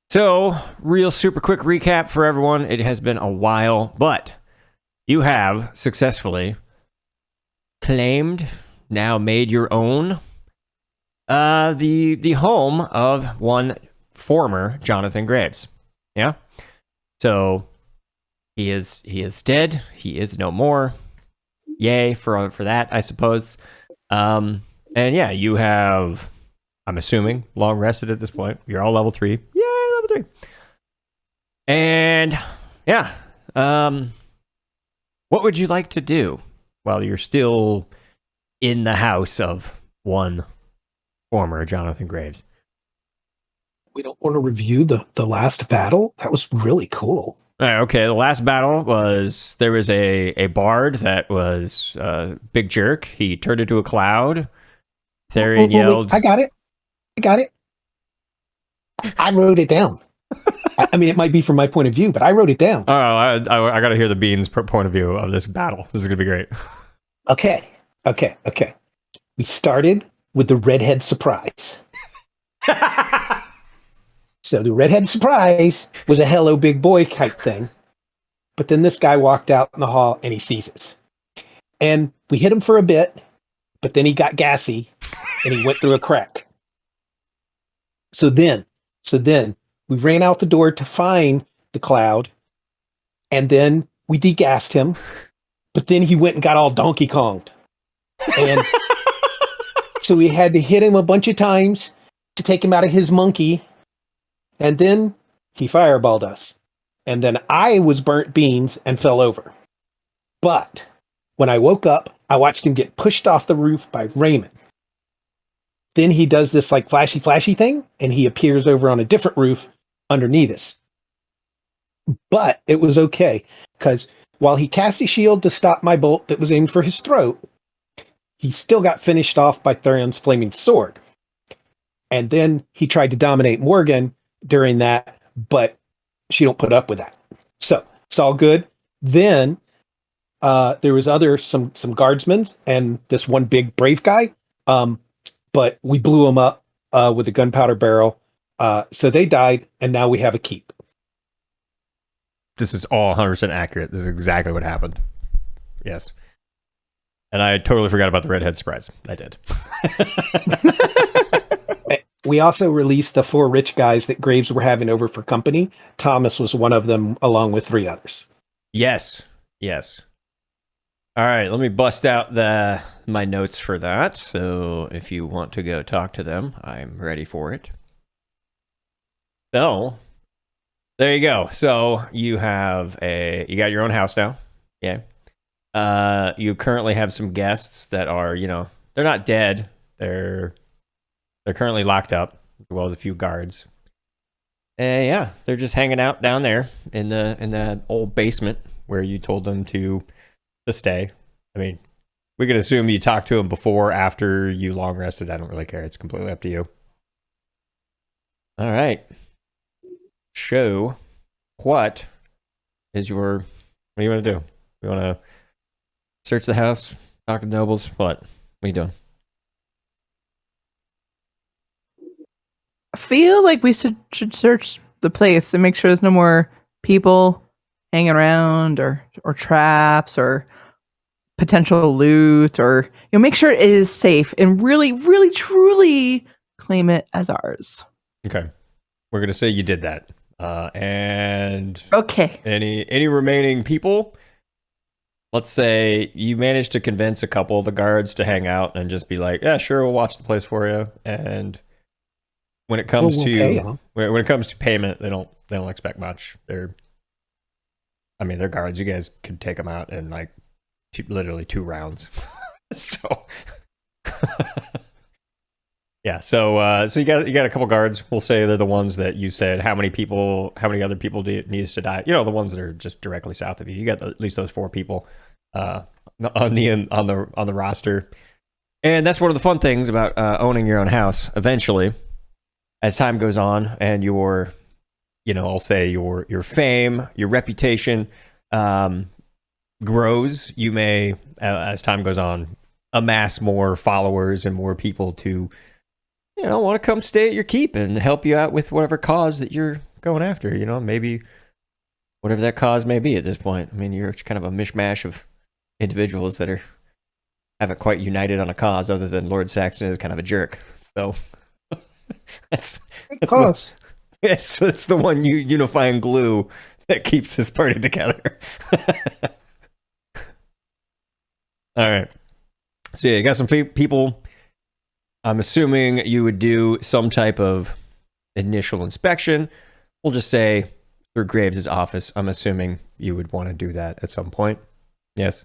So, real super quick recap for everyone. It has been a while, but you have successfully claimed, now made your own, the home of one former Jonathan Graves. Yeah? So, he is dead. He is no more. Yay for that, I suppose. And yeah, you have, I'm assuming, long rested at this point. You're all level 3. Yay, level 3. And yeah, what would you like to do while you're still in the house of one former Jonathan Graves? We don't want to review the last battle? That was really cool. Okay, the last battle was, there was a bard that was a big jerk. He turned into a cloud. Therian yelled... Wait. I got it. I wrote it down. I mean, it might be from my point of view, but I wrote it down. Oh, I got to hear the Beans' point of view of this battle. This is going to be great. Okay. We started with the redhead surprise. So the redhead surprise was a hello big boy type thing. But then this guy walked out in the hall and he sees us. And we hit him for a bit, but then he got gassy and he went through a crack. So then we ran out the door to find the cloud, and then we degassed him, but then he went and got all Donkey Konged. And so we had to hit him a bunch of times to take him out of his monkey. And then he fireballed us. And then I was burnt beans and fell over. But when I woke up, I watched him get pushed off the roof by Raymond. Then he does this like flashy thing, and he appears over on a different roof underneath us. But it was okay, because while he cast his shield to stop my bolt that was aimed for his throat, he still got finished off by Therion's flaming sword. And then he tried to dominate Morgan during that, but she don't put up with that. So it's all good. Then there was some guardsmen and this one big brave guy, but we blew him up with a gunpowder barrel. So they died, and now we have a keep. This is all 100% accurate. This is exactly what happened. Yes. And I totally forgot about the redhead surprise. I did. We also released the 4 rich guys that Graves were having over for company. Thomas was one of them, along with 3 others. Yes. All right, let me bust out my notes for that. So if you want to go talk to them, I'm ready for it. So there you go. So you got your own house now. Yeah. You currently have some guests that are, they're not dead. They're currently locked up, as well as a few guards. And yeah, they're just hanging out down there in the old basement where you told them to stay. I mean, we could assume you talked to them before, after you long rested. I don't really care. It's completely up to you. All right. What do you want to do? You want to search the house, talk to the nobles? What are you doing? I feel like we should search the place and make sure there's no more people hanging around or traps or potential loot, or make sure it is safe and really, really, truly claim it as ours. Okay. We're going to say you did that. And okay. Any remaining people? Let's say you managed to convince a couple of the guards to hang out and just be like, yeah, sure, we'll watch the place for you. And when it comes to when it comes to payment, they don't expect much. They're guards. You guys could take them out in like literally 2 rounds. So yeah, so you got a couple guards. We'll say they're the ones that you said how many other people needs to die. The ones that are just directly south of you. You got at least those 4 people on the roster. And that's one of the fun things about owning your own house. Eventually, as time goes on and your I'll say your fame, your reputation grows, you may as time goes on amass more followers and more people to want to come stay at your keep and help you out with whatever cause that you're going after? You know, maybe whatever that cause may be at this point. I mean, you're kind of a mishmash of individuals that haven't quite united on a cause, other than Lord Saxon is kind of a jerk. So that's Cause. it's the one unifying glue that keeps this party together. All right. So yeah, you got some people. I'm assuming you would do some type of initial inspection. We'll just say through Graves' office. I'm assuming you would want to do that at some point. Yes.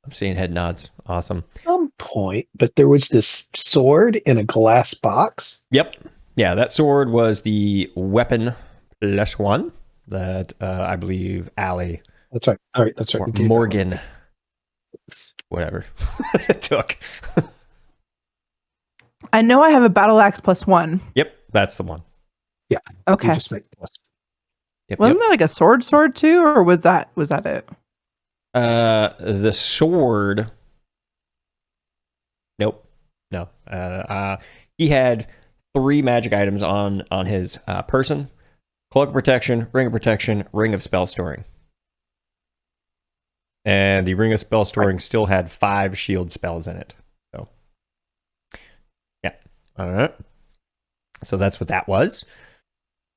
I'm seeing head nods. Awesome. Some point, but there was this sword in a glass box. Yep. Yeah, that sword was the weapon +1 that I believe Allie. That's right. All right, that's right. Or Morgan. Whatever. took. I know I have a battle axe +1. Yep, that's the one. Yeah. Okay. You just make plus. Yep, Wasn't that like a sword too, or was that it? The sword. Nope. No. He had 3 magic items on his person: cloak of protection, ring of protection, ring of spell storing. And the ring of spell storing still had 5 shield spells in it. So, yeah. All right. So that's what that was.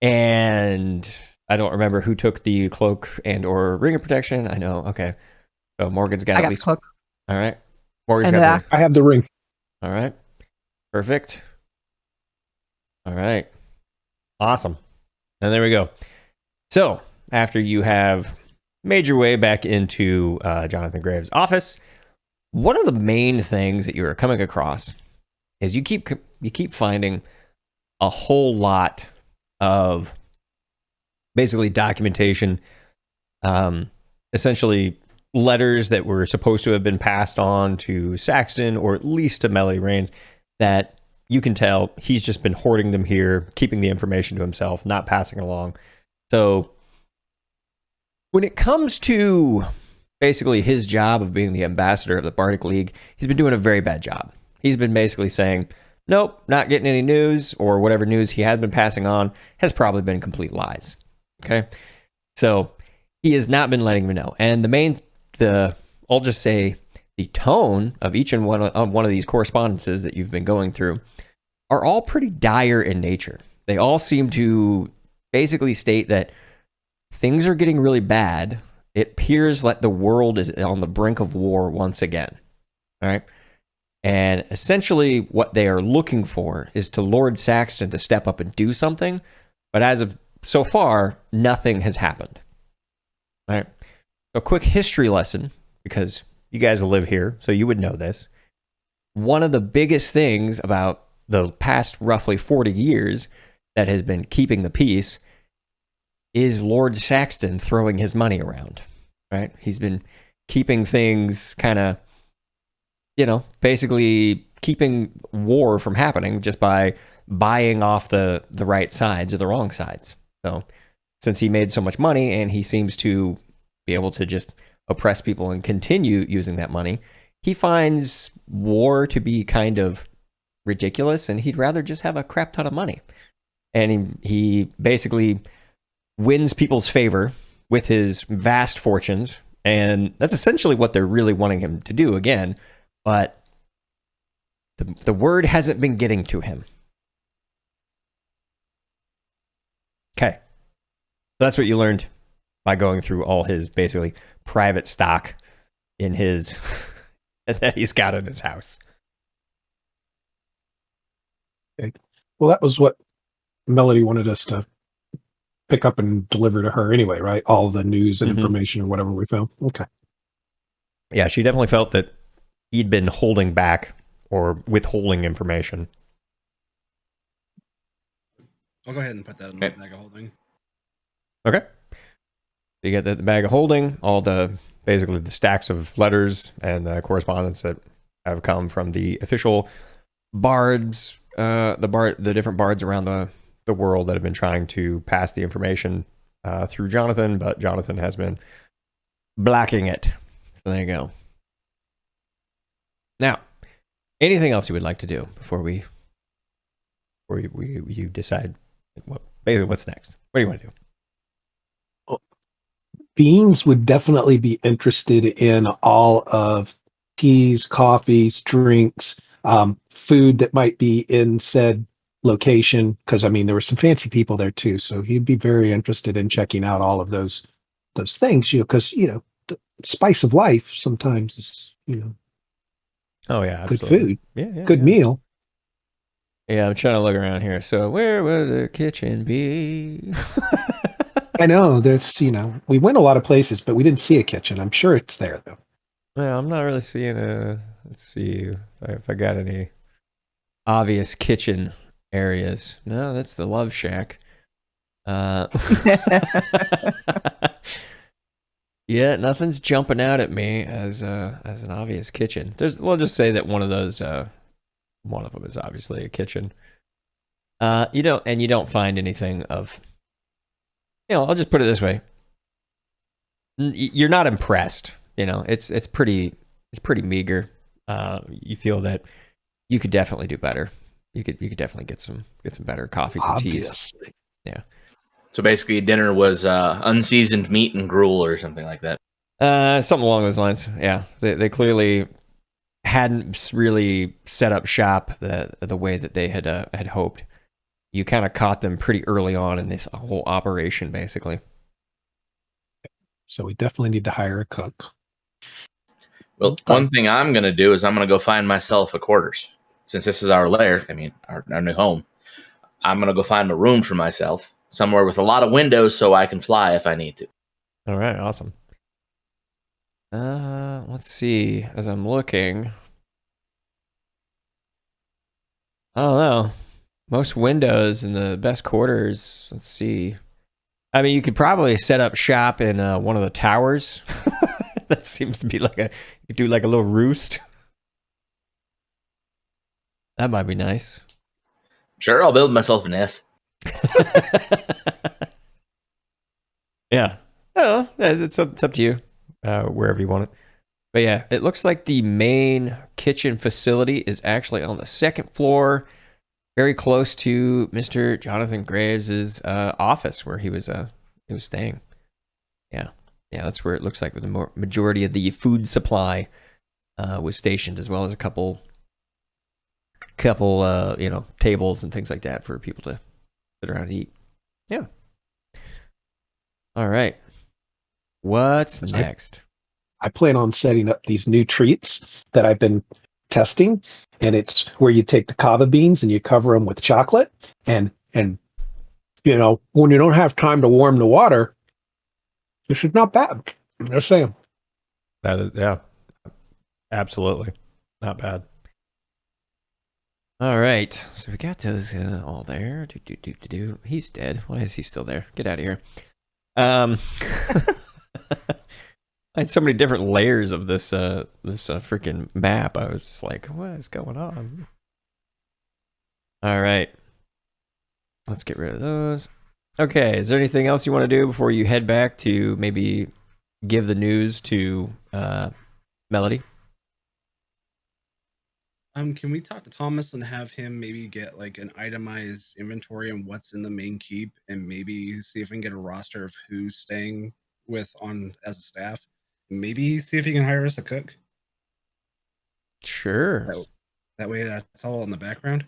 And I don't remember who took the cloak and or ring of protection. I know. Okay. So Morgan's got I at got least. the cloak. All right. Morgan's And got I have the ring. All right. Perfect. All right. Awesome. And there we go. So after you have made your way back into Jonathan Graves' office, one of the main things that you are coming across is you keep finding a whole lot of basically documentation, essentially letters that were supposed to have been passed on to Saxon, or at least to Melody Rains, that you can tell he's just been hoarding them here, keeping the information to himself, not passing along. So when it comes to basically his job of being the ambassador of the Bardic League, he's been doing a very bad job. He's been basically saying, nope, not getting any news, or whatever news he has been passing on has probably been complete lies. Okay? So he has not been letting me know. And I'll just say the tone of each and one of these correspondences that you've been going through are all pretty dire in nature. They all seem to basically state that things are getting really bad. It appears like the world is on the brink of war once again. All right. And essentially what they are looking for is to Lord Saxon to step up and do something. But as of so far, nothing has happened. All right. A quick history lesson, because you guys live here, so you would know this. One of the biggest things about the past roughly 40 years that has been keeping the peace is Lord Saxon throwing his money around, right? He's been keeping things kind of, basically keeping war from happening just by buying off the right sides or the wrong sides. So since he made so much money and he seems to be able to just oppress people and continue using that money, he finds war to be kind of ridiculous, and he'd rather just have a crap ton of money. And he basically wins people's favor with his vast fortunes, and that's essentially what they're really wanting him to do again, but the word hasn't been getting to him. Okay. That's what you learned by going through all his basically private stock in his that he's got in his house. Okay. Well, that was what Melody wanted us to pick up and deliver to her anyway, right? All the news and information or whatever we found. Okay. Yeah, she definitely felt that he'd been holding back or withholding information. I'll go ahead and put that in the bag of holding. Okay. You get the bag of holding, all basically the stacks of letters and correspondence that have come from the official bards, the different bards around the world that have been trying to pass the information through Jonathan, but Jonathan has been blocking it. So there you go. Now, anything else you would like to do before you decide basically what's next? What do you want to do? Beans would definitely be interested in all of teas, coffees, drinks, food that might be in said location. Because I mean, there were some fancy people there too, so he'd be very interested in checking out all of those things. Because the spice of life sometimes is Oh yeah, good absolutely. food, Yeah, good yeah. meal. Yeah, I'm trying to look around here. So where would the kitchen be? I know there's we went a lot of places, but we didn't see a kitchen. I'm sure it's there though. Well, I'm not really seeing a. Let's see if I got any obvious kitchen areas. No, that's the Love Shack. Uh, yeah, nothing's jumping out at me as an obvious kitchen. We'll just say that one of them is obviously a kitchen. You don't find anything of. I'll just put it this way. You're not impressed. It's pretty meager. You feel that you could definitely do better. You could definitely get some better coffees and teas. Obviously. Yeah. So basically, dinner was unseasoned meat and gruel or something like that. Something along those lines. Yeah. They clearly hadn't really set up shop the way that they had hoped. You kind of caught them pretty early on in this whole operation, basically. So we definitely need to hire a cook. Well, one thing I'm going to do is I'm going to go find myself a quarters. Since this is our lair, our new home, I'm going to go find a room for myself, somewhere with a lot of windows so I can fly if I need to. All right, awesome. Let's see. As I'm looking, I don't know. Most windows in the best quarters. Let's see. I mean, you could probably set up shop in one of the towers. That seems to be you could do like a little roost. That might be nice. Sure, I'll build myself a nest. Yeah. Oh, it's up to you, wherever you want it. But yeah, it looks like the main kitchen facility is actually on the second floor, very close to Mr. Jonathan Graves' office where he was staying. Yeah, that's where it looks like the majority of the food supply was stationed, as well as a couple tables and things like that for people to sit around and eat. Yeah. All right. What's next? I plan on setting up these new treats that I've been testing, and it's where you take the kava beans and you cover them with chocolate, and when you don't have time to warm the water, this is not bad. I'm just saying. That is, yeah, absolutely not bad. All right, so we got those all there. He's dead. Why is he still there? Get out of here. I had so many different layers of this freaking map. I was just like, what is going on? All right. Let's get rid of those. Okay, is there anything else you want to do before you head back to maybe give the news to Melody? Can we talk to Thomas and have him maybe get like an itemized inventory on what's in the main keep, and maybe see if we can get a roster of who's staying as a staff? Maybe see if he can hire us a cook. Sure. That way, that's all in the background.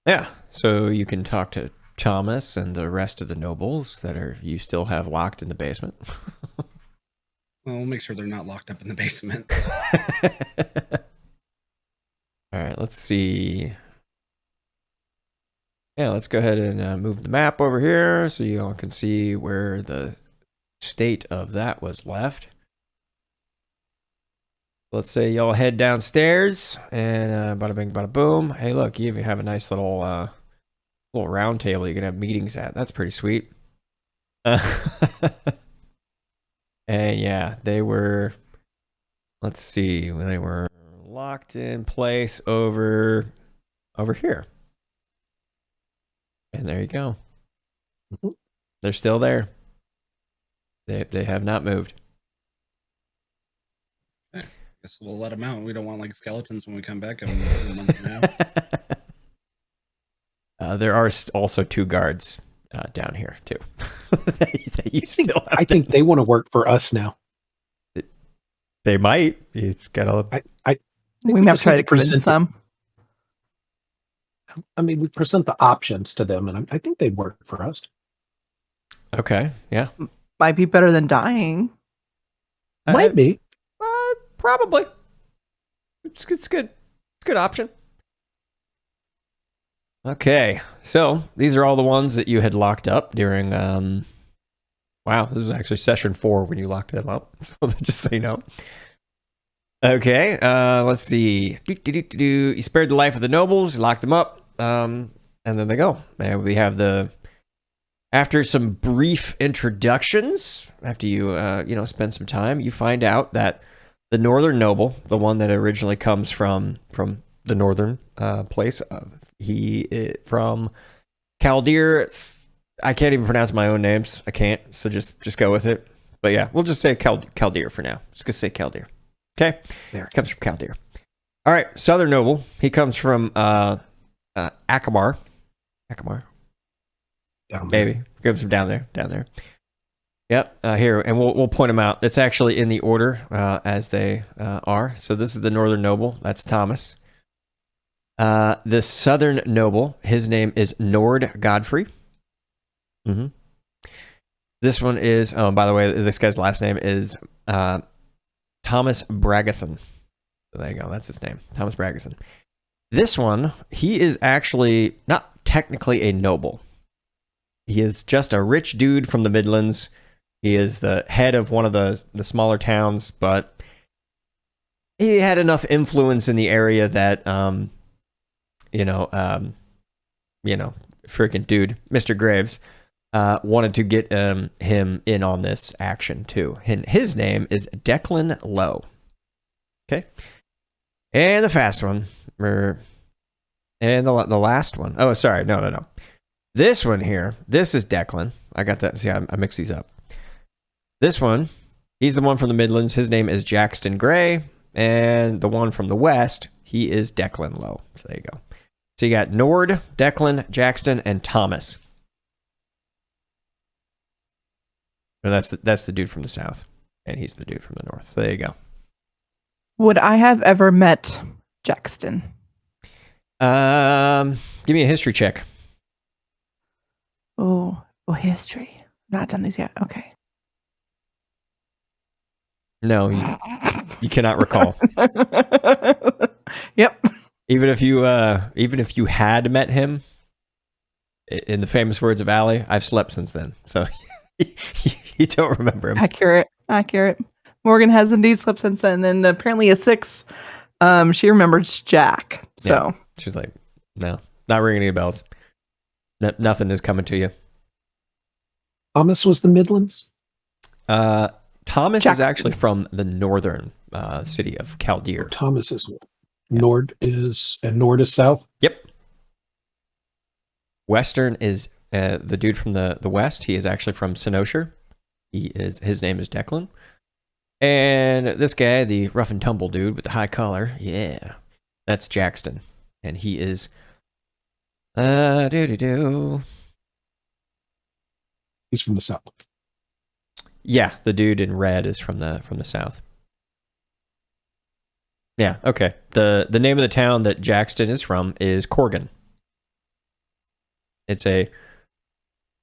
Yeah. So you can talk to Thomas and the rest of the nobles you still have locked in the basement. Well, we'll make sure they're not locked up in the basement. All right, let's see. Yeah, let's go ahead and move the map over here so you all can see where the state of that was left. Let's say y'all head downstairs and bada bing, bada boom. Hey, look, you even have a nice little round table you can have meetings at. That's pretty sweet. And yeah, they were, let's see, they were locked in place over here. And there you go. They're still there. They have not moved. Guess we'll let them out. We don't want like skeletons when we come back in a month from now. There are also 2 guards down here too. that you still have I think they want to work for us now. they might. You just gotta. I think We might just try need to convince present them. I mean, we present the options to them, and I think they'd work for us. Okay. Yeah. Might be better than dying. Might be. Probably. It's good. It's good. It's a good option. Okay, so these are all the ones that you had locked up during. Wow, this was actually session 4 when you locked them up. So just so you know. Okay, let's see. You spared the life of the nobles. You locked them up, and then they go. And we have after some brief introductions, after you spend some time, you find out that the northern noble, the one that originally comes from the northern place, he from Chaldeer. I can't even pronounce my own names. I can't, so just go with it. But yeah, we'll just say Chaldeer for now. Just gonna say Chaldeer. Okay, There. Comes from Chaldeer. All right, southern noble. He comes from Akamar. Down there. Maybe comes from down there. Yep, here, and we'll point them out. It's actually in the order as they are. So this is the northern noble. That's Thomas. The southern noble, his name is Nord Godfrey. Mm-hmm. This one is, by the way, this guy's last name is Thomas Bragason. So there you go, that's his name, Thomas Bragason. This one, he is actually not technically a noble. He is just a rich dude from the Midlands. He is the head of one of the smaller towns, but he had enough influence in the area that, freaking dude, Mr. Graves, wanted to get him in on this action too. And his name is Declan Lowe. Okay. And the fast one, and the last one. Oh, sorry, no. This one here, this is Declan. I got that. See, I mixed these up. This one, he's the one from the Midlands. His name is Jackson Gray. And the one from the West, he is Declan Lowe. So there you go. So you got Nord, Declan, Jackson, and Thomas. And that's the dude from the South. And he's the dude from the North. So there you go. Would I have ever met Jackson? Give me a history check. Oh, history. Not done these yet. Okay. No, you cannot recall. Yep. Even if you had met him, in the famous words of Allie, I've slept since then. So you don't remember him. Accurate. Morgan has indeed slept since then, and apparently a 6. She remembers Jack. So Yeah. She's like, no, not ringing any bells. Nothing is coming to you. Thomas was the Midlands. Thomas Jackson. is actually from the northern city of Chaldeer. Thomas is Nord is south. Yep. Western is the dude from the west. He is actually from Sinosher. His name is Declan. And this guy, the rough and tumble dude with the high collar, yeah, that's Jackson. And he is He's from the south. Yeah, the dude in red is from the south. Yeah, okay. The name of the town that Jackson is from is Corgan. It's a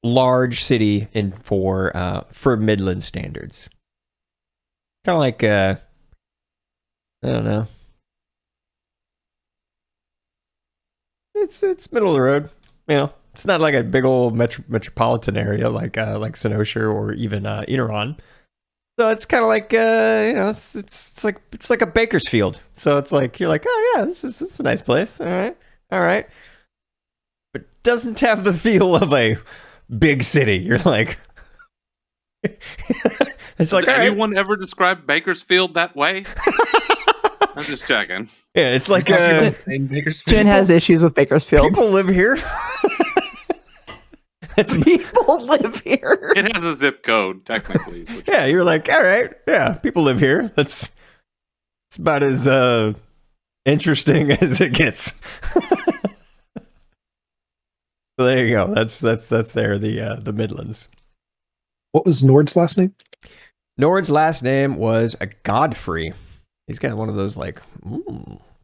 large city for Midland standards. Kind of like I don't know. It's middle of the road, you know. It's not like a big old metropolitan area like Sinosher or even Inorawn. So it's kind of like it's like a Bakersfield. So it's like you're like, oh yeah, it's a nice place. All right, but doesn't have the feel of a big city. You're like, it's like, has anyone ever described Bakersfield that way? I'm just checking. Yeah, it's like Jen has issues with Bakersfield. People live here. People live here. It has a zip code, technically. Is what Yeah, you're like, all right, yeah, people live here. It's about as interesting as it gets. So there you go. That's there, the Midlands. What was Nord's last name? Nord's last name was a Godfrey. He's got one of those like,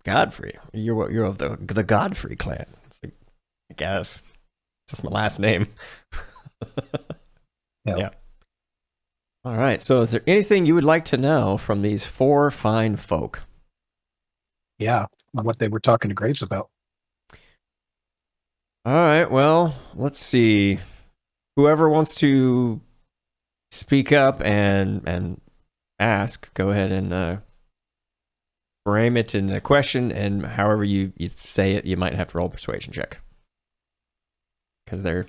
Godfrey. You're of the Godfrey clan. It's like, I guess. It's just my last name. Yeah. All right. So is there anything you would like to know from these four fine folk? Yeah, what they were talking to Graves about. All right. Well, let's see. Whoever wants to speak up and ask, go ahead and frame it in a question, and however you say it, you might have to roll a persuasion check. Because they're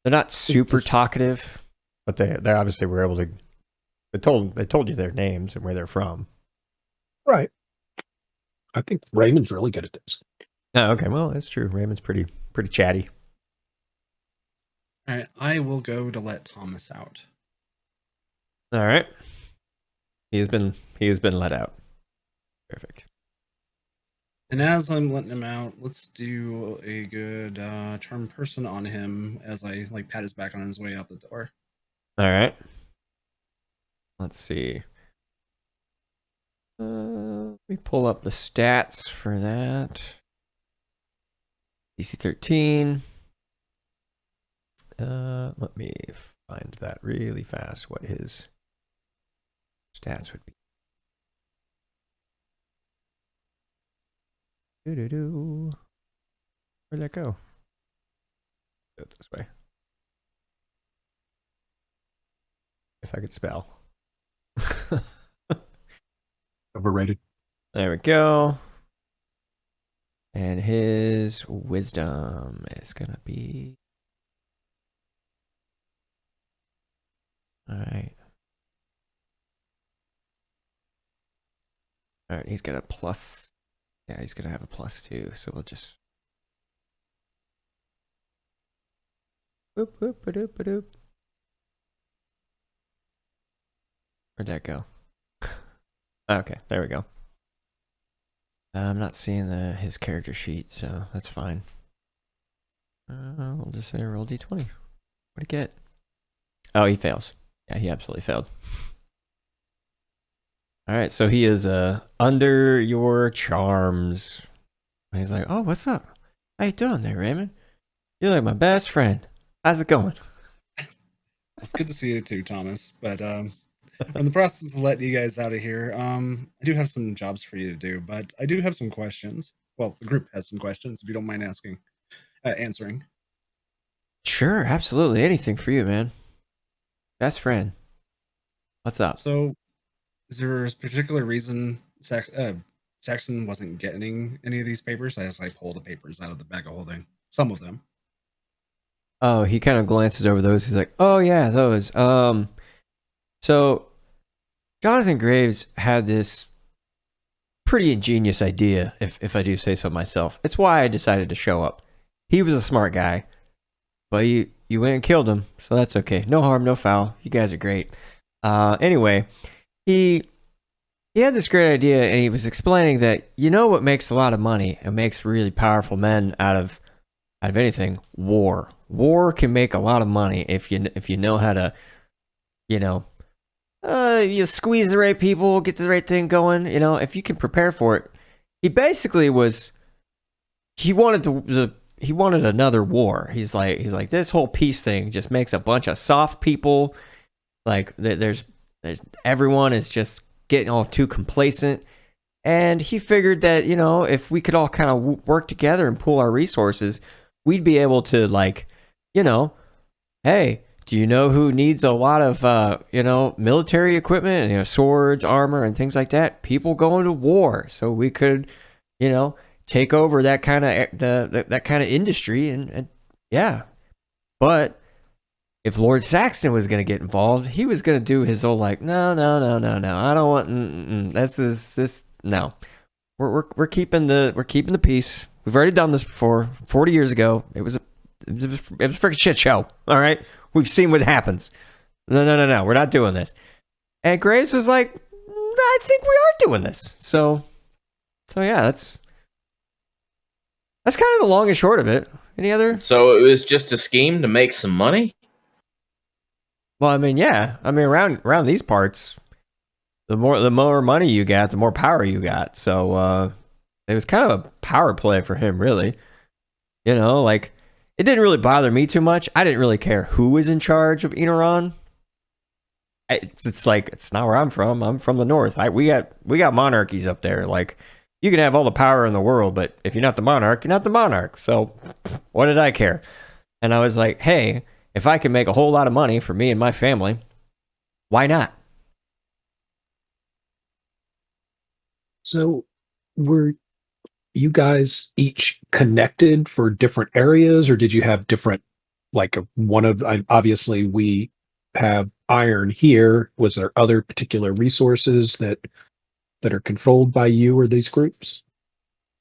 not super talkative, but they obviously were able to. They told you their names and where they're from. Right. I think Raymond's really good at this. Oh, okay. Well, that's true. Raymond's pretty chatty. All right, I will go to let Thomas out. All right. He has been let out. Perfect. And as I'm letting him out, let's do a good charm person on him as I like pat his back on his way out the door. All right. Let's see. Let me pull up the stats for that. DC 13. Let me find that really fast. What his stats would be. Where'd that go? Go this way. If I could spell. Overrated. There we go. And his wisdom is going to be... All right. All right, he's got a plus. Yeah, he's going to have a +2, so we'll just... Boop, boop, ba-doop, ba-doop. Where'd that go? Okay, there we go. I'm not seeing his character sheet, so that's fine. We'll just say roll d20. What'd he get? Oh, he fails. Yeah, he absolutely failed. All right, so he is under your charms. And he's like, "Oh, what's up? How you doing there, Raymond? You're like my best friend. How's it going?" It's good to see you too, Thomas. But I'm in the process of letting you guys out of here. I do have some jobs for you to do, but I do have some questions. Well, the group has some questions, if you don't mind answering. Sure, absolutely. Anything for you, man. Best friend. What's up? So, is there a particular reason Saxon wasn't getting any of these papers? I just like pull the papers out of the bag of holding. Some of them. Oh, he kind of glances over those. He's like, "Oh yeah, those." So Jonathan Graves had this pretty ingenious idea, if I do say so myself. It's why I decided to show up. He was a smart guy, but you went and killed him, so that's okay. No harm, no foul. You guys are great. Anyway, he had this great idea, and he was explaining that what makes a lot of money and makes really powerful men out of anything? War. War can make a lot of money if you know how to, you squeeze the right people, get the right thing going. If you can prepare for it. He basically he wanted another war. He's like this whole peace thing just makes a bunch of soft people. Like there's everyone is just getting all too complacent. And he figured that, if we could all kind of work together and pool our resources, we'd be able to hey, do you know who needs a lot of, military equipment, swords, armor, and things like that? People going to war. So we could, take over that kind of that kind of industry. And yeah. But if Lord Saxon was going to get involved, he was going to do his whole no. I don't want, this. No, we're keeping the peace. We've already done this before, 40 years ago. It was a freaking shit show. All right, we've seen what happens. No, we're not doing this. And Graves was like, I think we are doing this. So yeah, that's kind of the long and short of it. Any other? So it was just a scheme to make some money? Well, I mean, yeah. I mean, around these parts, the more money you got, the more power you got. So it was kind of a power play for him, really. You know, like it didn't really bother me too much. I didn't really care who was in charge of Inorawn. It's like it's not where I'm from. I'm from the north. We got monarchies up there. Like you can have all the power in the world, but if you're not the monarch, you're not the monarch. So what did I care? And I was like, hey, if I can make a whole lot of money for me and my family, why not? So, were you guys each connected for different areas, or did you have different, like obviously we have iron here. Was there other particular resources that are controlled by you or these groups?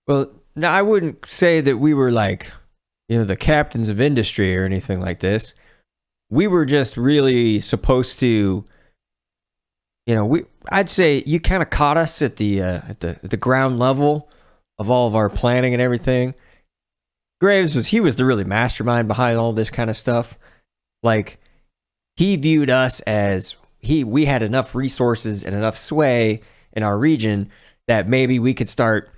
Well, no, I wouldn't say that we were like, the captains of industry or anything like this. We were just really supposed to, I'd say you kind of caught us at the ground level of all of our planning and everything. Graves he was the really mastermind behind all this kind of stuff. Like he viewed us as we had enough resources and enough sway in our region that maybe we could start,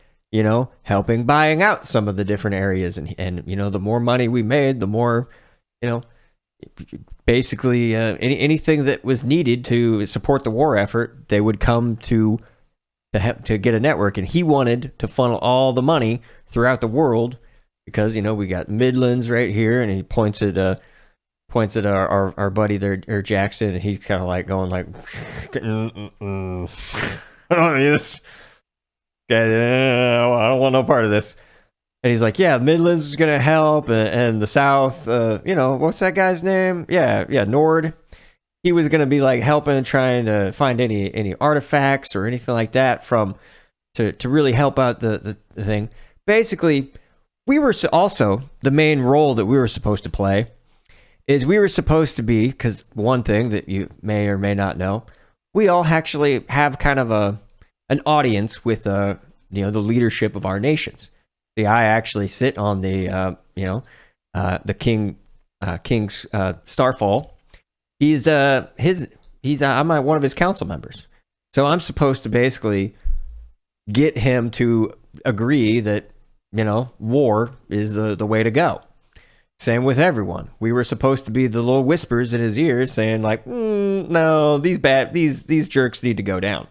helping buying out some of the different areas. And the more money we made, the more, basically anything that was needed to support the war effort, they would come to get a network. And he wanted to funnel all the money throughout the world because, we got Midlands right here, and he points at our buddy there, or Jackson, and he's kind of like going like, I don't need this. I don't want no part of this. And he's like, yeah, Midlands is going to help, and the South, what's that guy's name? Yeah, Nord. He was going to be like helping, trying to find any artifacts or anything like that to really help out the thing. Basically, we were also, the main role that we were supposed to play is we were supposed to be, because one thing that you may or may not know, we all actually have kind of an audience with the leadership of our nations. See, I actually sit on the King's Starfall. I'm one of his council members, so I'm supposed to basically get him to agree that war is the way to go. Same with everyone. We were supposed to be the little whispers in his ears saying like, no, these jerks need to go down.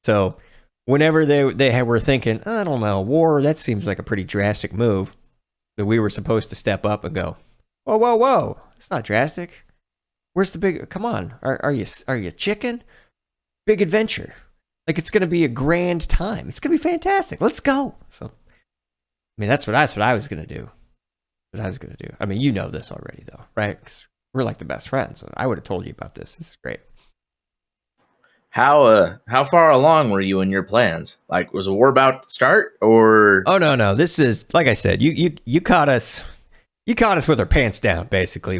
So whenever they were thinking, I don't know, war, that seems like a pretty drastic move, that we were supposed to step up and go, whoa, it's not drastic. Where's the big, come on, are you chicken? Big adventure. Like it's going to be a grand time. It's going to be fantastic. Let's go. So, I mean, that's what I was going to do. I mean, you know this already, though, right? 'Cause we're like the best friends. So I would have told you about this. This is great. How far along were you in your plans? Like, was the war about to start, or? Oh no! This is, like I said, you caught us. You caught us with our pants down. Basically,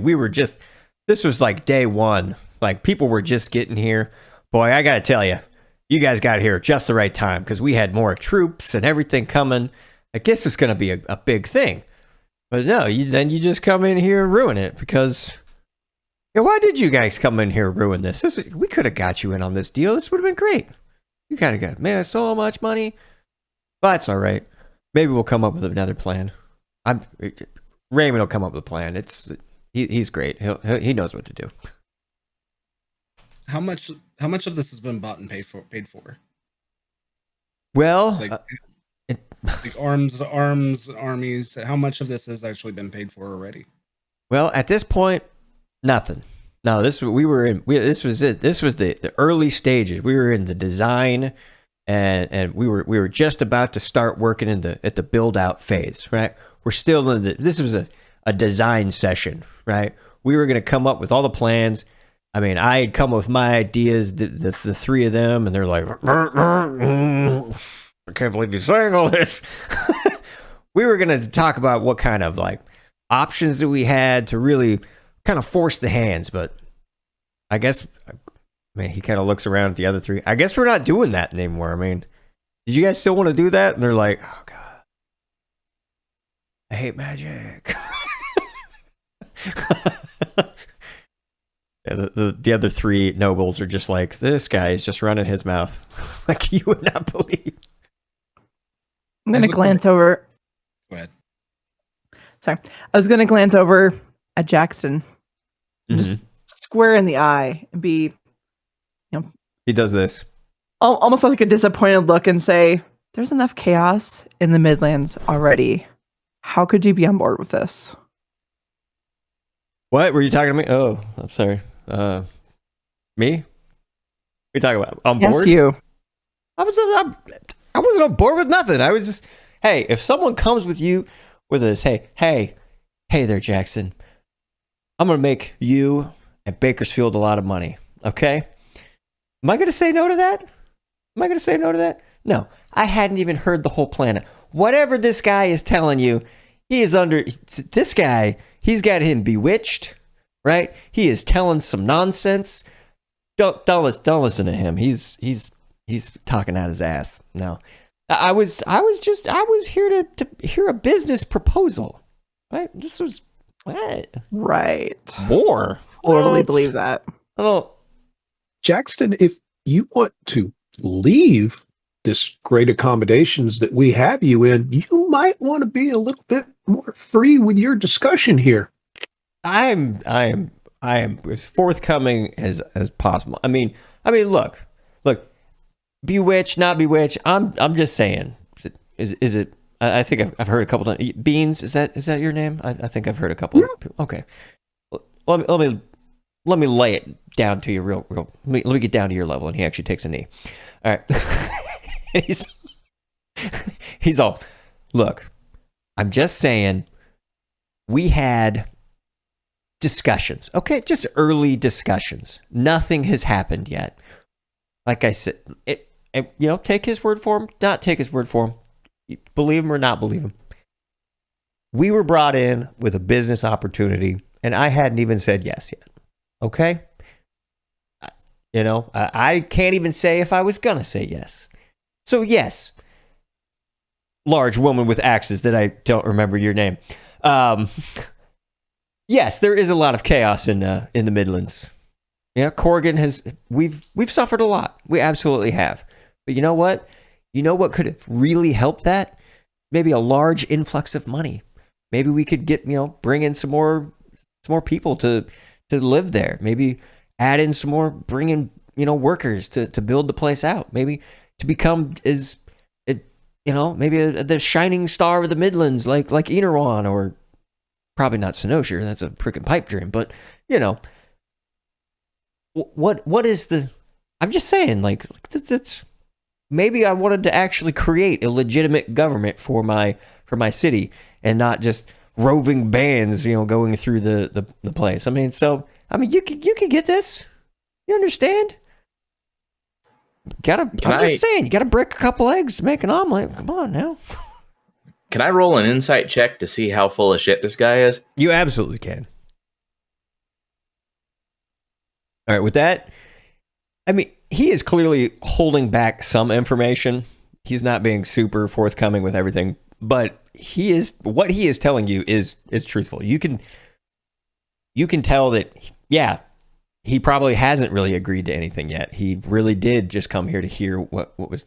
this was like day one. Like people were just getting here. Boy, I gotta tell you, you guys got here at just the right time because we had more troops and everything coming. I guess it was gonna be a big thing. But no, then you just come in here and ruin it because, why did you guys come in here and ruin this? We could have got you in on this deal. This would have been great. You kind of got, man, so much money. But that's all right. Maybe we'll come up with another plan. Raymond will come up with a plan. He's great. He knows what to do. How much of this has been bought and paid for? Well, like arms, armies. How much of this has actually been paid for already? Well, at this point, nothing. No, this was it. This was the early stages. We were in the design, and we were just about to start working at the build out phase. Right, we're still this was a design session. Right, we were going to come up with all the plans. I mean, I had come up with my ideas. The three of them, and they're like, I can't believe you're saying all this. We were going to talk about what kind of like options that we had to really kind of force the hands, but I guess, he kind of looks around at the other three. I guess we're not doing that anymore. I mean, did you guys still want to do that? And they're like, oh God. I hate magic. Yeah, the other three nobles are just like, this guy is just running his mouth like you would not believe. I'm going to look glance over. Go ahead. Sorry. I was going to glance over at Jackson and just square in the eye and be He does this. almost like a disappointed look and say, there's enough chaos in the Midlands already. How could you be on board with this? What were you talking to me? Oh, I'm sorry. Me? What are you talking about? On board? Yes, you. I wasn't on board with nothing. I was just, hey, if someone comes with you with this, hey there, Jackson, I'm gonna make you and Bakersfield a lot of money. Okay? Am I gonna say no to that? No, I hadn't even heard the whole plan. Whatever this guy is telling you, he's got him bewitched, right? He is telling some nonsense. Don't listen to him. He's talking out his ass. No, I was here to hear a business proposal. Right? This was what? Right. War. Totally What? believe that. I don't. Jackson, if you want to leave this great accommodations that we have you in, you might want to be a little bit more free with your discussion here. I am as forthcoming as possible. I mean, look, bewitched, not bewitched. I'm just saying. Is it? I think I've heard a couple times. Beans, is that your name? I think I've heard a couple. Okay, let me lay it down to you real. Let me get down to your level. And he actually takes a knee. All right. he's all, look, I'm just saying, we had discussions, okay? Just early discussions. Nothing has happened yet. Like I said, take his word for him, not take his word for him. Believe him or not believe him. We were brought in with a business opportunity, and I hadn't even said yes yet, okay? I can't even say if I was going to say yes. So yes, large woman with axes that I don't remember your name. Yes, there is a lot of chaos in the Midlands. Yeah, Corrigan we've suffered a lot. We absolutely have. But you know what? You know what could have really helped that? Maybe a large influx of money. Maybe we could bring in some more people to live there. Maybe add in some more, bring in, workers to build the place out. Maybe to become maybe the shining star of the Midlands, like Inorawn, or probably not Sinosure. That's a freaking pipe dream. But what is the? I'm just saying, that's maybe I wanted to actually create a legitimate government for my city and not just roving bands, going through the place. You could get this. You understand? I'm just saying, you gotta break a couple eggs to make an omelet. Come on now. Can I roll an insight check to see how full of shit this guy is? You absolutely can. All right, with that, he is clearly holding back some information. He's not being super forthcoming with everything, but what he is telling you is truthful. You can tell that, yeah, he probably hasn't really agreed to anything yet. He really did just come here to hear what was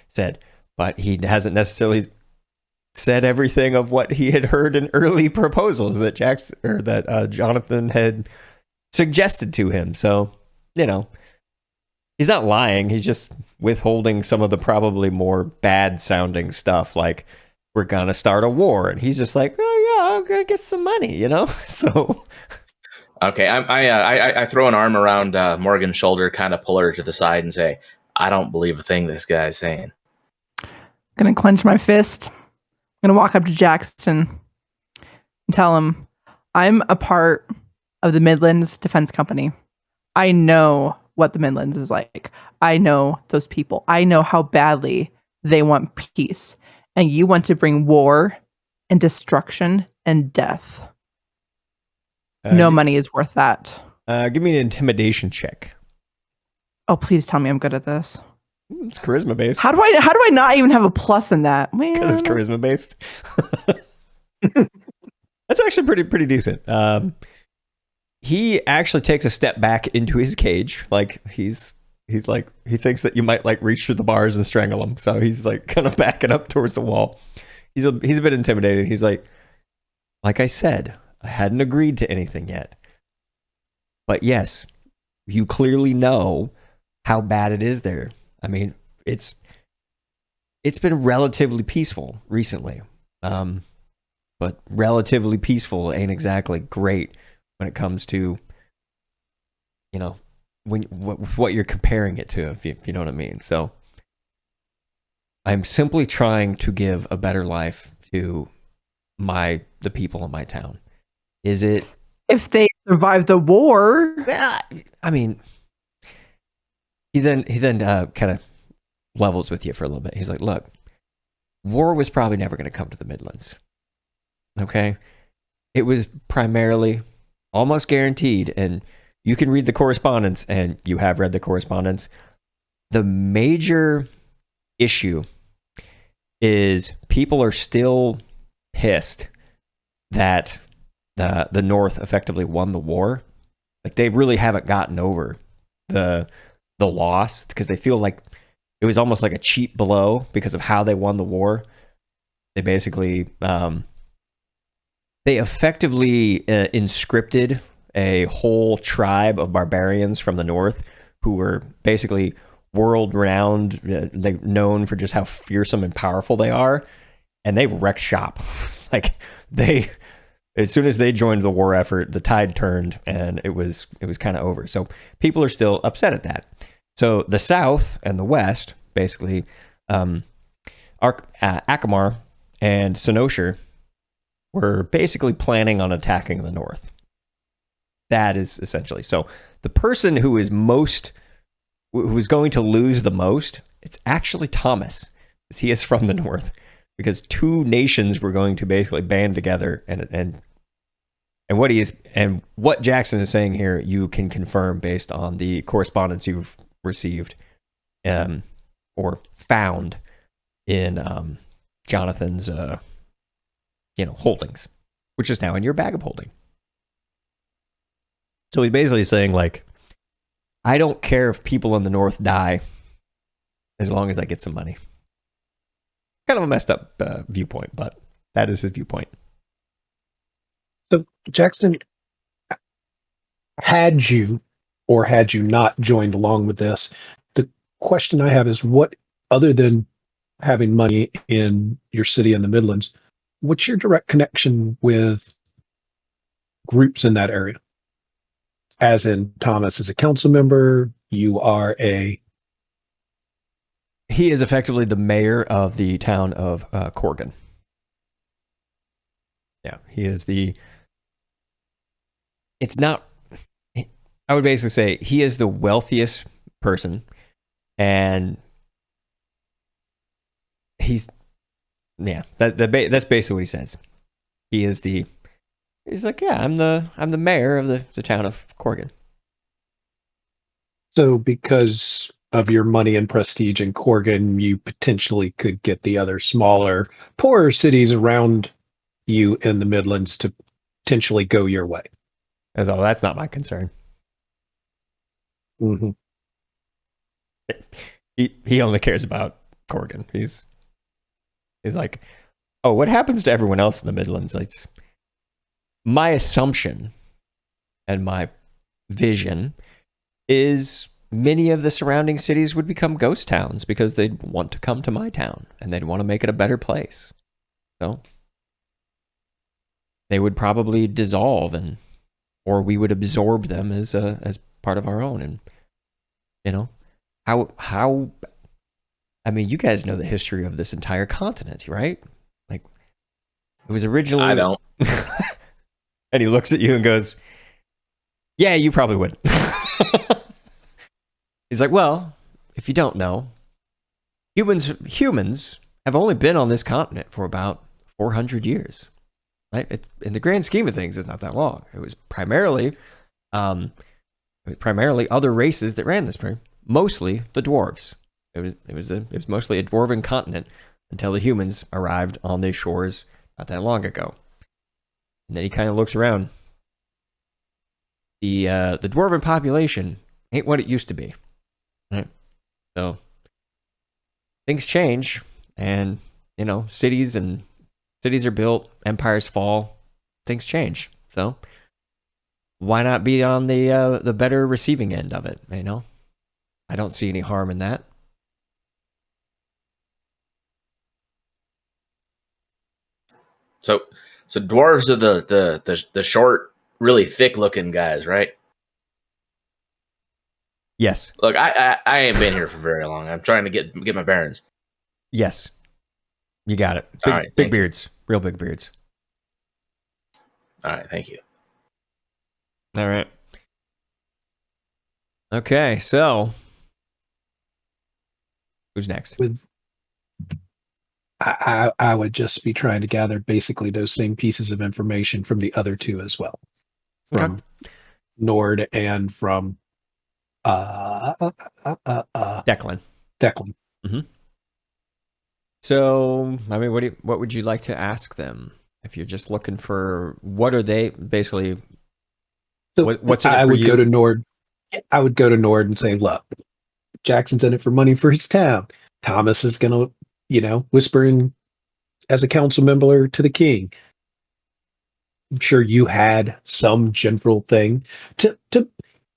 said, but he hasn't necessarily said everything of what he had heard in early proposals that Jonathan had suggested to him. So, he's not lying. He's just withholding some of the probably more bad sounding stuff, like we're gonna start a war, and he's just like, oh yeah, I'm gonna get some money, So. Okay, I throw an arm around Morgan's shoulder, kind of pull her to the side, and say, "I don't believe a thing this guy's saying." I'm gonna clench my fist. I'm gonna walk up to Jackson and tell him, "I'm a part of the Midlands Defense Company. I know what the Midlands is like. I know those people. I know how badly they want peace, and you want to bring war and destruction and death." No money is worth that. Give me an intimidation check. Oh, please tell me I'm good at this. It's charisma based. How do I not even have a plus in that? Because it's charisma based. That's actually pretty decent. He actually takes a step back into his cage, like he's like he thinks that you might like reach through the bars and strangle him, so he's like kind of backing up towards the wall. He's a bit intimidated. He's like I said, I hadn't agreed to anything yet, but yes, you clearly know how bad it is there. I mean, it's been relatively peaceful recently, but relatively peaceful ain't exactly great when it comes to, you know, what you're comparing it to, if you know what I mean. So I'm simply trying to give a better life to the people in my town. Is it? If they survive the war. I mean, he then kind of levels with you for a little bit. He's like, look, war was probably never going to come to the Midlands. Okay? It was primarily almost guaranteed, and you can read the correspondence, and you have read the correspondence. The major issue is people are still pissed that the North effectively won the war. Like, they really haven't gotten over the loss, because they feel like it was almost like a cheap blow because of how they won the war. They basically they effectively inscripted a whole tribe of barbarians from the North who were basically world-renowned, they known for just how fearsome and powerful they are, and they wrecked shop. Like, they, as soon as they joined the war effort, the tide turned, and it was kind of over. So people are still upset at that. So the South and the West, basically, Akamar and Senosher were basically planning on attacking the North. That is essentially. So the person who is going to lose the most, it's actually Thomas, because he is from the North, because two nations were going to basically band together, and what Jackson is saying here, you can confirm based on the correspondence you've received or found in Jonathan's holdings, which is now in your bag of holding. So he's basically saying, like, I don't care if people in the North die as long as I get some money. Kind of a messed up viewpoint, but that is his viewpoint. So, Jackson, had you not joined along with this, the question I have is, what, other than having money in your city in the Midlands, what's your direct connection with groups in that area? As in, Thomas is a council member, you are He is effectively the mayor of the town of Corgan. Yeah, he is I would basically say he is the wealthiest person, and that's basically what he says. He's like, yeah, I'm the mayor of the town of Corgan. So because of your money and prestige in Corgan, you potentially could get the other smaller, poorer cities around you in the Midlands to potentially go your way. That's not my concern. Mm-hmm. He only cares about Corgan. He's like, oh, what happens to everyone else in the Midlands? Like, my assumption and my vision is many of the surrounding cities would become ghost towns because they'd want to come to my town and they'd want to make it a better place. So they would probably dissolve, or we would absorb them as part of our own. And how I mean, you guys know the history of this entire continent, right? Like, it was originally, I don't. And he looks at you and goes, yeah, you probably would. He's like, well, if you don't know, humans have only been on this continent for about 400 years. Right? In the grand scheme of things, it's not that long. It was primarily other races that ran this place, mostly the dwarves. It was mostly a dwarven continent until the humans arrived on these shores not that long ago. And then he kind of looks around. The dwarven population ain't what it used to be. Right? So things change, and cities are built, empires fall, things change. So why not be on the better receiving end of it? I don't see any harm in that. So dwarves are the short, really thick looking guys, right? Yes. Look, I ain't been here for very long. I'm trying to get my bearings. Yes. You got it. All right, Big beards. Real big beards. All right, thank you. All right. Okay, so who's next? With I would just be trying to gather basically those same pieces of information from the other two as well, from Nord and from Declan. Declan. Mm-hmm. So, I mean, what would you like to ask them? If you're just looking for, what are they basically? So what's in it I for would you? go to Nord. I would go to Nord and say, "Look, Jackson's in it for money for his town. Thomas is going to, whisper in as a council member to the king. I'm sure you had some general thing to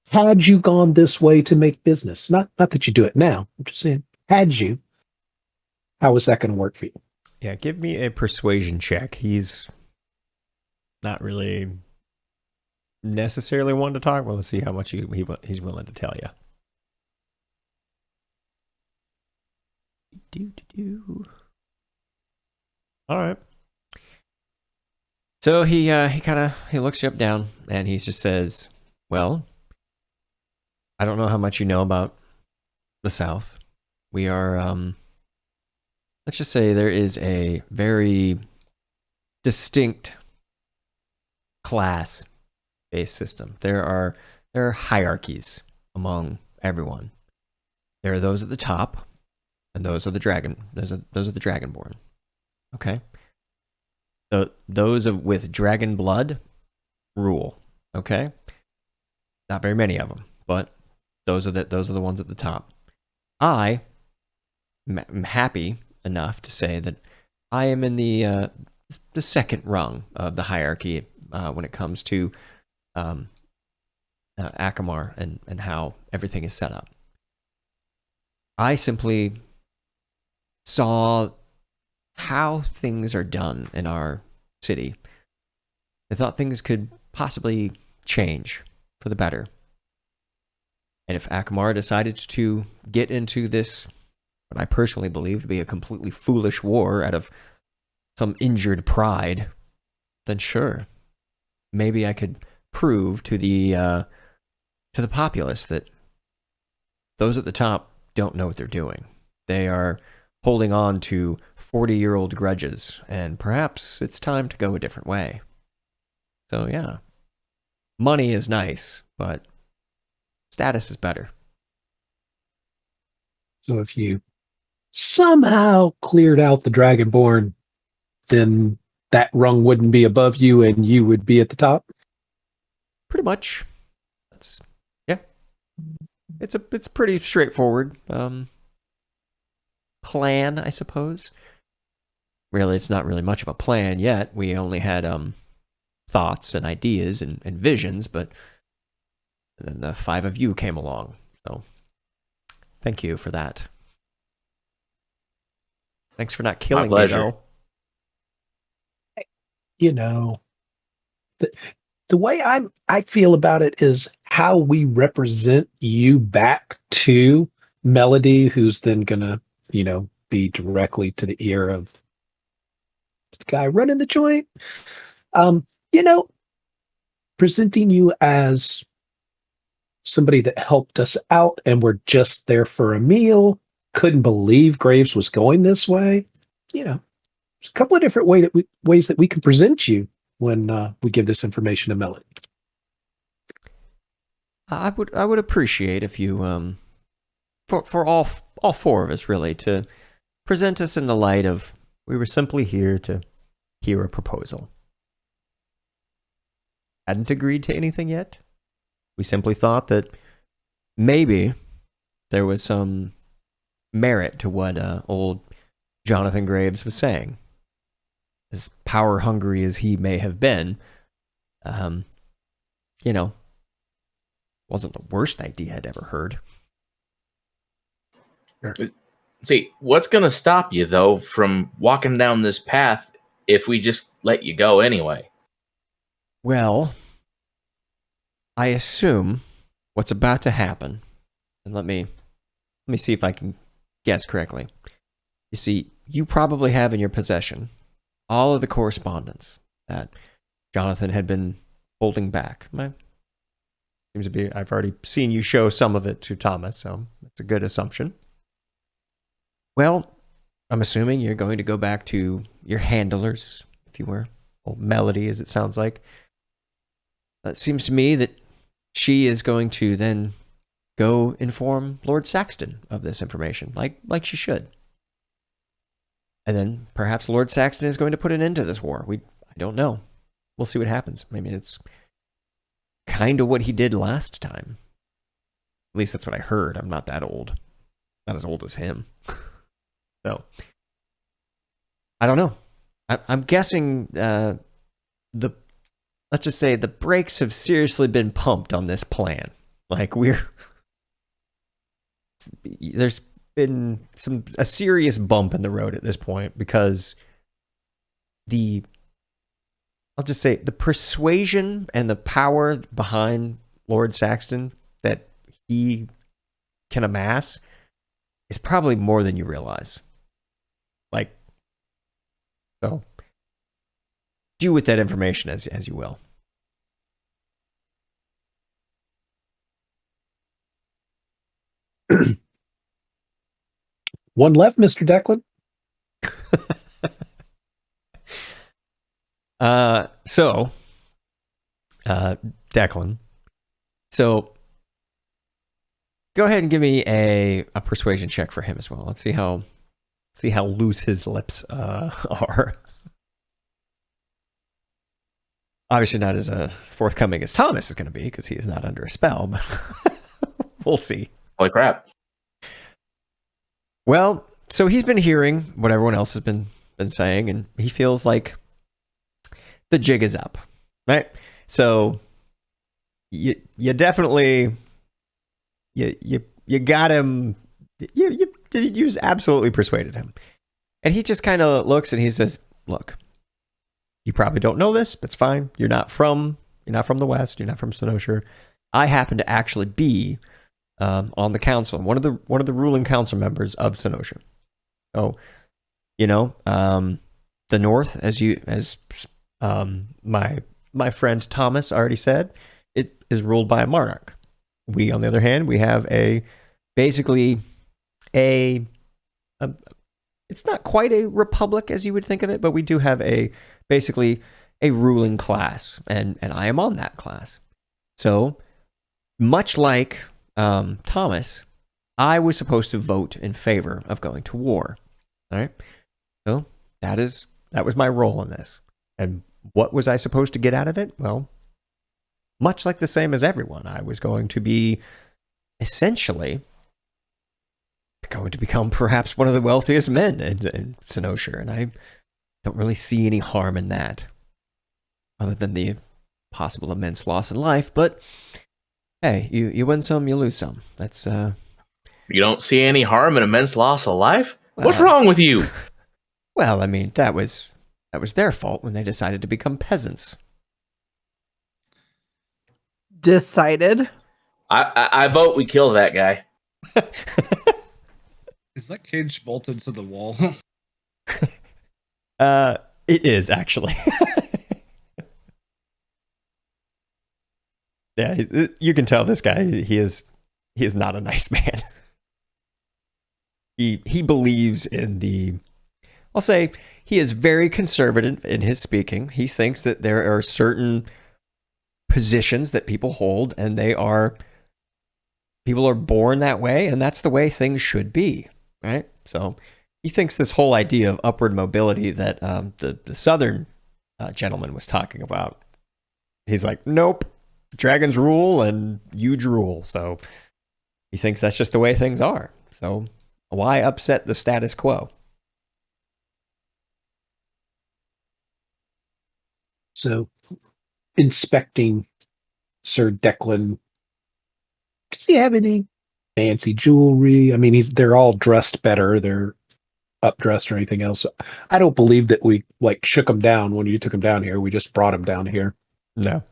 had you gone this way to make business. Not that you do it now. I'm just saying, had you, how was that going to work for you?" Yeah, give me a persuasion check. He's not really necessarily one to talk. Well, let's see how much he's willing to tell you. All right. So he looks you up down, and he just says, "Well, I don't know how much you know about the South. We are let's just say there is a very distinct class-based system. There are hierarchies among everyone. There are those at the top, and those are the dragonborn. Okay? Those with dragon blood rule. Okay? Not very many of them, but those are the ones at the top. I am happy enough to say that I am in the second rung of the hierarchy when it comes to Akamar and how everything is set up. I simply saw how things are done in our city. I thought things could possibly change for the better. And if Akamar decided to get into this, what I personally believe to be a completely foolish war out of some injured pride, then sure, maybe I could prove to the populace that those at the top don't know what they're doing. They are holding on to 40-year-old grudges, and perhaps it's time to go a different way. So yeah, money is nice, but status is better. So if you somehow cleared out the Dragonborn, then that rung wouldn't be above you and you would be at the top? Pretty much. It's pretty straightforward plan, I suppose. Really, it's not really much of a plan yet. We only had thoughts and ideas and visions, but then the 5 of you came along. So thank you for that. Thanks for not killing me, though. The way I feel about it is how we represent you back to Melody, who's then gonna, be directly to the ear of the guy running the joint. Presenting you as somebody that helped us out and we're just there for a meal. Couldn't believe Graves was going this way. There's a couple of different ways that we can present you when we give this information to Melody. I would appreciate if you for all 4 of us really to present us in the light of we were simply here to hear a proposal. hadn't agreed to anything yet. We simply thought that maybe there was some merit to what old Jonathan Graves was saying. As power hungry as he may have been, wasn't the worst idea I'd ever heard. See, what's going to stop you, though, from walking down this path if we just let you go anyway? Well, I assume what's about to happen, and let me see if I can guess correctly. You see, you probably have in your possession all of the correspondence that Jonathan had been holding back. Seems to be, I've already seen you show some of it to Thomas, so that's a good assumption. Well, I'm assuming you're going to go back to your handlers, if you were. Old Melody, as it sounds like. It seems to me that she is going to then go inform Lord Saxton of this information, like she should. And then perhaps Lord Saxton is going to put an end to this war. I don't know. We'll see what happens. I mean, it's kind of what he did last time. At least that's what I heard. I'm not that old. Not as old as him. So, I don't know. I'm guessing let's just say the brakes have seriously been pumped on this plan. Like there's been a serious bump in the road at this point because I'll just say the persuasion and the power behind Lord Saxton that he can amass is probably more than you realize. So do with that information as you will. One left, Mr. Declan. Declan. So go ahead and give me a persuasion check for him as well. Let's see how loose his lips are. Obviously not as forthcoming as Thomas is going to be because he is not under a spell, but we'll see. Holy crap. Well, so he's been hearing what everyone else has been saying, and he feels like the jig is up, right? So you definitely you got him. You absolutely persuaded him, and he just kind of looks and he says, "Look, you probably don't know this. That's fine. You're not from the West. You're not from Senosure. I happen to actually be on the council, one of the ruling council members of Senosure. So, the North, as my friend Thomas already said, it is ruled by a monarch. We, on the other hand, we have basically it's not quite a republic as you would think of it, but we do have basically a ruling class, and I am on that class. So, much like Thomas, I was supposed to vote in favor of going to war. All right, so that was my role in this. And what was I supposed to get out of it? Well, much like the same as everyone, I was going to be essentially going to become perhaps one of the wealthiest men in Senosure, and I don't really see any harm in that, other than the possible immense loss in life. But hey, you win some, you lose some. That's You don't see any harm in immense loss of life? What's wrong with you? Well, I mean, that was their fault when they decided to become peasants. Decided. I vote we kill that guy. Is that cage bolted to the wall? It is actually. Yeah, you can tell this guy, he is not a nice man. He believes in I'll say he is very conservative in his speaking. He thinks that there are certain positions that people hold, and people are born that way, and that's the way things should be, right? So he thinks this whole idea of upward mobility that the Southern gentleman was talking about he's like, nope, dragons rule and you drool. So he thinks that's just the way things are. So why upset the status quo? So, inspecting Sir Declan, does he have any fancy jewelry? I mean, they're all dressed better. They're updressed or anything else. I don't believe that we like shook him down when you took him down here. We just brought him down here. No.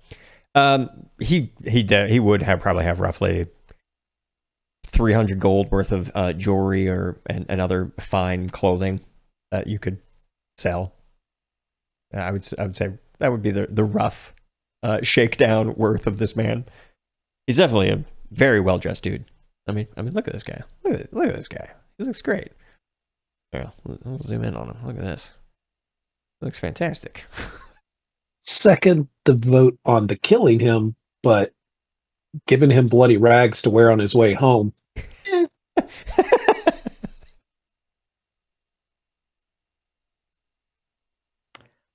He would probably have roughly 300 gold worth of jewelry and other fine clothing that you could sell. I would say that would be the rough shakedown worth of this man. He's definitely a very well dressed dude. I mean, look at this guy. Look at this guy. He looks great. Yeah, we'll zoom in on him. Look at this. He looks fantastic. Second, the vote on the killing him, but giving him bloody rags to wear on his way home.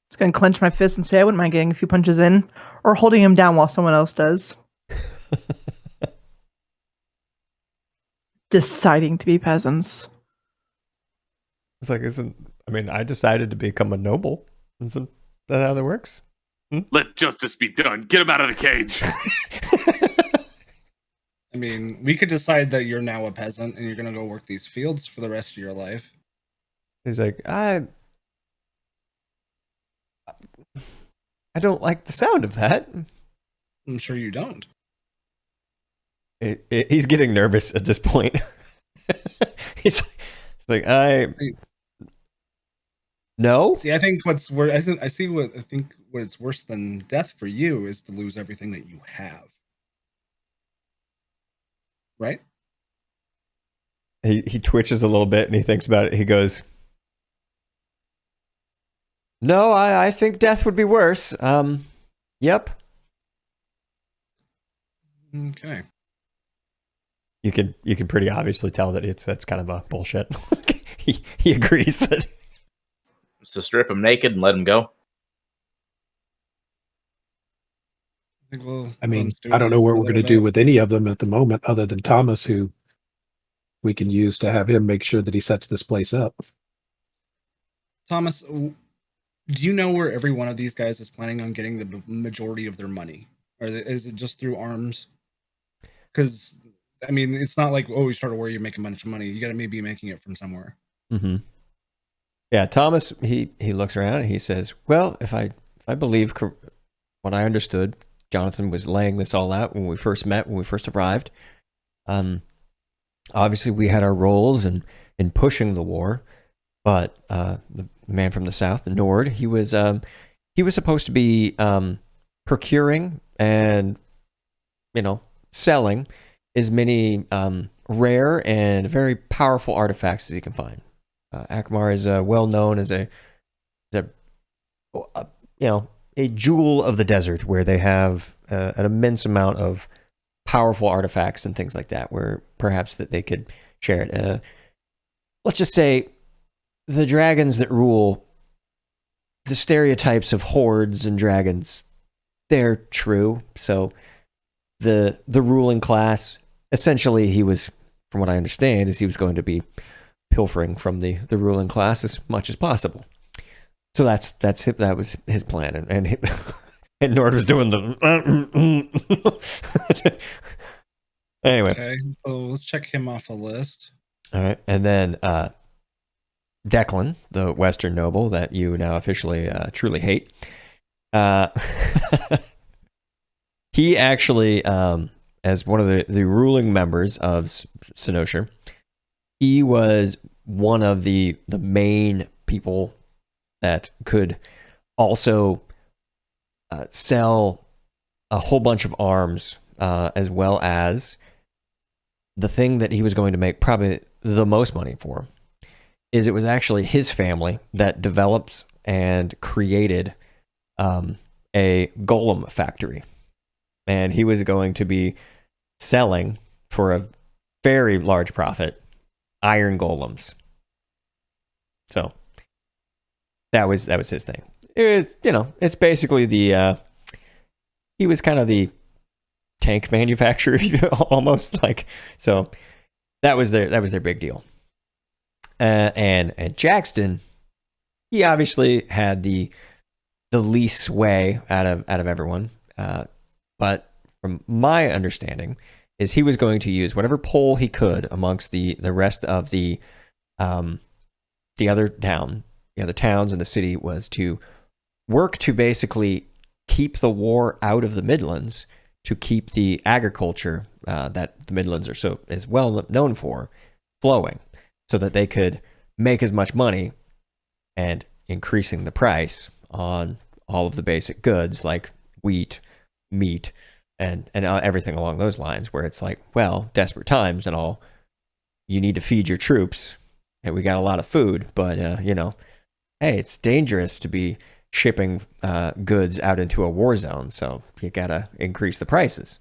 Just gonna clench my fist and say I wouldn't mind getting a few punches in, or holding him down while someone else does. Deciding to be peasants. It's like, I decided to become a noble. Isn't that how that works? Let justice be done. Get him out of the cage. I mean, we could decide that you're now a peasant and you're going to go work these fields for the rest of your life. He's like, I don't like the sound of that. I'm sure you don't. He's getting nervous at this point. He's like, no. See, I think what's worse. I think what's worse than death for you is to lose everything that you have. Right? He twitches a little bit and he thinks about it. He goes, no, I think death would be worse. Yep. Okay. You can pretty obviously tell that that's kind of a bullshit. he agrees that. So strip him naked and let him go. I mean, I don't know what we're going to do with any of them at the moment, other than Thomas, who we can use to have him make sure that he sets this place up. Thomas, do you know where every one of these guys is planning on getting the majority of their money? Or is it just through arms? Because, I mean, it's not like, oh, you start a war, you're making a bunch of money. You got to maybe be making it from somewhere. Mm-hmm. Yeah, Thomas, he looks around and he says, well, if I believe what I understood, Jonathan was laying this all out when we first met, when we first arrived. Obviously, we had our roles in pushing the war, but the man from the south, the Nord, he was supposed to be procuring and selling as many rare and very powerful artifacts as he can find. Akmar is well known as a jewel of the desert, where they have an immense amount of powerful artifacts and things like that, where perhaps that they could share it. Let's just say the dragons that rule, the stereotypes of hordes and dragons, they're true. So the ruling class, essentially, he was, from what I understand, is he was going to be pilfering from the ruling class as much as possible. So that was his plan, and Nord was doing the anyway. Okay, so let's check him off a list. All right, and then Declan, the Western noble that you now officially truly hate, he actually, as one of the ruling members of Senosher, he was one of the main people that could also sell a whole bunch of arms, as well as the thing that he was going to make probably the most money for is it was actually his family that developed and created a golem factory. And he was going to be selling for a very large profit iron golems. So that was his thing. It was, it's basically the he was kind of the tank manufacturer, almost like. So that was their big deal. And Jackson, he obviously had the least sway out of everyone. But from my understanding, is he was going to use whatever pull he could amongst the rest of the other towns in the city, was to work to basically keep the war out of the Midlands, to keep the agriculture that the Midlands is well known for flowing, so that they could make as much money and increasing the price on all of the basic goods like wheat, meat, and everything along those lines, where it's like, well, desperate times and all, you need to feed your troops, and we got a lot of food, but hey, it's dangerous to be shipping goods out into a war zone, so you gotta increase the prices.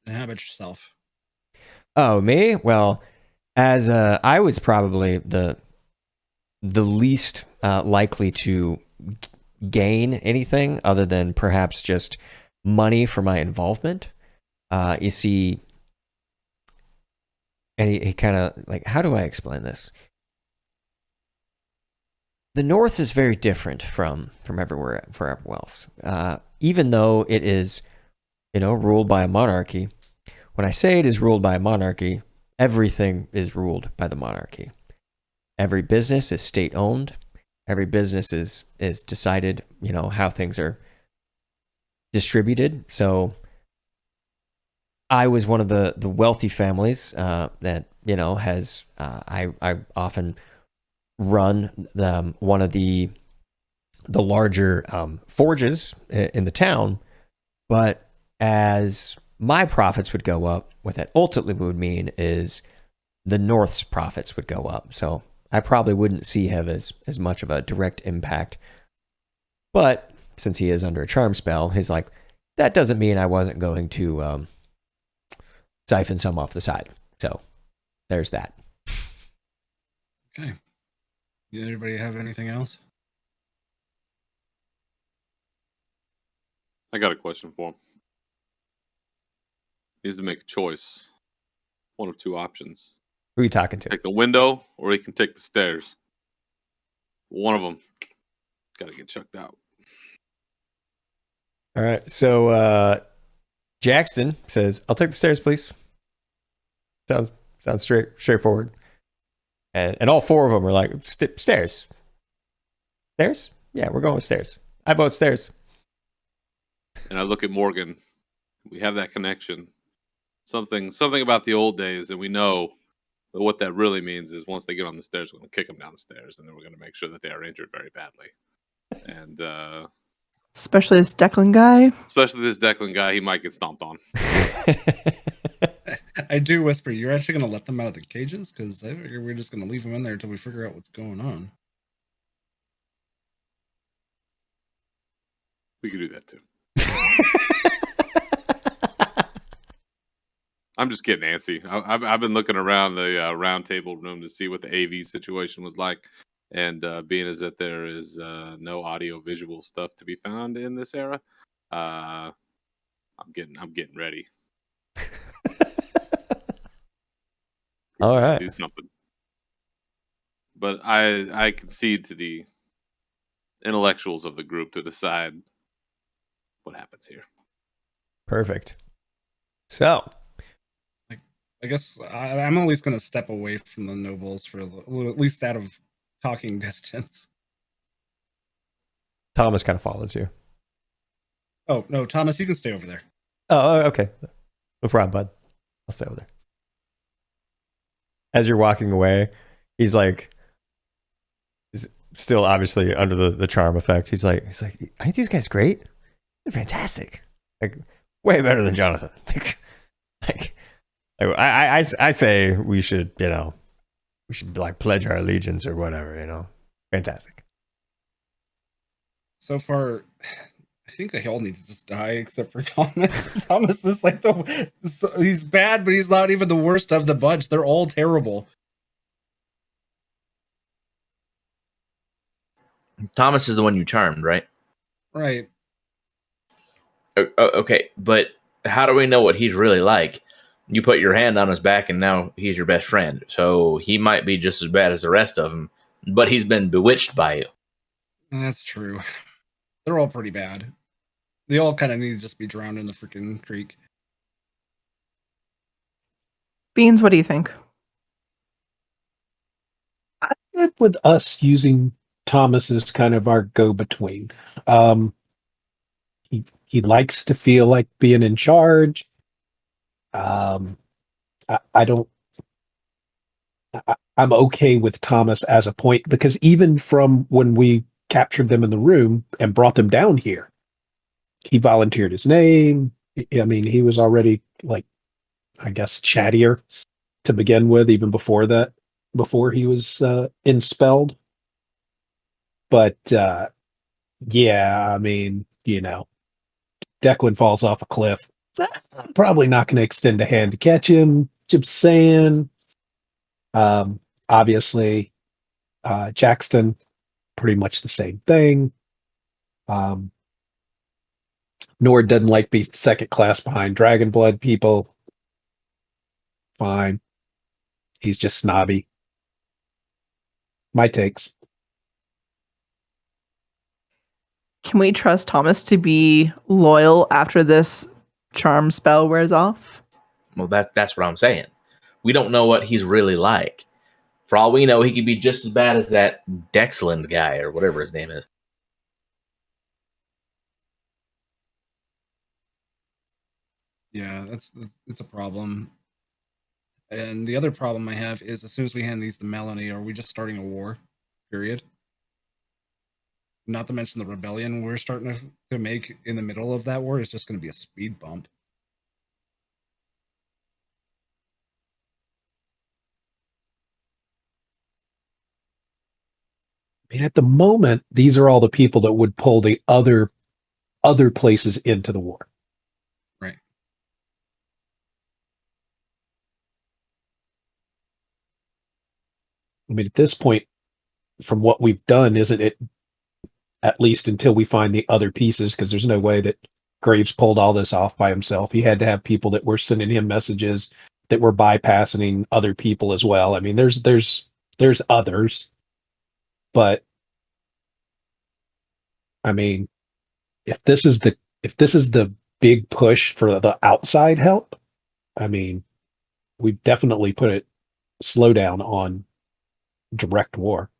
And how about yourself? Oh, me? Well, as I was probably the least likely to gain anything other than perhaps just money for my involvement. You see, and he kind of, like, how do I explain this? The North is very different from everywhere else. Even though it is, ruled by a monarchy. When I say it is ruled by a monarchy, everything is ruled by the monarchy. Every business is state owned. Every business is decided, how things are distributed. So I was one of the wealthy families that, has, I often run one of the larger forges in the town. But as my profits would go up, what that ultimately would mean is the North's profits would go up. So I probably wouldn't have as much of a direct impact. But since he is under a charm spell, he's like, that doesn't mean I wasn't going to siphon some off the side. So there's that. Okay. Did anybody have anything else? I got a question for him. He needs to make a choice. One of two options. Who are you talking to? Take the window, or he can take the stairs. One of them got to get chucked out. All right. So Jackson says, "I'll take the stairs, please." Sounds straightforward. And all four of them are like, stairs. Stairs? Yeah, we're going with stairs. I vote stairs. And I look at Morgan. We have that connection. Something about the old days, and we know that what that really means is once they get on the stairs, we're going to kick them down the stairs, and then we're going to make sure that they are injured very badly. And especially this Declan guy, he might get stomped on. I do whisper, you're actually going to let them out of the cages? Because I figure we're just going to leave them in there until we figure out what's going on. We could do that too. I'm just getting antsy. I've been looking around the round table room to see what the AV situation was like. And being as that there is no audio visual stuff to be found in this era, I'm getting ready. All right. Do something. But I concede to the intellectuals of the group to decide what happens here. Perfect. So, I guess I'm at least going to step away from the nobles for at least out of talking distance. Thomas kind of follows you. Oh, no, Thomas, you can stay over there. Oh, okay. No problem, bud. I'll stay over there. As you're walking away, he's like, still obviously under the charm effect. He's like, ain't these guys great? They're fantastic. Like, way better than Jonathan. I say we should, like pledge our allegiance or whatever, Fantastic. So far, I think they all need to just die except for Thomas. Thomas is like he's bad, but he's not even the worst of the bunch. They're all terrible. Thomas is the one you charmed, right? Right. Okay, but how do we know what he's really like? You put your hand on his back, and now he's your best friend. So he might be just as bad as the rest of them, but he's been bewitched by you. That's true. They're all pretty bad. They all kind of need to just be drowned in the freaking creek. Beans, what do you think? I'm good with us using Thomas as kind of our go-between. Um, he likes to feel like being in charge. I don't. I'm okay with Thomas as a point because even from when we captured them in the room and brought them down here, he volunteered his name. I mean, he was already like, I guess, chattier to begin with, even before that, before he was inspelled. But yeah, I mean, Declan falls off a cliff. I'm probably not going to extend a hand to catch him. Just saying. Obviously, Jackson, pretty much the same thing. Nord doesn't like being second class behind Dragon Blood people. Fine. He's just snobby. My takes. Can we trust Thomas to be loyal after this charm spell wears off? Well, that's what I'm saying. We don't know what he's really like. For all we know, he could be just as bad as that Dexland guy or whatever his name is. Yeah, it's a problem. And the other problem I have is as soon as we hand these to Melanie, are we just starting a war? Period. Not to mention the rebellion we're starting to make in the middle of that war is just going to be a speed bump. I mean, at the moment, these are all the people that would pull the other places into the war. Right. I mean, at this point, from what we've done, isn't it, at least until we find the other pieces, because there's no way that Graves pulled all this off by himself. He had to have people that were sending him messages that were bypassing other people as well. I mean, there's others, but I mean, if this is the big push for the outside help, I mean, we've definitely put it slow down on direct war.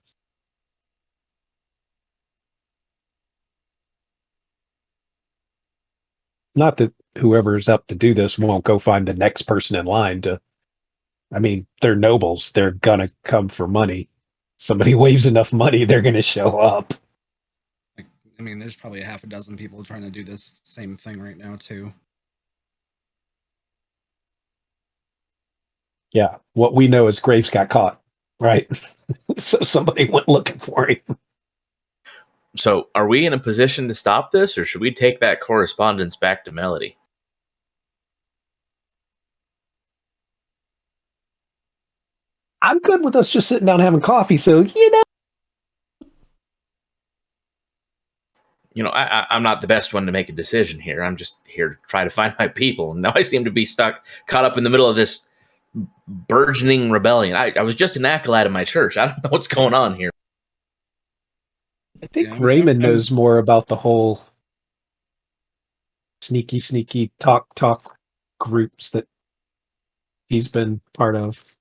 Not that whoever's up to do this won't go find the next person in line to. I mean, they're nobles. They're gonna come for money. Somebody waves enough money, they're gonna show up. I mean, there's probably a half a dozen people trying to do this same thing right now too. Yeah. What we know is Graves got caught, right? So somebody went looking for him. So, are we in a position to stop this, or should we take that correspondence back to Melody? I'm good with us just sitting down having coffee. So, I'm not the best one to make a decision here. I'm just here to try to find my people. And now I seem to be caught up in the middle of this burgeoning rebellion. I was just an acolyte of my church. I don't know what's going on here. I think Yeah, Raymond knows more about the whole sneaky talk groups that he's been part of.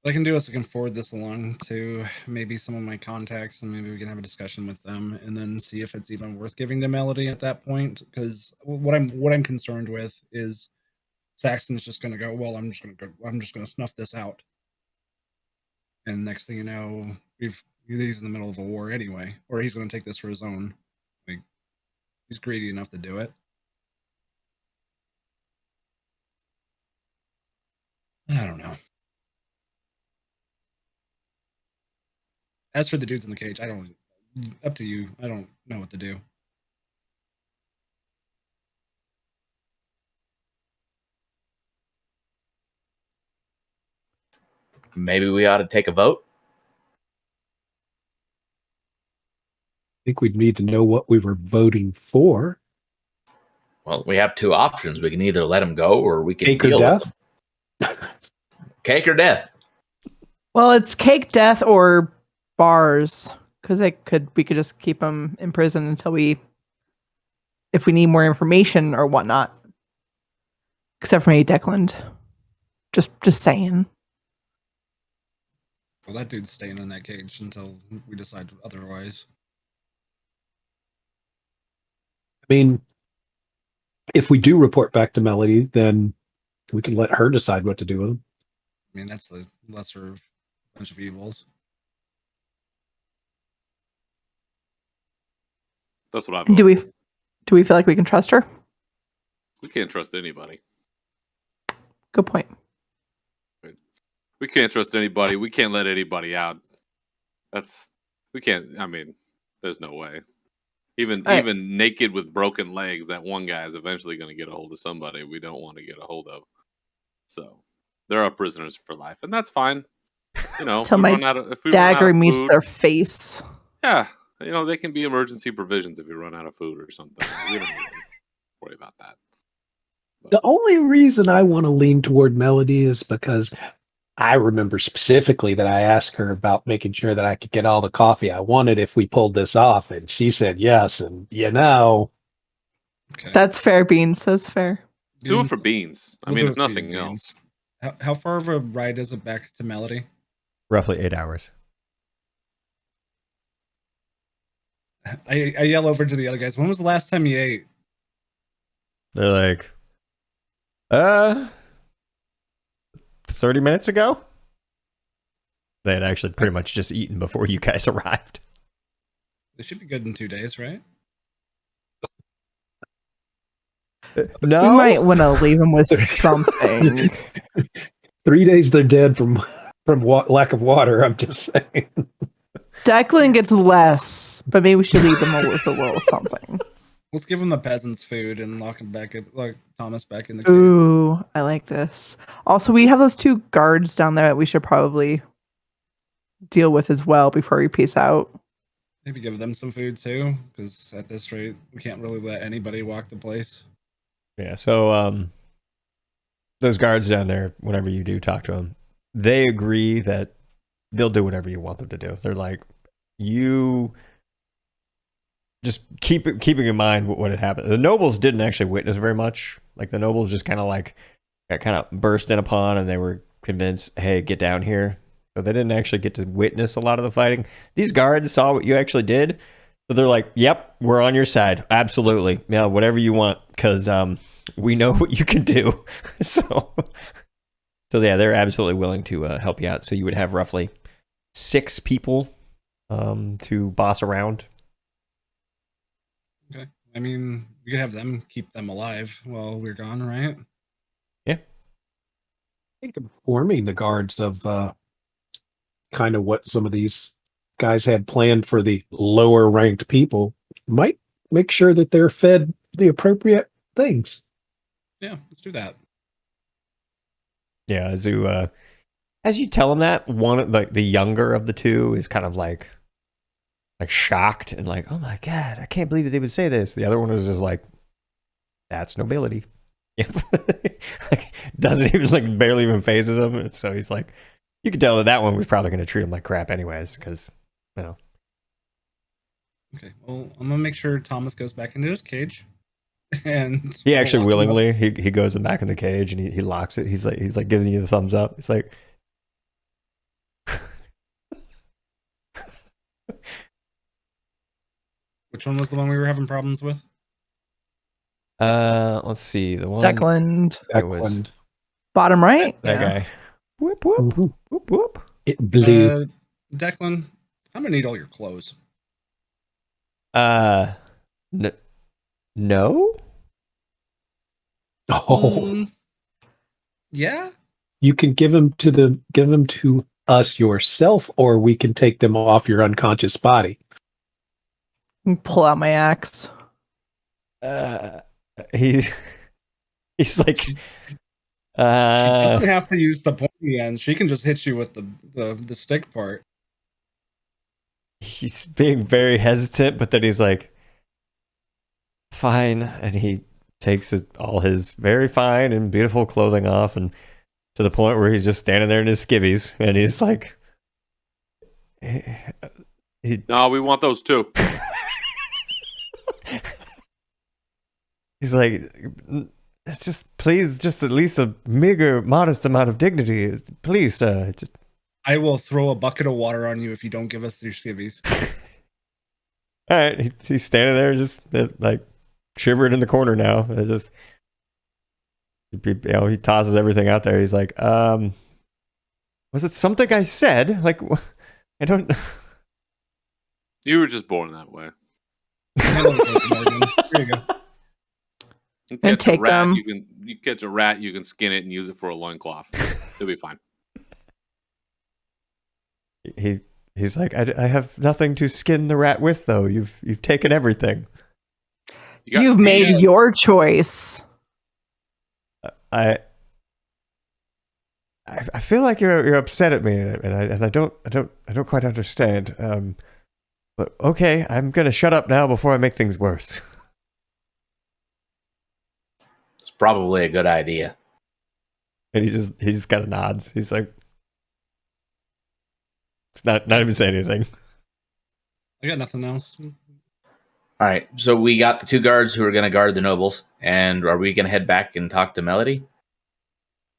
What I can do is I can forward this along to maybe some of my contacts, and maybe we can have a discussion with them, and then see if it's even worth giving to Melody at that point. Because what I'm concerned with is Saxon's just going to go, well, I'm just going to snuff this out, and next thing you know, he's in the middle of a war anyway, or he's going to take this for his own. Like, he's greedy enough to do it. I don't know. As for the dudes in the cage, I don't. Up to you. I don't know what to do. Maybe we ought to take a vote. think we'd need to know what we were voting for. Well, we have two options. We can either let him go or we can Cake or deal with death? him. Cake or death? Well, it's cake, death, or bars, because we could just keep him in prison until if we need more information or whatnot. Except for maybe Declan. Just saying. Well, that dude's staying in that cage until we decide otherwise. I mean, if we do report back to Melody, then we can let her decide what to do with him. I mean, that's the lesser of a bunch of evils. That's what I And vote. do we feel like we can trust her? We can't trust anybody. Good point. We can't trust anybody. We can't let anybody out. We can't. I mean, there's no way. Even naked with broken legs, that one guy is eventually going to get a hold of somebody we don't want to get a hold of. So there are prisoners for life, and that's fine. You know, Till if we my run out of dagger meets food, their face. yeah, you know, they can be emergency provisions if you run out of food or something. We don't need to worry about that. The only reason I want to lean toward Melody is because I remember specifically that I asked her about making sure that I could get all the coffee I wanted if we pulled this off, and she said yes. And Okay. That's fair, Beans. That's fair. Do it for beans. I We'll mean, do if it for nothing beans. else. How far of a ride is it back to Melody? Roughly 8 hours. I yell over to the other guys. When was the last time you ate? They're like, 30 minutes ago? They had actually pretty much just eaten before you guys arrived. It should be good in 2 days, right? No? We might want to leave him with something. 3 days they're dead from lack of water. I'm just saying. Declan gets less, but maybe we should leave him with a little something. Let's give him the peasants food and lock him back in, like Thomas back in the cage. Ooh, I like this. Also, we have those 2 guards down there that we should probably deal with as well before we peace out. Maybe give them some food too, because at this rate, we can't really let anybody walk the place. Yeah, so those guards down there, whenever you do talk to them, they agree that they'll do whatever you want them to do. They're like, you just keeping in mind what had happened. The nobles didn't actually witness very much. Like the nobles just kind of got kind of burst in upon, and they were convinced, hey, get down here. So they didn't actually get to witness a lot of the fighting. These guards saw what you actually did. So they're like, yep, we're on your side. Absolutely. Yeah, whatever you want, because we know what you can do. So yeah, they're absolutely willing to help you out. So you would have roughly 6 people to boss around. Okay. I mean, we could have them keep them alive while we're gone, right? I think informing the guards of kind of what some of these guys had planned for the lower ranked people might make sure that they're fed the appropriate things. Yeah, let's do that. Yeah, as you tell them that, one of the younger of the 2 is kind of like shocked and like, oh my god, I can't believe that they would say this. The other one was just like, that's nobility. Like, doesn't even barely even phases him. So he's like, you can tell that one was probably going to treat him like crap anyways, because Okay. Well, I'm gonna make sure Thomas goes back into his cage, and he actually we'll lock him up. willingly he goes back in the cage and he locks it. He's like giving you the thumbs up. It's like, Which one was the one we were having problems with? let's see, the one Declan, it was bottom right. that Yeah. guy. Whoop whoop Mhm. whoop whoop. It blew. Declan, I'm gonna need all your clothes. No. Oh, Yeah. you can give them to us yourself, or we can take them off your unconscious body. Pull out my axe. He's like, She doesn't have to use the pointy end. She can just hit you with the stick part. he's being very hesitant, but then he's like, fine. And he takes all his very fine and beautiful clothing off, and to the point where he's just standing there in his skivvies, and he's like, No, we want those too. he's like, it's just, please, just at least a meager, modest amount of dignity. Please, sir. Just... I will throw a bucket of water on you if you don't give us your skivvies. All right. He's standing there just like shivering in the corner now. It just, he tosses everything out there. He's like, was it something I said? Like, I don't... You were just born that way. Here you go. You And catch take a rat, them. you catch a rat, you can skin it and use it for a loincloth. It'll be fine. He's like, I have nothing to skin the rat with, though. You've taken everything. You've made your choice. I feel like you're upset at me, and I don't quite understand. But okay, I'm gonna shut up now before I make things worse. It's probably a good idea. And he just kind of nods. He's like, it's not even saying anything. I got nothing else. All right, so we got the 2 guards who are going to guard the nobles, and are we going to head back and talk to Melody?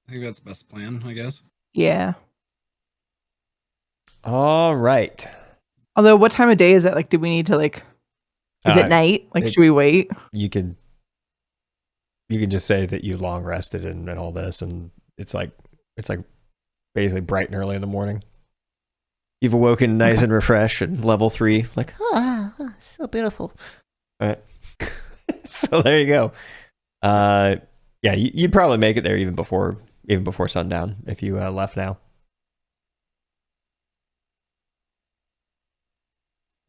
I think that's the best plan, I guess. Yeah. All right. Although, what time of day is it? Like, do we need to like? Is it night? Like, should we wait? You can just say that you long rested and all this, and it's like basically bright and early in the morning. You've awoken nice and refreshed and level 3, like, so beautiful. All right. So there you go. Yeah, you'd probably make it there even before sundown if you left now.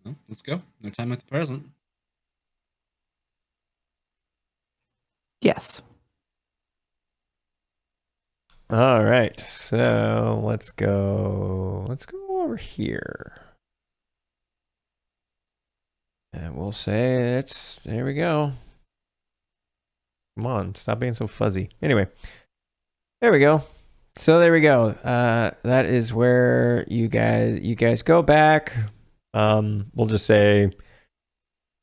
Well, let's go. No time like the present. Yes. All right, so let's go over here. And we'll say there we go. Come on, stop being so fuzzy. Anyway, there we go. So there we go. That is where you guys go back. We'll just say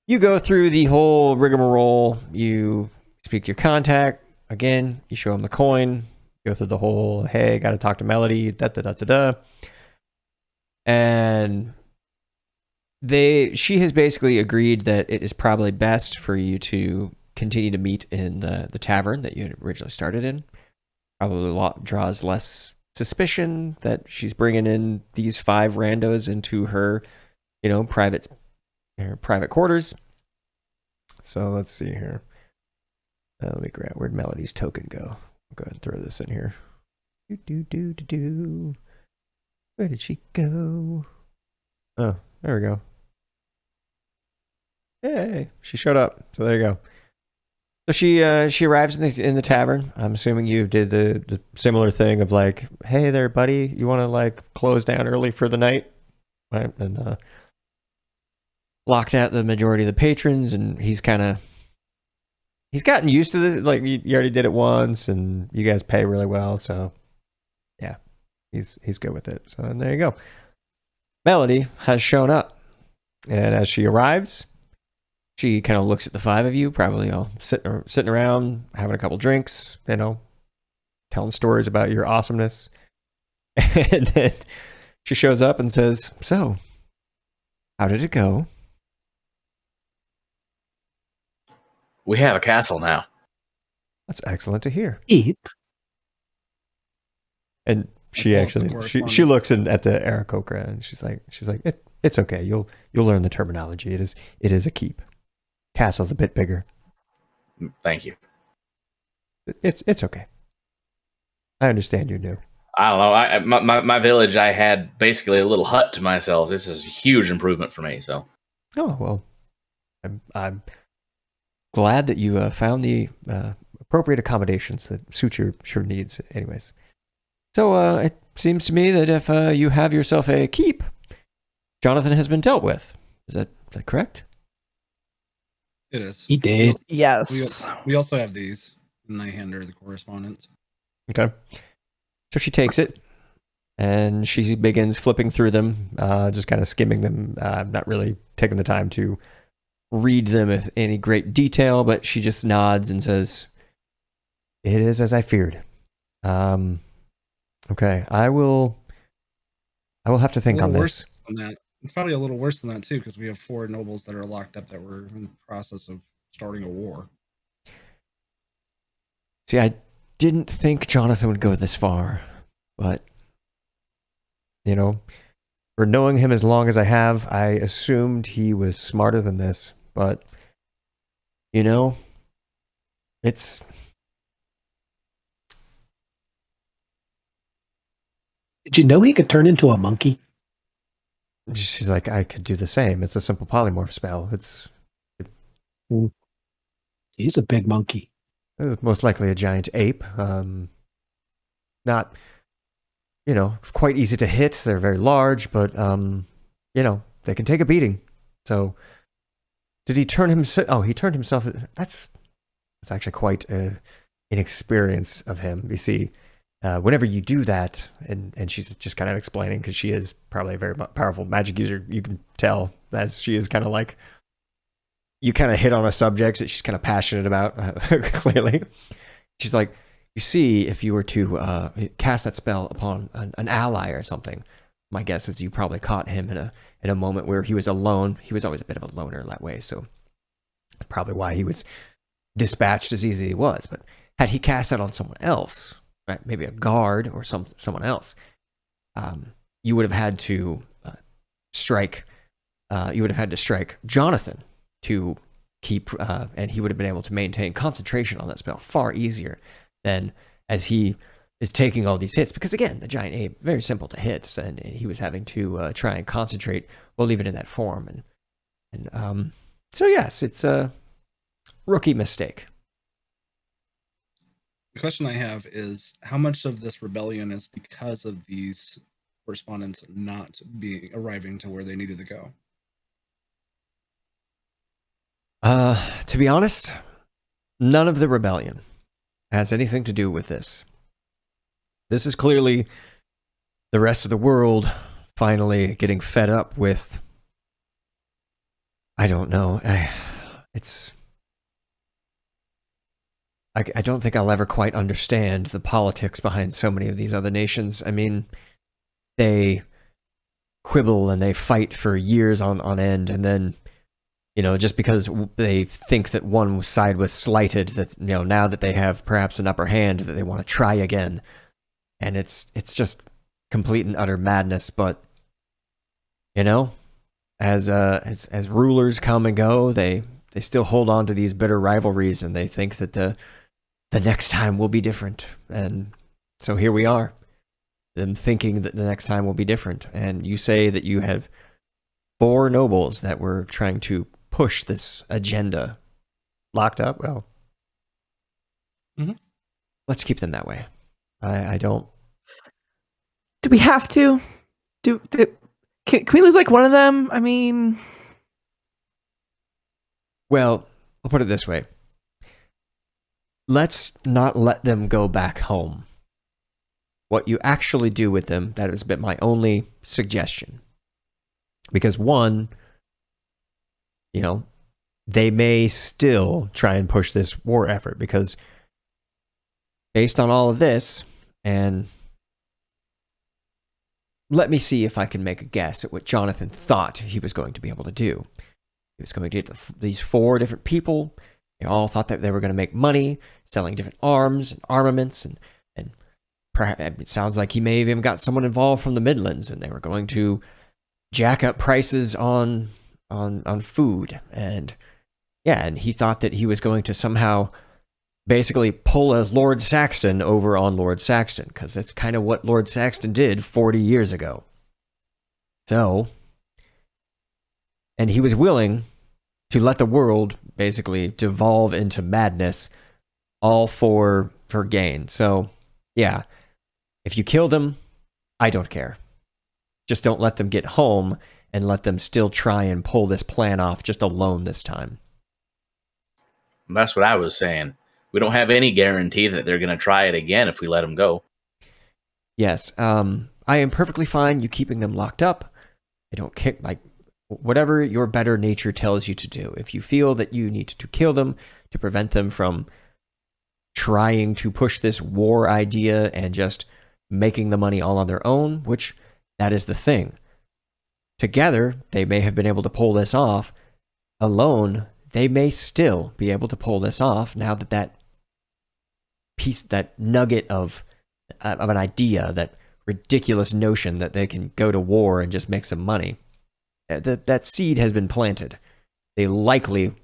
you go through the whole rigmarole. You speak to your contact again. You show him the coin. Go through the whole, hey, got to talk to Melody, and she has basically agreed that it is probably best for you to continue to meet in the tavern that you had originally started in. Probably draws less suspicion that she's bringing in these 5 randos into her, private quarters. So let's see here. Let me grab, where'd Melody's token go? I'll go ahead and throw this in here. Where did she go? Oh, there we go. Hey, she showed up. So there you go. So she arrives in the tavern. I'm assuming you did the similar thing of like, hey there, buddy, you want to like close down early for the night, right? And locked out the majority of the patrons, and he's gotten used to this. Like you already did it once, and you guys pay really well, so yeah, he's good with it. So and there you go. Melody has shown up, and as she arrives, she kind of looks at the 5 of you, probably all sitting around having a couple drinks, telling stories about your awesomeness, and then she shows up and says, "So, how did it go?" We have a castle now. That's excellent to hear. Eat. And she she looks at the Aarakocra and she's like, it's okay. You'll learn the terminology. It is a keep. Castle's a bit bigger. Thank you. It's okay. I understand you're new. I don't know. My village, I had basically a little hut to myself. This is a huge improvement for me. So. Oh well, I'm glad that you found the appropriate accommodations that suit your needs. Anyways, so it seems to me that if you have yourself a keep, Jonathan has been dealt with. Is that correct? It is. He did. Yes. We also have these, and I hand her the correspondence. Okay. So she takes it, and she begins flipping through them, just kind of skimming them, not really taking the time to read them with any great detail, but she just nods and says, "It is as I feared." Okay, I will have to think on this. Worse than that. It's probably a little worse than that too, because we have 4 nobles that are locked up that were in the process of starting a war. See, I didn't think Jonathan would go this far, but for knowing him as long as I have, I assumed he was smarter than this. But it's Did you know he could turn into a monkey? she's like, I could do the same. It's a simple polymorph spell. It's He's a big monkey. most likely a giant ape. Not, quite easy to hit. They're very large, but, they can take a beating. So, did he turn himself? Oh, he turned himself. That's actually quite inexperience of him. You see, whenever you do that, and she's just kind of explaining, because she is probably a very powerful magic user. You can tell as she is kind of like, you kind of hit on a subject that she's kind of passionate about, clearly. She's like, you see, if you were to cast that spell upon an ally or something, my guess is you probably caught him in a moment where he was alone. He was always a bit of a loner that way, so probably why he was dispatched as easy as he was. But had he cast that on someone else, right, maybe a guard or someone else, you would have had to strike. You would have had to strike Jonathan to keep, and he would have been able to maintain concentration on that spell far easier than as he is taking all these hits. Because again, the giant ape, very simple to hit, and he was having to try and concentrate while leaving in that form. And so yes, it's a rookie mistake. The question I have is, how much of this rebellion is because of these correspondents not arriving to where they needed to go? To be honest, none of the rebellion has anything to do with this. This is clearly the rest of the world finally getting fed up with, I don't know, I don't think I'll ever quite understand the politics behind so many of these other nations. I mean, they quibble and they fight for years on end, and then, just because they think that one side was slighted, that, now that they have perhaps an upper hand, that they want to try again. And it's just complete and utter madness. But, as rulers come and go, they still hold on to these bitter rivalries, and they think that the next time will be different. And so here we are, them thinking that the next time will be different. And you say that you have 4 nobles that were trying to push this agenda locked up. Well, let's keep them that way. I don't. Do we have to? Can we lose like one of them? I mean, well, I'll put it this way. Let's not let them go back home. What you actually do with them, that has been my only suggestion. Because one, they may still try and push this war effort, because based on all of this, and let me see if I can make a guess at what Jonathan thought he was going to be able to do. He was going to get these 4 different people. They all thought that they were going to make money selling different arms and armaments, and perhaps it sounds like he may have even got someone involved from the Midlands, and they were going to jack up prices on food. And yeah, and he thought that he was going to somehow basically pull a Lord Saxton over on Lord Saxton, because that's kind of what Lord Saxton did 40 years ago. So, and he was willing to let the world basically devolve into madness, all for gain. So, yeah, if you kill them, I don't care. Just don't let them get home and let them still try and pull this plan off just alone this time. That's what I was saying. We don't have any guarantee that they're going to try it again if we let them go. Yes, I am perfectly fine you keeping them locked up. I don't care, like, whatever your better nature tells you to do. If you feel that you need to kill them to prevent them from trying to push this war idea and just making the money all on their own, which that is the thing. Together, they may have been able to pull this off. Alone, they may still be able to pull this off now that that piece, that nugget of an idea, that ridiculous notion that they can go to war and just make some money, that seed has been planted. They likely,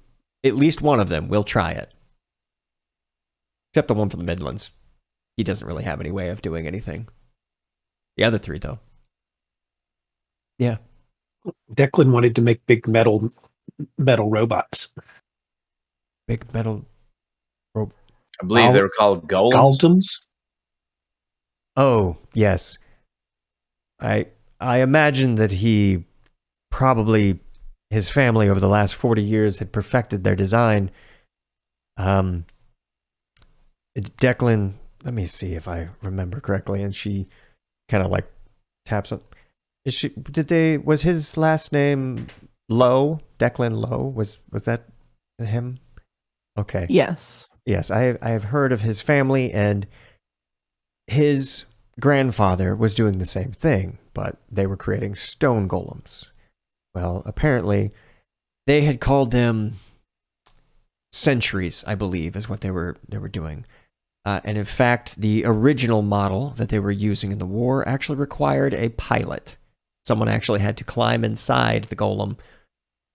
at least one of them, will try it. Except the one from the Midlands. He doesn't really have any way of doing anything. The other three, though. Yeah. Declan wanted to make big metal robots. Big metal rope. I believe they were called golems. Golems? Oh, yes. I imagine that he probably, his family over the last 40 years had perfected their design. Declan, let me see if I remember correctly, and she kind of like taps on. Was his last name Lowe? Declan Lowe? Was that him? Okay. Yes. Yes, I have heard of his family, and his grandfather was doing the same thing, but they were creating stone golems. Well, apparently, they had called them centuries, I believe, is what they were doing. And in fact, the original model that they were using in the war actually required a pilot. Someone actually had to climb inside the golem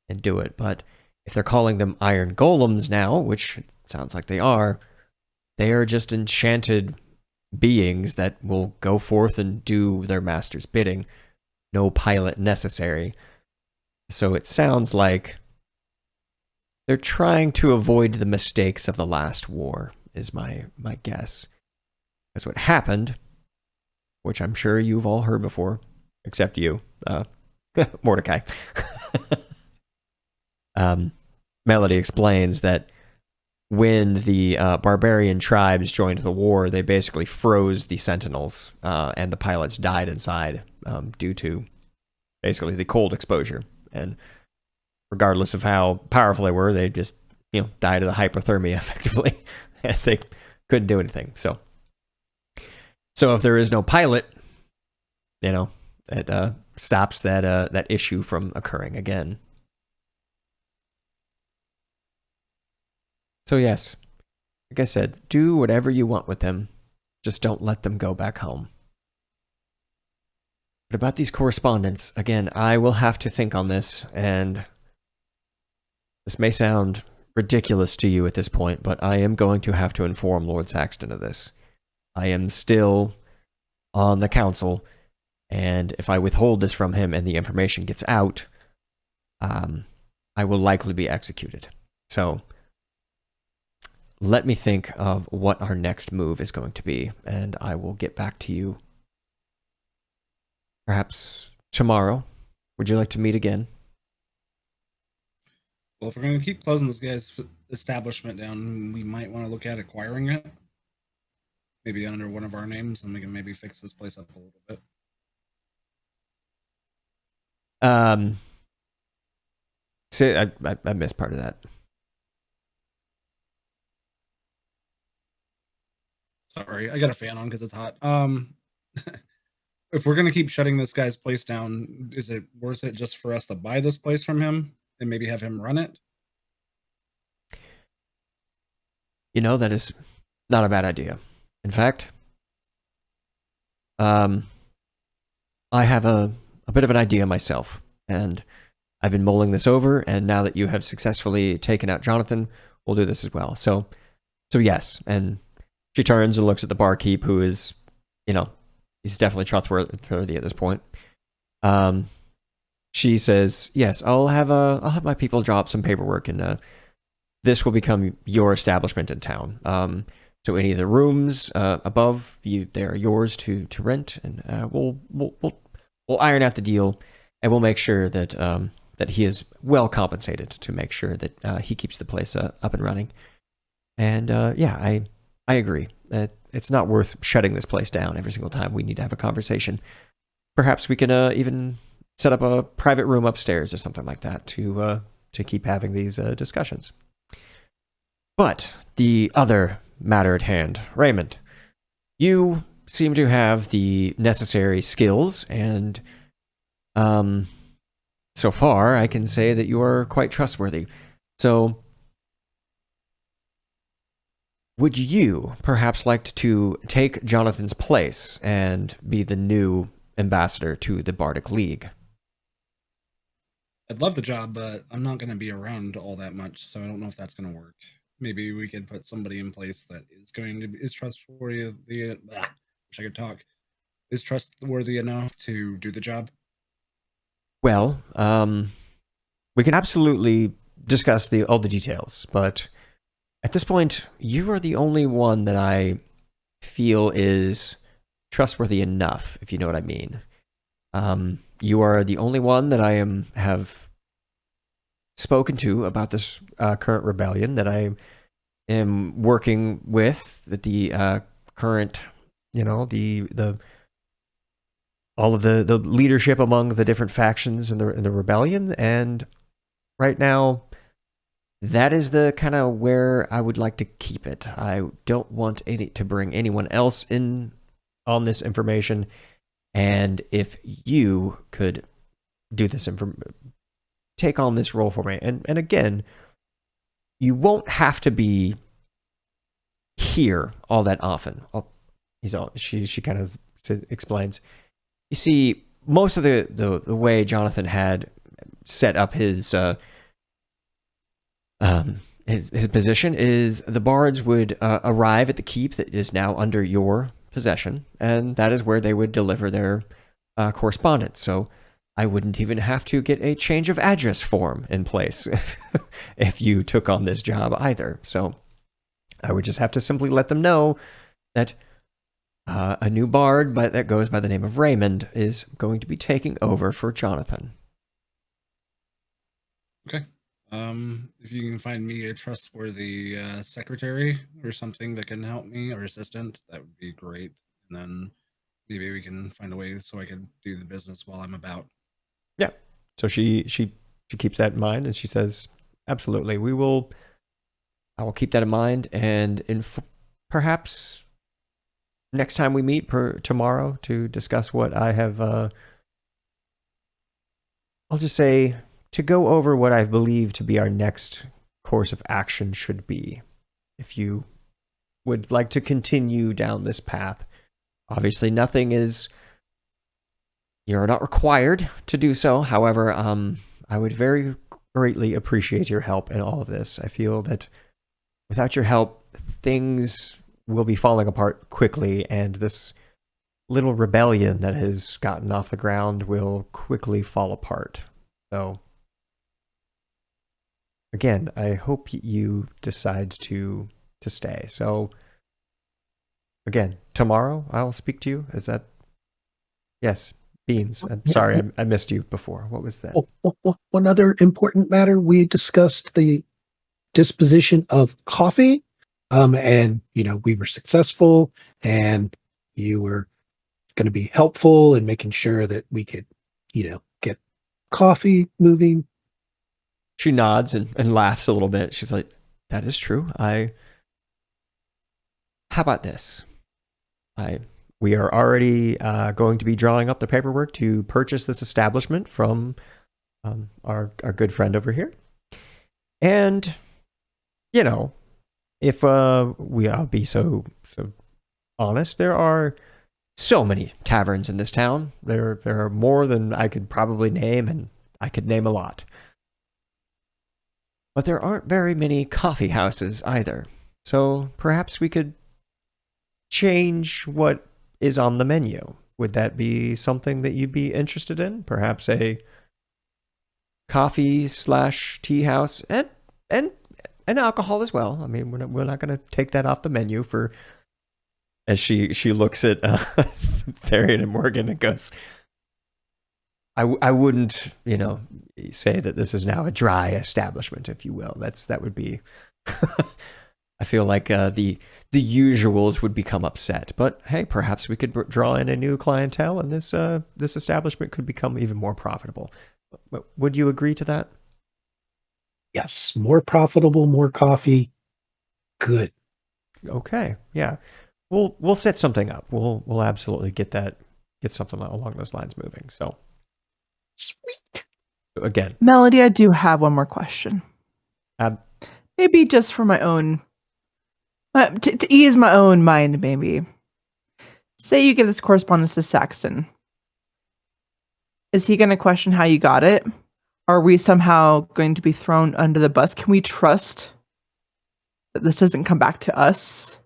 and do it. But if they're calling them iron golems now, which sounds like they are just enchanted beings that will go forth and do their master's bidding. No pilot necessary. So it sounds like they're trying to avoid the mistakes of the last war, is my guess. That's what happened, which I'm sure you've all heard before, except you, Mordecai. Melody explains that when the barbarian tribes joined the war, they basically froze the sentinels, and the pilots died inside due to basically the cold exposure. And regardless of how powerful they were, they just died of the hypothermia effectively. And they couldn't do anything. So if there is no pilot, it stops that issue from occurring again. So yes, like I said, do whatever you want with them. Just don't let them go back home. But about these correspondents, again, I will have to think on this, and this may sound ridiculous to you at this point, but I am going to have to inform Lord Saxton of this. I am still on the council, and if I withhold this from him and the information gets out, I will likely be executed. So let me think of what our next move is going to be, and I will get back to you perhaps tomorrow. Would you like to meet again? Well, if we're going to keep closing this guy's establishment down, we might want to look at acquiring it. Maybe under one of our names, and we can maybe fix this place up a little bit. See, I missed part of that. Sorry, I got a fan on because it's hot. If we're going to keep shutting this guy's place down, is it worth it just for us to buy this place from him and maybe have him run it? That is not a bad idea. In fact, I have a bit of an idea myself, and I've been mulling this over, and now that you have successfully taken out Jonathan, we'll do this as well. So yes, and she turns and looks at the barkeep, who is, he's definitely trustworthy at this point. She says, "Yes, I'll have my people draw up some paperwork, and this will become your establishment in town. So any of the rooms above you, they are yours to rent, and we'll iron out the deal and we'll make sure that that he is well compensated to make sure that he keeps the place up and running. And yeah, I agree that it's not worth shutting this place down every single time we need to have a conversation. Perhaps we can even set up a private room upstairs or something like that to keep having these discussions. But the other matter at hand, Raymond, you seem to have the necessary skills, and so far I can say that you are quite trustworthy. So would you perhaps like to take Jonathan's place and be the new ambassador to the Bardic League? I'd love the job, but I'm not going to be around all that much, so I don't know if that's going to work. Maybe we could put somebody in place that is trustworthy. Wish I could talk. Is trustworthy enough to do the job. Well, we can absolutely discuss all the details, but at this point, you are the only one that I feel is trustworthy enough, if you know what I mean. You are the only one that I have spoken to about this current rebellion, that I am working with, that the current, the all of the leadership among the different factions in the rebellion, and right now, that is the kind of where I would like to keep it. I don't want to bring anyone else in on this information, and if you could do this take on this role for me, and again, you won't have to be here all that often. She kind of explains. You see, most of the way Jonathan had set up his position is the bards would arrive at the keep that is now under your possession, and that is where they would deliver their correspondence. So I wouldn't even have to get a change of address form in place if you took on this job either. So I would just have to simply let them know that a new bard that goes by the name of Raymond is going to be taking over for Jonathan. Okay. If you can find me a trustworthy secretary or something that can help me, or assistant, that would be great. And then maybe we can find a way so I can do the business while I'm about. Yeah. So she keeps that in mind, and she says, "Absolutely, I will keep that in mind, and perhaps next time we meet tomorrow to discuss what I have. I'll just say." To go over what I believe to be our next course of action should be, if you would like to continue down this path. Obviously, you're not required to do so. However, I would very greatly appreciate your help in all of this. I feel that without your help, things will be falling apart quickly, and this little rebellion that has gotten off the ground will quickly fall apart. So, again, I hope you decide to stay. So, again, tomorrow I'll speak to you. Is that? Yes, Beans. I'm sorry, I missed you before. What was that? One other important matter, we discussed the disposition of coffee, and we were successful, and you were going to be helpful in making sure that we could, get coffee moving. She nods and laughs a little bit. She's like, "That is true. How about this? We are already going to be drawing up the paperwork to purchase this establishment from our good friend over here. And, if I'll be so honest, there are so many taverns in this town. There are more than I could probably name, and I could name a lot. But there aren't very many coffee houses either. So perhaps we could change what is on the menu. Would that be something that you'd be interested in? Perhaps a coffee/tea house and alcohol as well. I mean, we're not going to take that off the menu for. As she looks at Therian and Morgan and goes, I wouldn't, say that this is now a dry establishment, if you will. That would be. I feel like the usuals would become upset. But hey, perhaps we could draw in a new clientele, and this establishment could become even more profitable. Would you agree to that? Yes, more profitable, more coffee. Good. Okay, yeah, we'll set something up. We'll absolutely get something along those lines moving. So, Sweet. again, Melody, I do have one more question. ab- Maybe just for my own, to ease my own mind, maybe. Say you give this correspondence to Saxton. Is he going to question how you got it? Are we somehow going to be thrown under the bus? Can we trust that this doesn't come back to us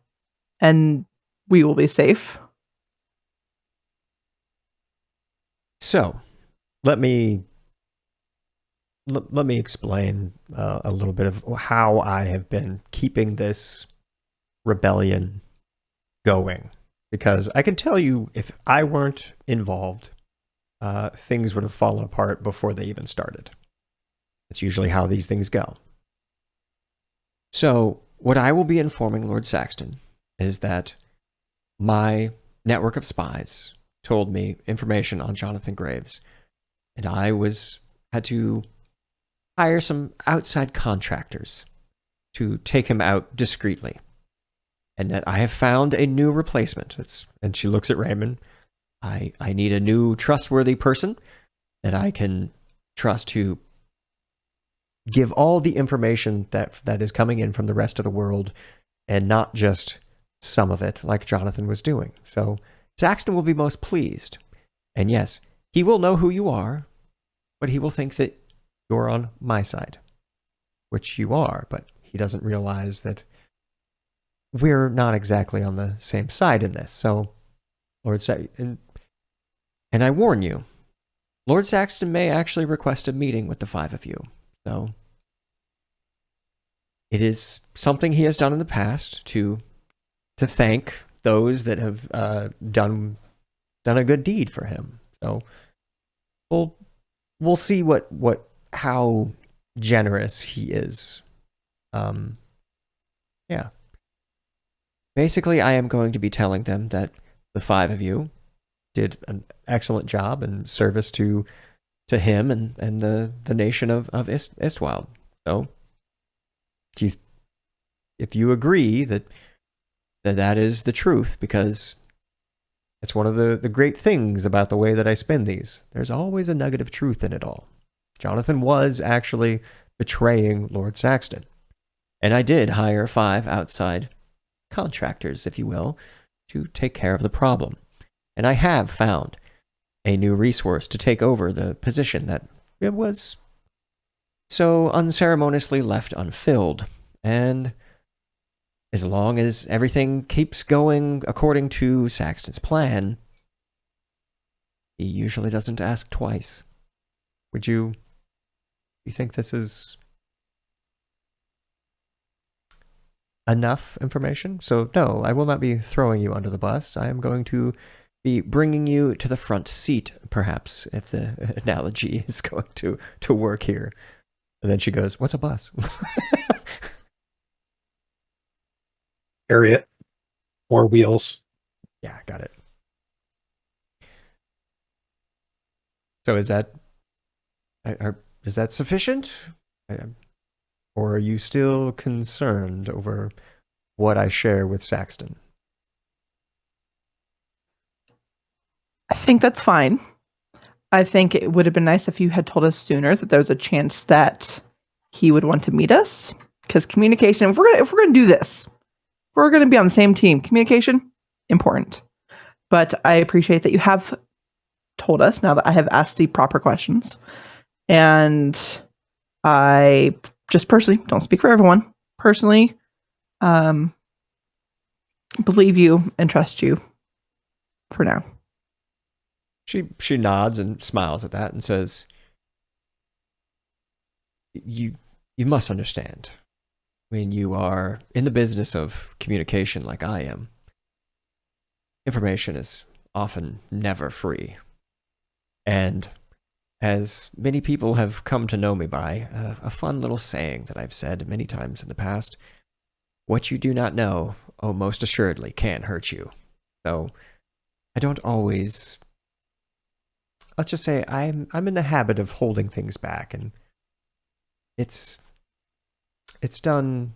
and we will be safe? So, let me explain a little bit of how I have been keeping this rebellion going, because I can tell you, if I weren't involved, things would have fallen apart before they even started. That's usually how these things go. So, what I will be informing Lord Saxton is that my network of spies told me information on Jonathan Graves, and I had to hire some outside contractors to take him out discreetly, and that I have found a new replacement. And she looks at Raymond. I need a new trustworthy person that I can trust to give all the information that is coming in from the rest of the world, and not just some of it like Jonathan was doing. So Saxton will be most pleased. And yes, he will know who you are, but he will think that you're on my side, which you are, but he doesn't realize that we're not exactly on the same side in this. So, Lord Saxton, and I warn you, Lord Saxton may actually request a meeting with the five of you. So, it is something he has done in the past to thank those that have done a good deed for him. So, we'll see how generous he is. Yeah. Basically, I am going to be telling them that the five of you did an excellent job in service to him and the nation of Istwild. So, if you agree that is the truth, because it's one of the great things about the way that I spin these. There's always a nugget of truth in it all. Jonathan was actually betraying Lord Saxton. And I did hire 5 outside contractors, if you will, to take care of the problem. And I have found a new resource to take over the position that it was so unceremoniously left unfilled. And as long as everything keeps going according to Saxton's plan, he usually doesn't ask twice. You think this is enough information? So no, I will not be throwing you under the bus. I am going to be bringing you to the front seat, perhaps, if the analogy is going to work here. And then she goes, "What's a bus?" Harriet. More wheels. Yeah, got it. So is that sufficient? Or are you still concerned over what I share with Saxton? I think that's fine. I think it would have been nice if you had told us sooner that there was a chance that he would want to meet us. Because communication, if we're gonna do this, we're gonna be on the same team. Communication, important. But I appreciate that you have told us now that I have asked the proper questions. And I just personally, don't speak for everyone, personally believe you and trust you for now. She nods and smiles at that and says, You must understand, when you are in the business of communication like I am, information is often never free. And as many people have come to know me by, a fun little saying that I've said many times in the past. What you do not know, oh, most assuredly can hurt you. So I don't always... Let's just say I'm in the habit of holding things back, and it's done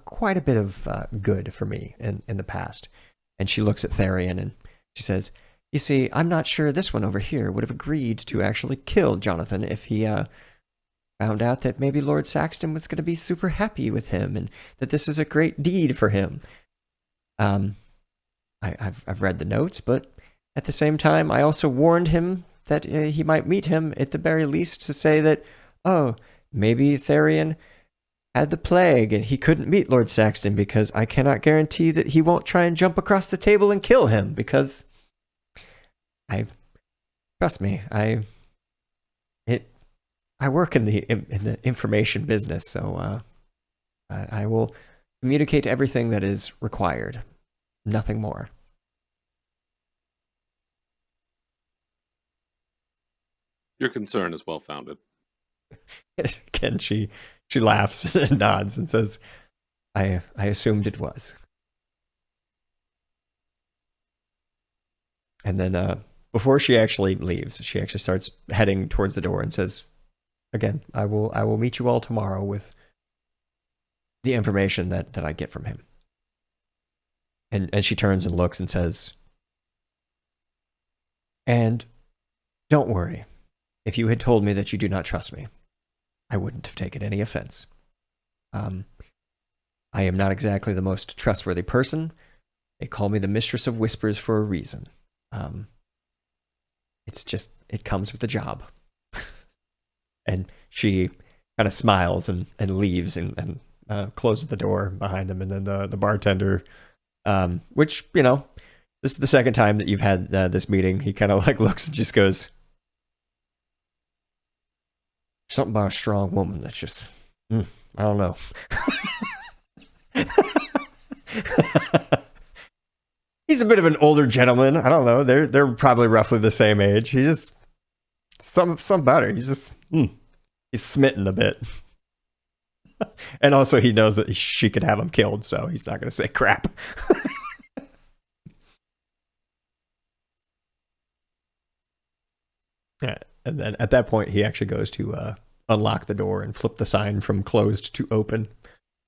quite a bit of good for me in the past. And she looks at Therian and she says, "You see, I'm not sure this one over here would have agreed to actually kill Jonathan if he found out that maybe Lord Saxton was going to be super happy with him and that this is a great deed for him." I've read the notes, but at the same time, I also warned him that he might meet him at the very least to say that, oh, maybe Therian had the plague and he couldn't meet Lord Saxton because I cannot guarantee that he won't try and jump across the table and kill him because trust me, I work in the information business, so I will communicate everything that is required, nothing more. Your concern is well founded. Again, she laughs and nods and says, I assumed it was. And then before she actually leaves, she actually starts heading towards the door and says, again, I will meet you all tomorrow with the information that I get from him. And she turns and looks and says, and don't worry. If you had told me that you do not trust me, I wouldn't have taken any offense. I am not exactly the most trustworthy person. They call me the Mistress of Whispers for a reason. It's just, it comes with the job. And she kind of smiles and leaves and closes the door behind him. And then the bartender, which, you know, this is the second time that you've had this meeting. He kind of like looks and just goes, something about a strong woman that's just, I don't know. He's a bit of an older gentleman. I don't know. They're probably roughly the same age. He just, some about her. He's just, he's smitten a bit. And also he knows that she could have him killed, so he's not going to say crap. Yeah. And then at that point, he actually goes to unlock the door and flip the sign from closed to open.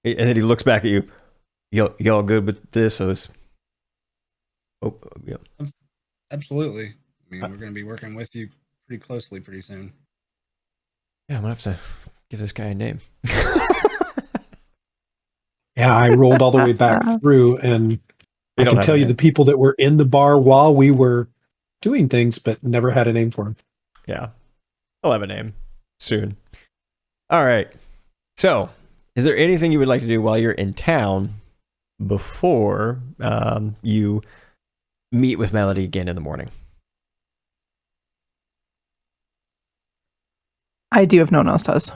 And then he looks back at you. Y'all good with this? Yeah. Absolutely. I mean, we're going to be working with you pretty closely pretty soon. Yeah, I'm going to have to give this guy a name. Yeah, I rolled all the way back through, and I can tell you the people that were in the bar while we were doing things, but never had a name for him. Yeah, I'll have a name soon. All right. So, is there anything you would like to do while you're in town before you meet with Melody again in the morning? I do if no one else does.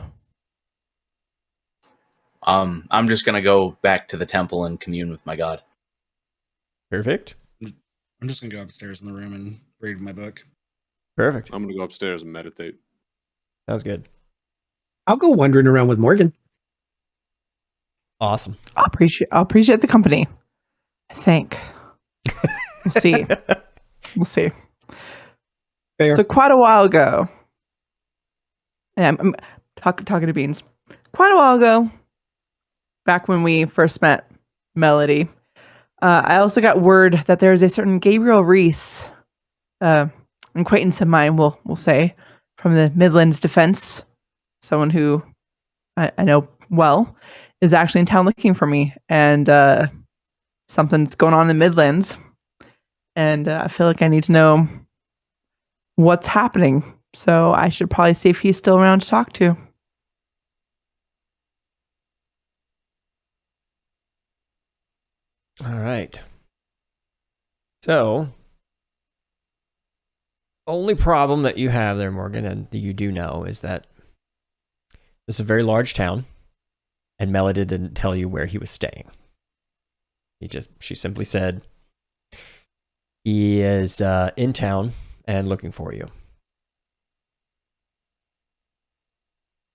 I'm just gonna go back to the temple and commune with my god. Perfect. I'm just going to go upstairs in the room and read my book. Perfect. I'm going to go upstairs and meditate. Sounds good. I'll go wandering around with Morgan. Awesome. I'll appreciate the company, I think. We'll see. We'll see. Fair. So quite a while ago, and I'm talking to Beans. Quite a while ago, back when we first met Melody, I also got word that there's a certain Gabriel Reese, an acquaintance of mine, we'll say, from the Midlands Defense, someone who I know well, is actually in town looking for me, and something's going on in the Midlands, and I feel like I need to know what's happening. So I should probably see if he's still around to talk to. All right. So, only problem that you have there, Morgan, and you do know, is that this is a very large town, and Melody didn't tell you where he was staying. She simply said he is in town and looking for you.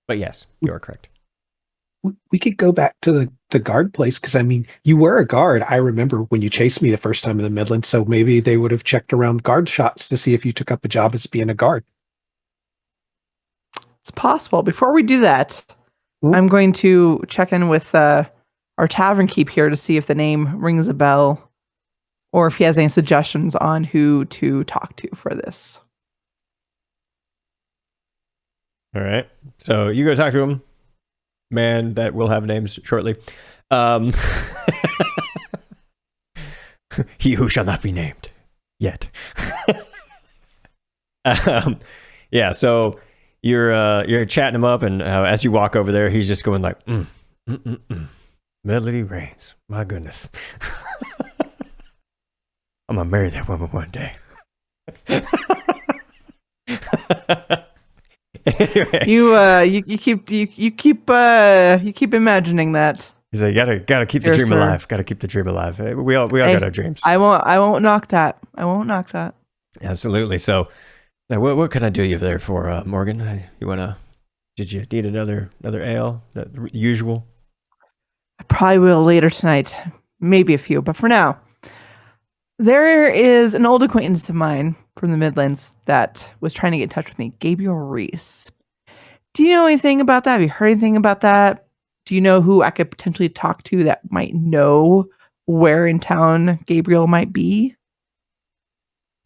But yes, you are correct. We could go back to the guard place because, I mean, you were a guard. I remember when you chased me the first time in the Midlands, so maybe they would have checked around guard shots to see if you took up a job as being a guard. It's possible. Before we do that, Hmm? I'm going to check in with our tavern keep here to see if the name rings a bell or if he has any suggestions on who to talk to for this. All right. So you go talk to him. Man, that will have names shortly. He who shall not be named yet. Yeah, so you're chatting him up, and as you walk over there, he's just going like, Melody Reigns. My goodness. I'm gonna marry that woman one day. Anyway. You keep imagining that. He's like, gotta keep the Yes, dream sir. alive. Gotta keep the dream alive. We all Hey, got our dreams. I won't knock that. I won't knock that. Absolutely. So, now what can I do you there for, Morgan? Did you need another ale? The usual? I probably will later tonight. Maybe a few, but for now. There is an old acquaintance of mine from the Midlands that was trying to get in touch with me, Gabriel Reese. Do you know anything about that? Have you heard anything about that? Do you know who I could potentially talk to that might know where in town Gabriel might be?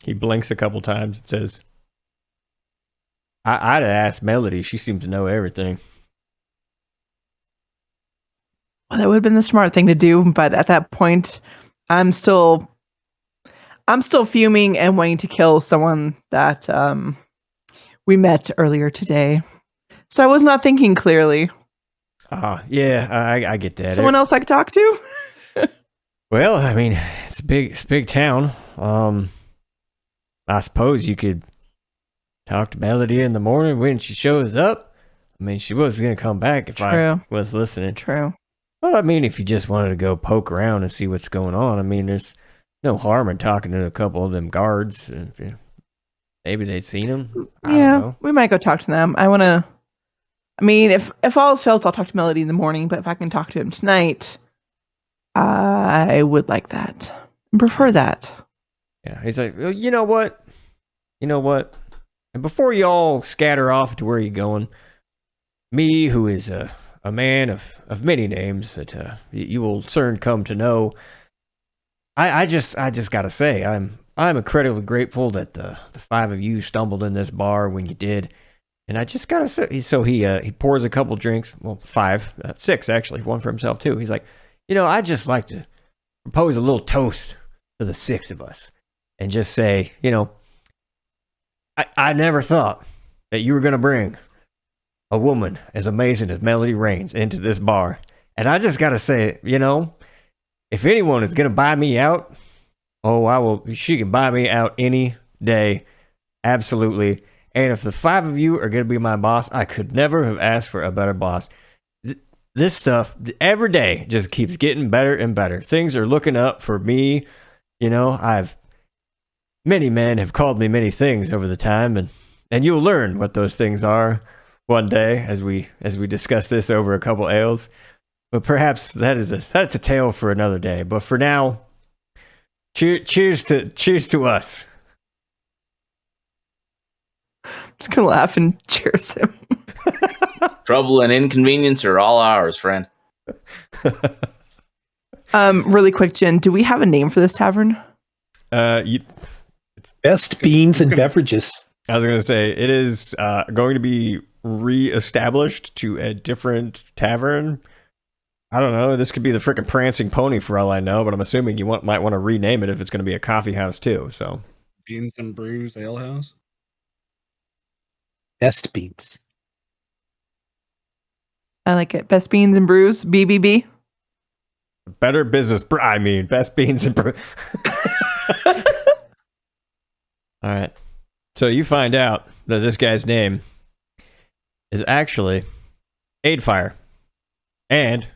He blinks a couple times and says, I'd ask Melody. She seems to know everything. Well, that would have been the smart thing to do, but at that point, I'm still fuming and wanting to kill someone that we met earlier today. So I was not thinking clearly. Yeah, I get that. Someone else I could talk to? Well, I mean, it's a big town. I suppose you could talk to Melody in the morning when she shows up. I mean, she was going to come back if I True. was listening. True. Well, I mean, if you just wanted to go poke around and see what's going on, I mean, there's no harm in talking to a couple of them guards. Maybe they'd seen him. I don't know. We might go talk to them. If all else fails, I'll talk to Melody in the morning, but if I can talk to him tonight, I would like that. Prefer that. Yeah, he's like, well, you know what? And before you all scatter off to where you're going, me, who is a man of many names that you will soon come to know, I just gotta say, I'm incredibly grateful that the five of you stumbled in this bar when you did, and I just gotta say, so he pours a couple drinks, well, six actually, one for himself too. He's like, I'd just like to propose a little toast to the six of us, and just say, I never thought that you were gonna bring a woman as amazing as Melody Reigns into this bar, and I just gotta say, if anyone is gonna buy me out, I will. She can buy me out any day, absolutely. And if the five of you are gonna be my boss, I could never have asked for a better boss. This stuff every day just keeps getting better and better. Things are looking up for me. Many men have called me many things over the time, and you'll learn what those things are one day as we discuss this over a couple ales. But perhaps that's a tale for another day. But for now, cheers to us. I'm just gonna laugh and cheers him. Trouble and inconvenience are all ours, friend. Really quick, Jen, do we have a name for this tavern? Best beans and beverages. I was going to say, it is going to be re-established to a different tavern. I don't know. This could be the freaking Prancing Pony for all I know, but I'm assuming you might want to rename it if it's going to be a coffee house too. So, Beans and Brews Ale House. Best beans. I like it. Best Beans and Brews, BBB. better business. Best beans and brew. All right. So you find out that this guy's name is actually Aidfire, and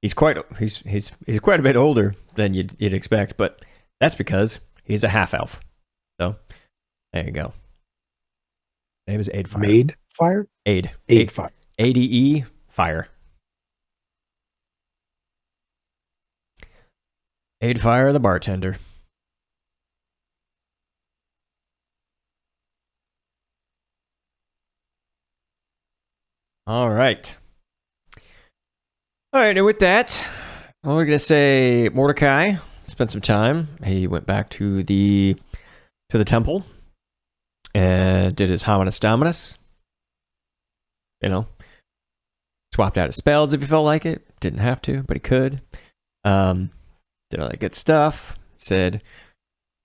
he's quite a bit older than you'd expect, but that's because he's a half elf. So there you go. Name is Aidfire. Made fire? Aid. Aid fire. ADE, fire. Aid fire the bartender. All right. All right, and with that, we're going to say Mordecai spent some time. He went back to the temple and did his Hominis Dominus. You know, swapped out his spells if he felt like it. Didn't have to, but he could. Did all that good stuff. Said,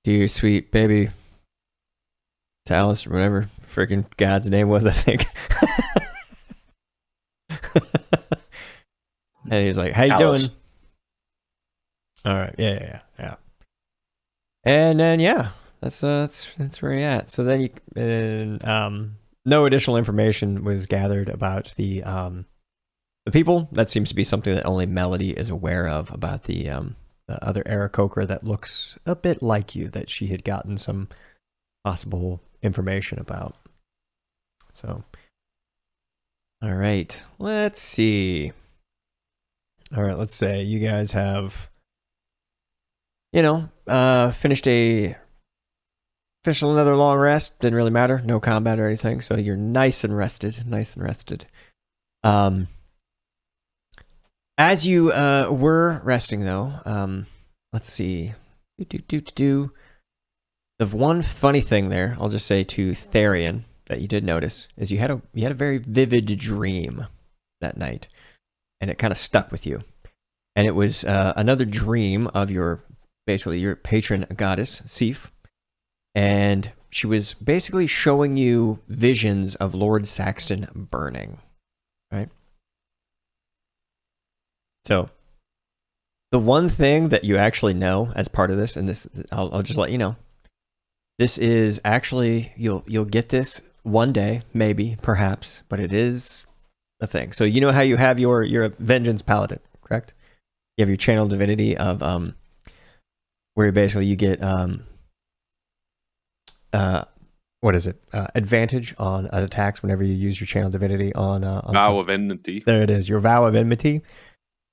dear sweet baby Talus, or whatever freaking God's name was, I think. And he's like, how you Talos. doing? All right. Yeah. And then, yeah, that's where you're at. So then no additional information was gathered about the people. That seems to be something that only Melody is aware of, about the other Aarakocra that looks a bit like you, that she had gotten some possible information about. So, all right, let's see. All right, let's say you guys have, finished another long rest. Didn't really matter. No combat or anything. So you're nice and rested. As you were resting, though, let's see. The one funny thing there, I'll just say to Therian, that you did notice, is you had a very vivid dream that night, and it kind of stuck with you. And it was another dream of your patron goddess, Sif, and she was basically showing you visions of Lord Saxton burning, right? So, the one thing that you actually know as part of this, and this, I'll just let you know, this is actually, you'll get this one day, maybe, perhaps, but it is a thing. So you know how you have your Vengeance Paladin, correct? You have your Channel Divinity of where basically you get advantage on attacks whenever you use your Channel Divinity on Vow of Enmity. There it is, your Vow of Enmity.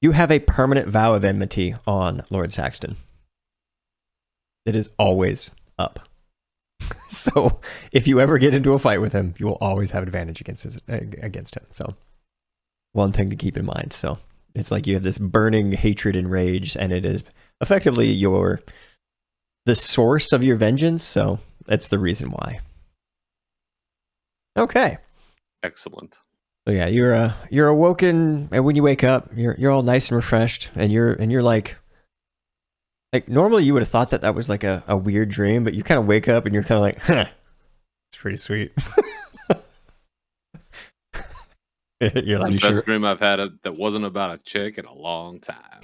You have a permanent Vow of Enmity on Lord Saxton. It is always up. So if you ever get into a fight with him, you will always have advantage against him. So one thing to keep in mind. So it's like you have this burning hatred and rage, and it is effectively the source of your vengeance. So that's the reason why. Okay. Excellent. So yeah, you're awoken, and when you wake up, you're all nice and refreshed, and you're like normally you would have thought that was like a weird dream, but you kind of wake up and you're kind of like, huh, it's pretty sweet. You're It's like, the best dream I've had that wasn't about a chick in a long time.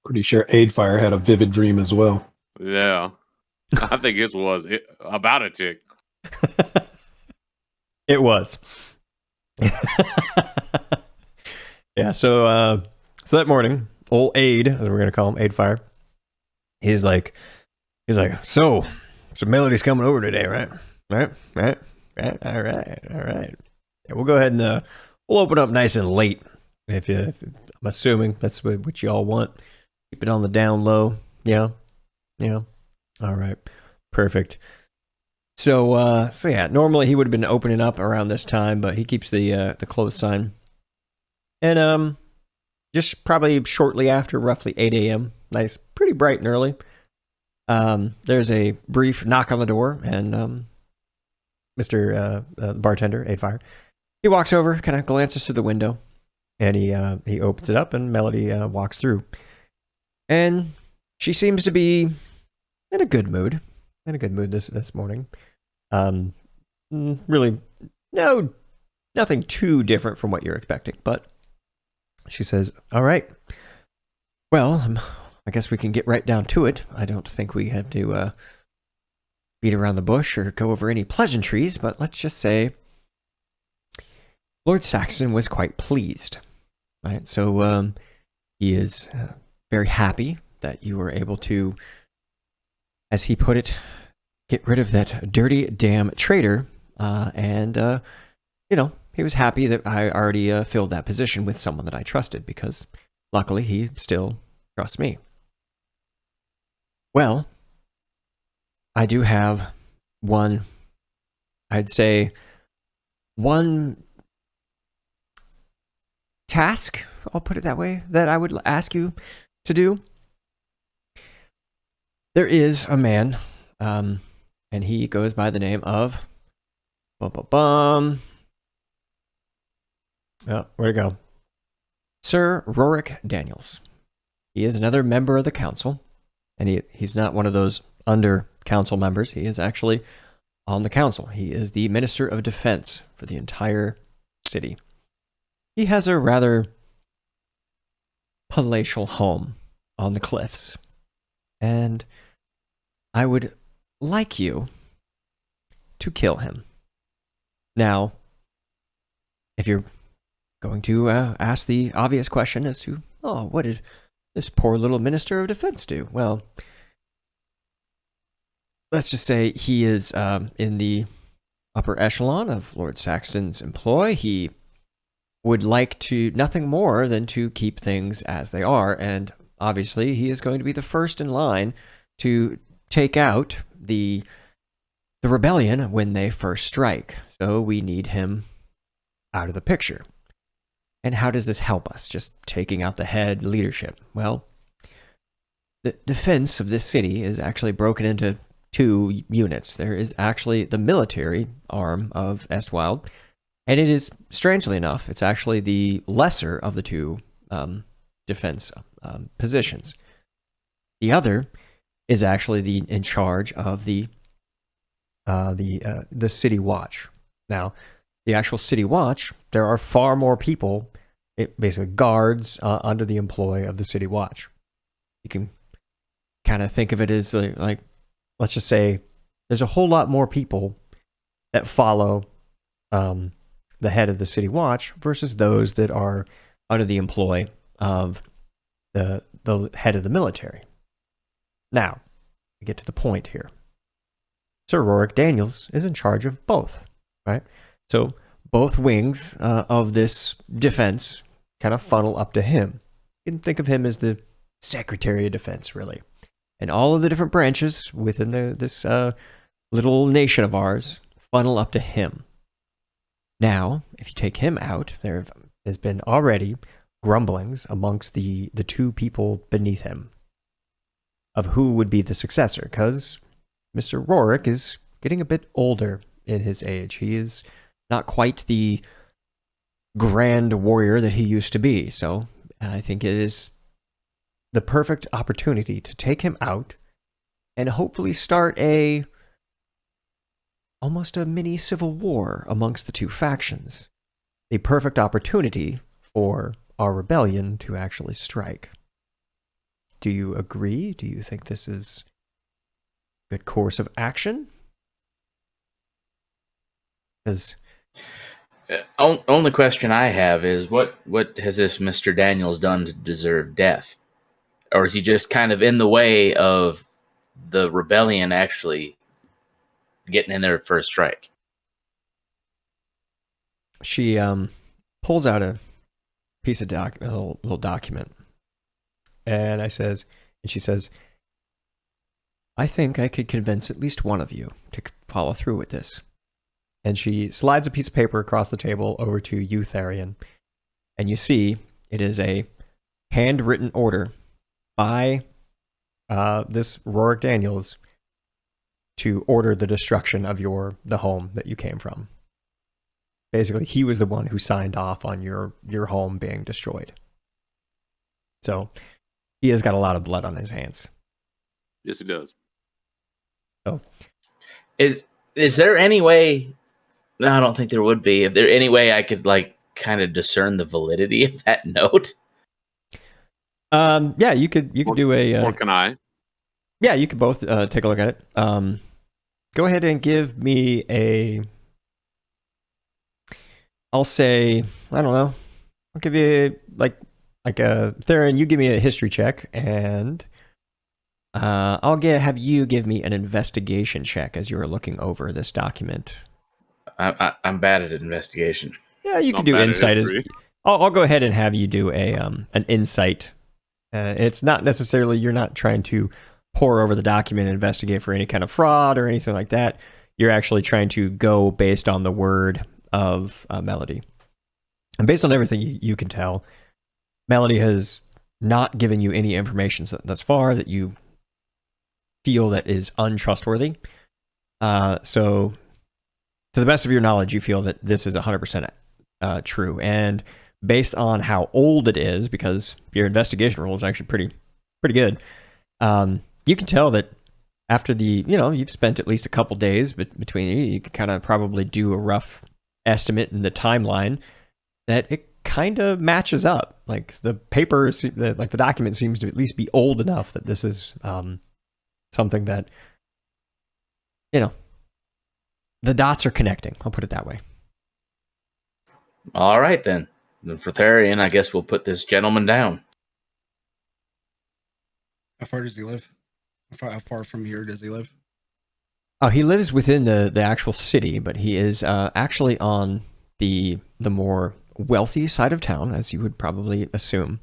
Pretty sure Aidfire had a vivid dream as well. Yeah. I think it was about a chick. It was. Yeah, so that morning, old Aid, as we're gonna call him, Aidfire, he's like, so Melody's coming over today, right? Right. All right. Yeah, we'll go ahead and we'll open up nice and late. If I'm assuming that's what you all want. Keep it on the down low. Yeah. All right. Perfect. So yeah, normally he would have been opening up around this time, but he keeps the close sign. And just probably shortly after, roughly 8 a.m., nice, pretty bright and early, there's a brief knock on the door, and Mr. Bartender, Aidfire, he walks over, kind of glances through the window, and he opens it up, and Melody walks through. And she seems to be in a good mood. This morning. Really, nothing too different from what you're expecting, but she says, all right, well, I guess we can get right down to it. I don't think we have to beat around the bush or go over any pleasantries, but let's just say Lord Saxton was quite pleased, right? So he is very happy that you were able to, as he put it, get rid of that dirty damn traitor, and he was happy that I already filled that position with someone that I trusted, because luckily he still trusts me. Well, I do have one task, I'll put it that way, that I would ask you to do. There is a man, and he goes by the name of Oh, where'd it go? Sir Rorik Daniels. He is another member of the council, and he's not one of those under council members. He is actually on the council. He is the Minister of Defense for the entire city. He has a rather palatial home on the cliffs, and I would like you to kill him. Now, if you're going to ask the obvious question as to, what did this poor little Minister of Defense do? Well, let's just say he is in the upper echelon of Lord Saxton's employ. He would like to nothing more than to keep things as they are, and obviously he is going to be the first in line to take out the rebellion when they first strike. So we need him out of the picture. And how does this help us? Just taking out the head leadership? Well, the defense of this city is actually broken into two units. There is actually the military arm of Estwild, and it is, strangely enough, it's actually the lesser of the two defense positions. The other is actually in charge of the City Watch. Now, the actual City Watch, there are far more people, basically guards, under the employ of the City Watch. You can kind of think of it as like, let's just say, there's a whole lot more people that follow the head of the City Watch versus those that are under the employ of the head of the military. Now, we get to the point here. Sir Rorik Daniels is in charge of both, right? So both wings of this defense kind of funnel up to him. You can think of him as the Secretary of Defense, really. And all of the different branches within this little nation of ours funnel up to him. Now, if you take him out, there has been already grumblings amongst the two people beneath him of who would be the successor, because Mr. Rorik is getting a bit older in his age. He is not quite the grand warrior that he used to be. So I think it is the perfect opportunity to take him out and hopefully start almost a mini civil war amongst the two factions. The perfect opportunity for our rebellion to actually strike. Do you agree? Do you think this is a good course of action? Because only question I have is what has this Mr. Daniels done to deserve death? Or is he just kind of in the way of the rebellion actually getting in there for a strike? She pulls out a piece of a little document, and she says, I think I could convince at least one of you to follow through with this. And she slides a piece of paper across the table over to you, Tharian, and you see it is a handwritten order by this Rorik Daniels to order the destruction of the home that you came from. Basically, he was the one who signed off on your home being destroyed. So he has got a lot of blood on his hands. Yes, he does. So, is there any way? No, I don't think there would be. If there any way I could kind of discern the validity of that note? Yeah, you could do a. Or can I? Yeah, you could both take a look at it. Go ahead and give me a. I'll say, I don't know. I'll give you like a Theron. You give me a history check, and I'll have you give me an investigation check as you are looking over this document. I'm bad at investigation. Yeah, you can Not do bad at insight. history. I'll go ahead and have you do an insight. It's not necessarily, you're not trying to pore over the document and investigate for any kind of fraud or anything like that. You're actually trying to go based on the word of Melody. And based on everything you can tell, Melody has not given you any information thus far that you feel that is untrustworthy. So, to the best of your knowledge, you feel that this is 100% true. And based on how old it is, because your investigation roll is actually pretty good, you can tell that after you've spent at least a couple days between you can kind of probably do a rough estimate in the timeline that it kind of matches up. Like the paper, like the document seems to at least be old enough that this is something that, the dots are connecting. I'll put it that way. All right, then. For Therian, I guess we'll put this gentleman down. How far does he live? How far from here does he live? Oh, he lives within the actual city, but he is actually on the more wealthy side of town, as you would probably assume.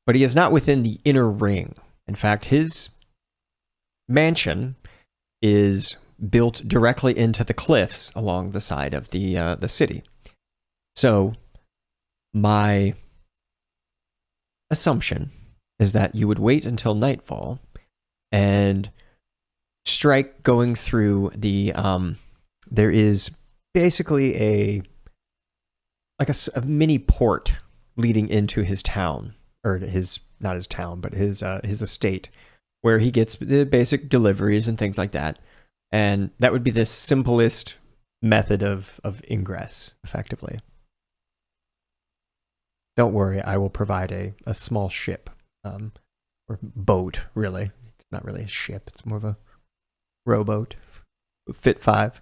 But he is not within the inner ring. In fact, his mansion is built directly into the cliffs along the side of the city. So, my assumption is that you would wait until nightfall and strike going through the there is basically a mini port leading into his town, or not his town, but his estate, where he gets the basic deliveries and things like that. And that would be the simplest method of ingress, effectively. Don't worry, I will provide a small ship, or boat, really. It's not really a ship, it's more of a rowboat. Fit 5.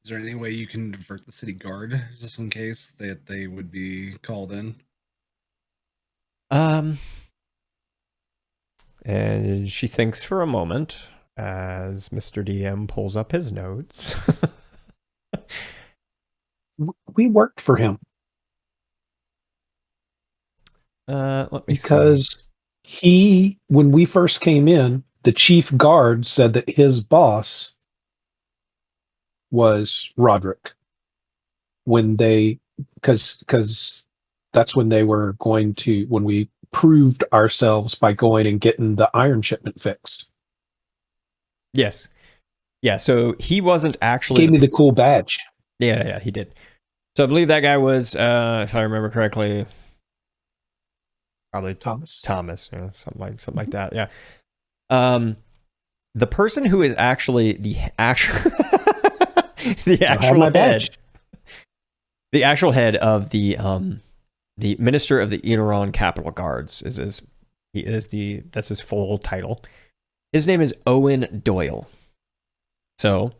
Is there any way you can divert the city guard just in case that they would be called in? And she thinks for a moment as Mr. DM pulls up his notes. We worked for him Let me see. because when we first came in, the chief guard said that his boss was Roderick because that's when they were when we proved ourselves by going and getting the iron shipment fixed. Yes. Yeah, so he wasn't actually... Gave me the cool badge. Yeah, he did. So I believe that guy was, if I remember correctly, probably Thomas, something like that, yeah. The person who is actually the actual head of the Minister of the Inorawn Capital Guards that's his full title. His name is Owen Doyle. So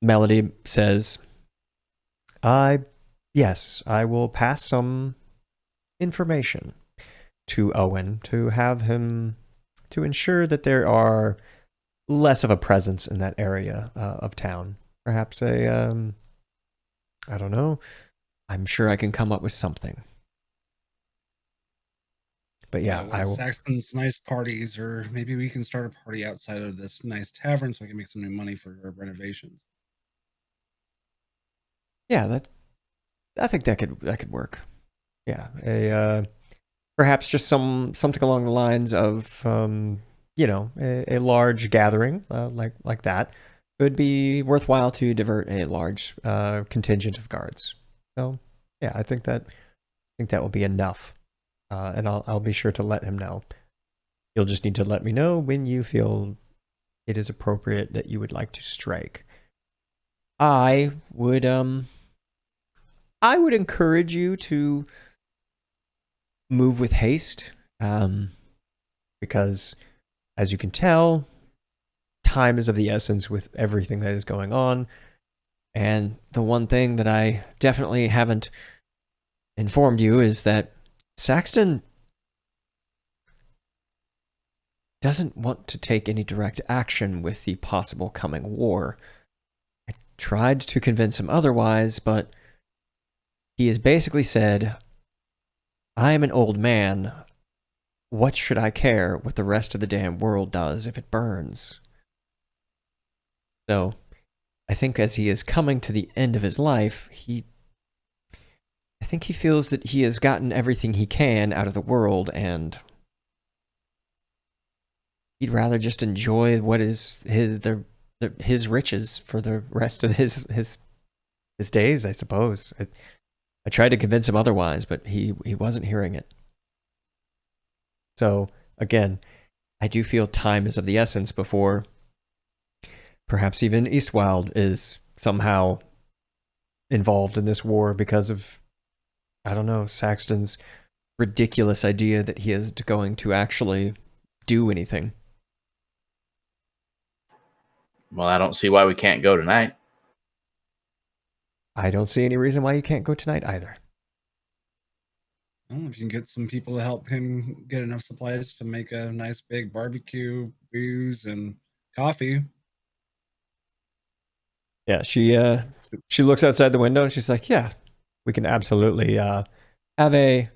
Melody says, I will pass some information to Owen to have him to ensure that there are less of a presence in that area of town. Perhaps I don't know. I'm sure I can come up with something. But yeah, I will. Saxton's nice parties, or maybe we can start a party outside of this nice tavern so we can make some new money for our renovations. Yeah, I think that could work. Yeah, perhaps just something along the lines of a large gathering like that would be worthwhile to divert a large contingent of guards. So yeah, I think that will be enough, and I'll be sure to let him know. You'll just need to let me know when you feel it is appropriate that you would like to strike. I would encourage you to move with haste, because as you can tell, time is of the essence with everything that is going on. And the one thing that I definitely haven't informed you is that Saxton doesn't want to take any direct action with the possible coming war. tried to convince him otherwise, but he has basically said, I am an old man. What should I care what the rest of the damn world does if it burns? So, I think as he is coming to the end of his life, I think he feels that he has gotten everything he can out of the world, and he'd rather just enjoy what is his riches for the rest of his days, I suppose. I tried to convince him otherwise, but he wasn't hearing it. So, again, I do feel time is of the essence before perhaps even Eastwild is somehow involved in this war because of, I don't know, Saxton's ridiculous idea that he is going to actually do anything. Well, I don't see why we can't go tonight. I don't see any reason why you can't go tonight either. Well, if you can get some people to help him get enough supplies to make a nice big barbecue, booze, and coffee. Yeah, she looks outside the window and she's like, yeah, we can absolutely have a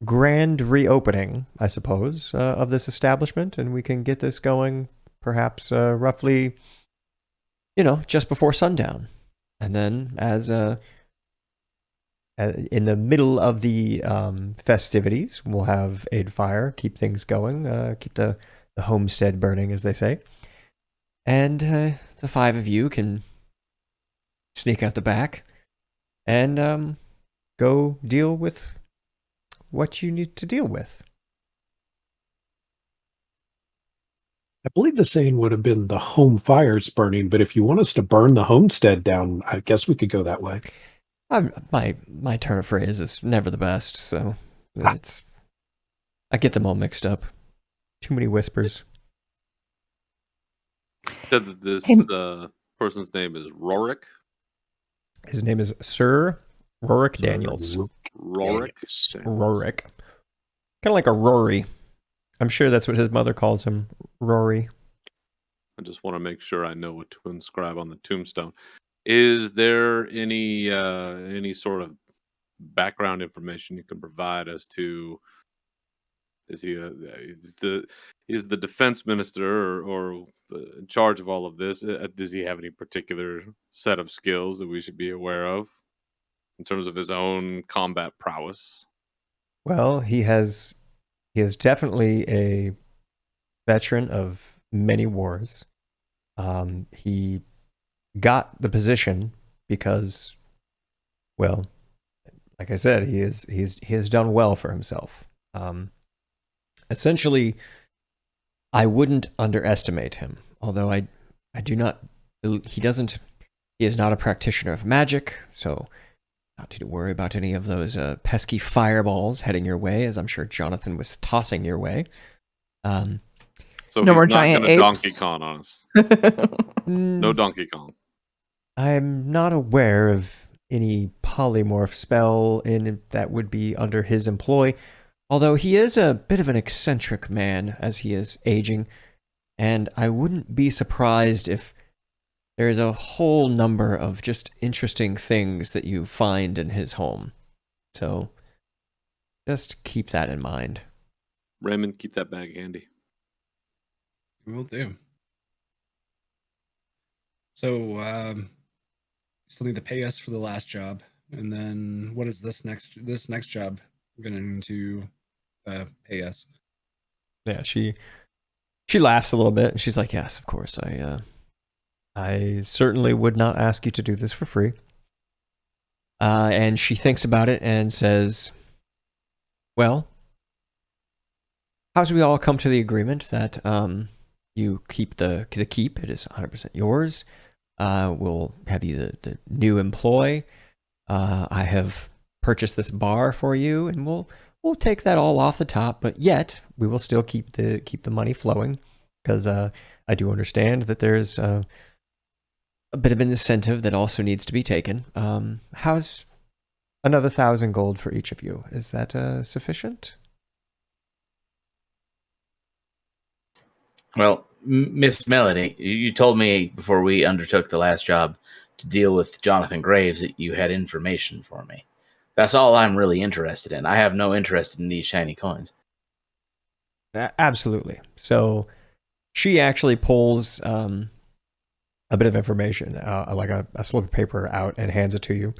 grand reopening, I suppose, of this establishment, and we can get this going perhaps roughly, just before sundown. And then as in the middle of the festivities, we'll have aid fire, keep things going, keep the homestead burning, as they say. And the five of you can sneak out the back and go deal with what you need to deal with. I believe the saying would have been the home fires burning, but if you want us to burn the homestead down, I guess we could go that way. My turn of phrase is never the best, so I get them all mixed up. Too many whispers. Said that this person's name is Rorik. His name is Sir Rorik Daniels. Rorik. Rorik. Kind of like a Rory. I'm sure that's what his mother calls him, Rory. I just want to make sure I know what to inscribe on the tombstone. Is there any sort of background information you can provide as to is the defense minister or in charge of all of this? Does he have any particular set of skills that we should be aware of in terms of his own combat prowess? Well, he is definitely a veteran of many wars. He got the position because, well, like I said, he has done well for himself. Essentially, I wouldn't underestimate him, although I do not. He is not a practitioner of magic, so not to worry about any of those pesky fireballs heading your way, as I'm sure Jonathan was tossing your way. So no he's more not giant gonna apes. Donkey Kong on us. No Donkey Kong. I'm not aware of any polymorph spell that would be under his employ, although he is a bit of an eccentric man as he is aging, and I wouldn't be surprised if there's a whole number of just interesting things that you find in his home. So just keep that in mind. Raymond, keep that bag handy. Will do. So, still need to pay us for the last job, and then what is this next job going to pay us? Yeah, she laughs a little bit and she's like, "Yes, of course. I certainly would not ask you to do this for free." And she thinks about it and says, "Well, how's we all come to the agreement that you keep the keep? It is 100% yours. We'll have you the new employee. I have purchased this bar for you, and we'll take that all off the top. But yet we will still keep the money flowing because I do understand that there's a bit of an incentive that also needs to be taken. How's another 1,000 gold for each of you? Is that sufficient?" Well, Miss Melody, you told me before we undertook the last job to deal with Jonathan Graves that you had information for me. That's all I'm really interested in. I have no interest in these shiny coins. Absolutely. So she actually pulls a bit of information, like a slip of paper out, and hands it to you.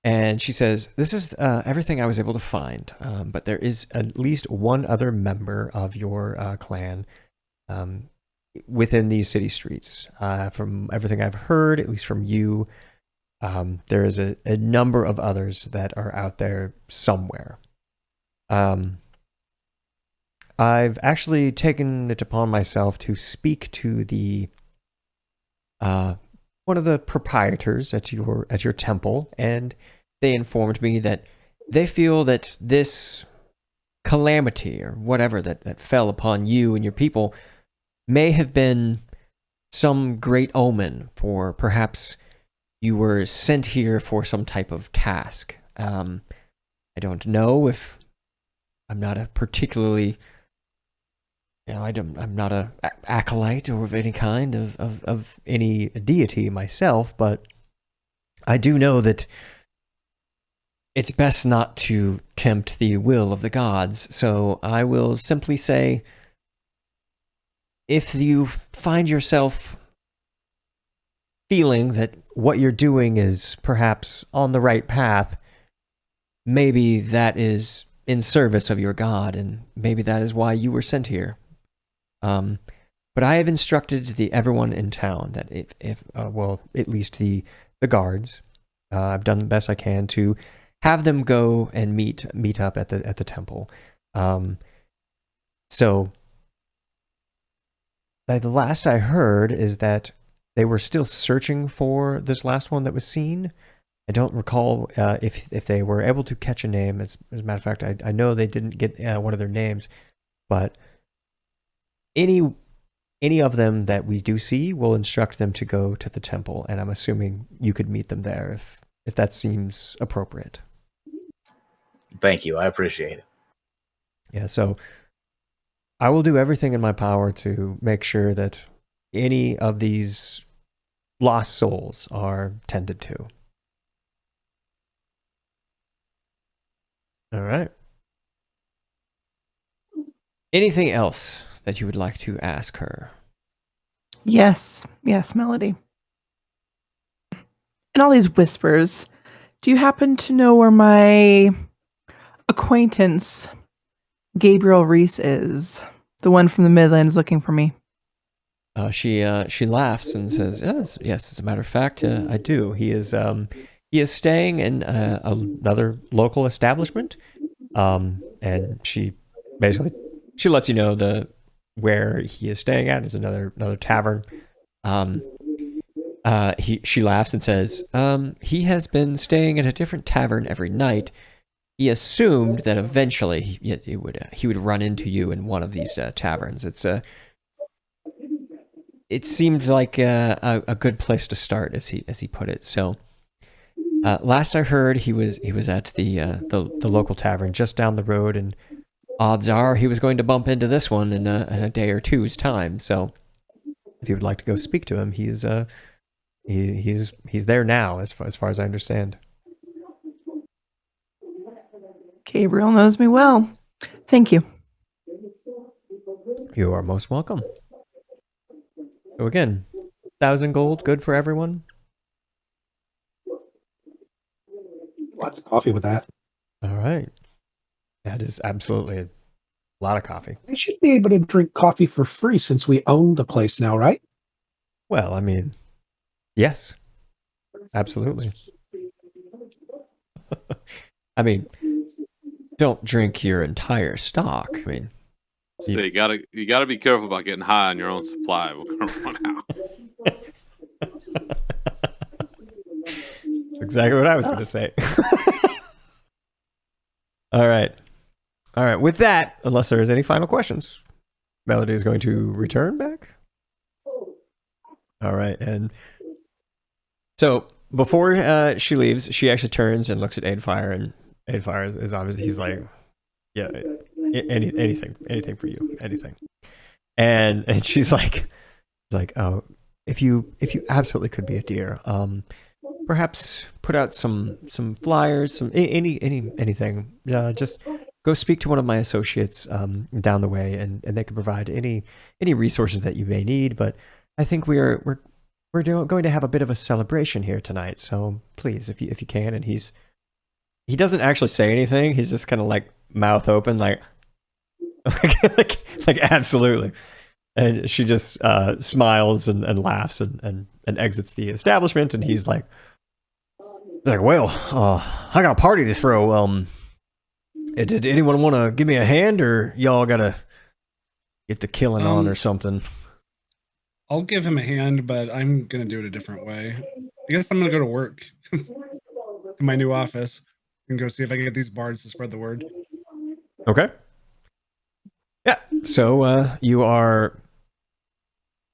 And she says, "This is everything I was able to find, but there is at least one other member of your clan within these city streets. From everything I've heard, at least from you, there is a number of others that are out there somewhere. I've actually taken it upon myself to speak to the one of the proprietors at your temple, and they informed me that they feel that this calamity or whatever that fell upon you and your people may have been some great omen, for perhaps you were sent here for some type of task. I don't know if I'm not a particularly, I'm not a acolyte or of any kind of any deity myself, but I do know that it's best not to tempt the will of the gods. So I will simply say, if you find yourself feeling that what you're doing is perhaps on the right path, maybe that is in service of your god, and maybe that is why you were sent here. But I have instructed everyone in town that if at least the guards, I've done the best I can to have them go and meet up at the temple. So the last I heard is that they were still searching for this last one that was seen. I don't recall if they were able to catch a name. As a matter of fact, I know they didn't get one of their names, but any of them that we do see, will instruct them to go to the temple, and I'm assuming you could meet them there if that seems appropriate. Thank you. I appreciate it. Yeah, so I will do everything in my power to make sure that any of these lost souls are tended to. All right. Anything else that you would like to ask her? Yes, Melody. And all these whispers, do you happen to know where my acquaintance Gabriel Reese is? The one from the Midlands looking for me. She laughs and says, yes, as a matter of fact, I do. He is staying in another local establishment, and she lets you know where he is staying at. Is another tavern. She laughs and says, he has been staying at a different tavern every night. He assumed that eventually he would run into you in one of these taverns. It seemed like a good place to start, as he put it. So, last I heard, he was at the local tavern just down the road, and odds are he was going to bump into this one in a day or two's time. So, if you would like to go speak to him, he's there now, as far as I understand. Gabriel knows me well. Thank you. You are most welcome. So again, 1,000 gold, good for everyone. Lots of coffee with that. All right. That is absolutely a lot of coffee. I should be able to drink coffee for free since we own the place now, right? Well, I mean, yes, absolutely. I mean, don't drink your entire stock. I mean, so you gotta be careful about getting high on your own supply. We're gonna run out. Exactly what I was going to say. All right. With that, unless there is any final questions, Melody is going to return back. All right, and so before she leaves, she actually turns and looks at Aidfire, and Aidfire is obviously, he's like, yeah, anything for you, anything. And she's like, oh, if you absolutely could be a dear, perhaps put out some flyers, some anything. Just go speak to one of my associates down the way, and they can provide any resources that you may need. But I think going to have a bit of a celebration here tonight. So please, if you can. And he doesn't actually say anything. He's just kind of like mouth open, like like absolutely. And she just smiles and laughs and exits the establishment. And he's like, well, I got a party to throw. Did anyone want to give me a hand, or y'all gotta get the killing on or something? I'll give him a hand, but I'm gonna do it a different way. I guess I'm gonna go to work in my new office and go see if I can get these bards to spread the word. Okay. Yeah. So you are,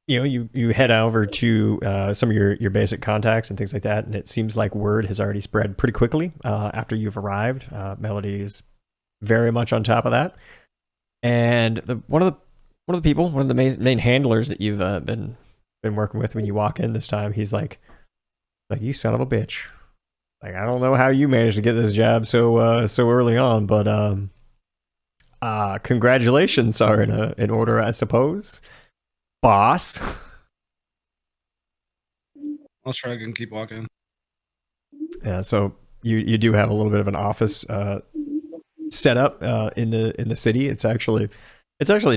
you head over to some of your basic contacts and things like that, and it seems like word has already spread pretty quickly after you've arrived. Melody is very much on top of that, and one of the main handlers that you've been working with when you walk in this time, he's like you son of a bitch. Like, I don't know how you managed to get this job so early on, but congratulations are in order, I suppose, boss. I'll shrug and keep walking. Yeah, so you do have a little bit of an office set up in the city. It's actually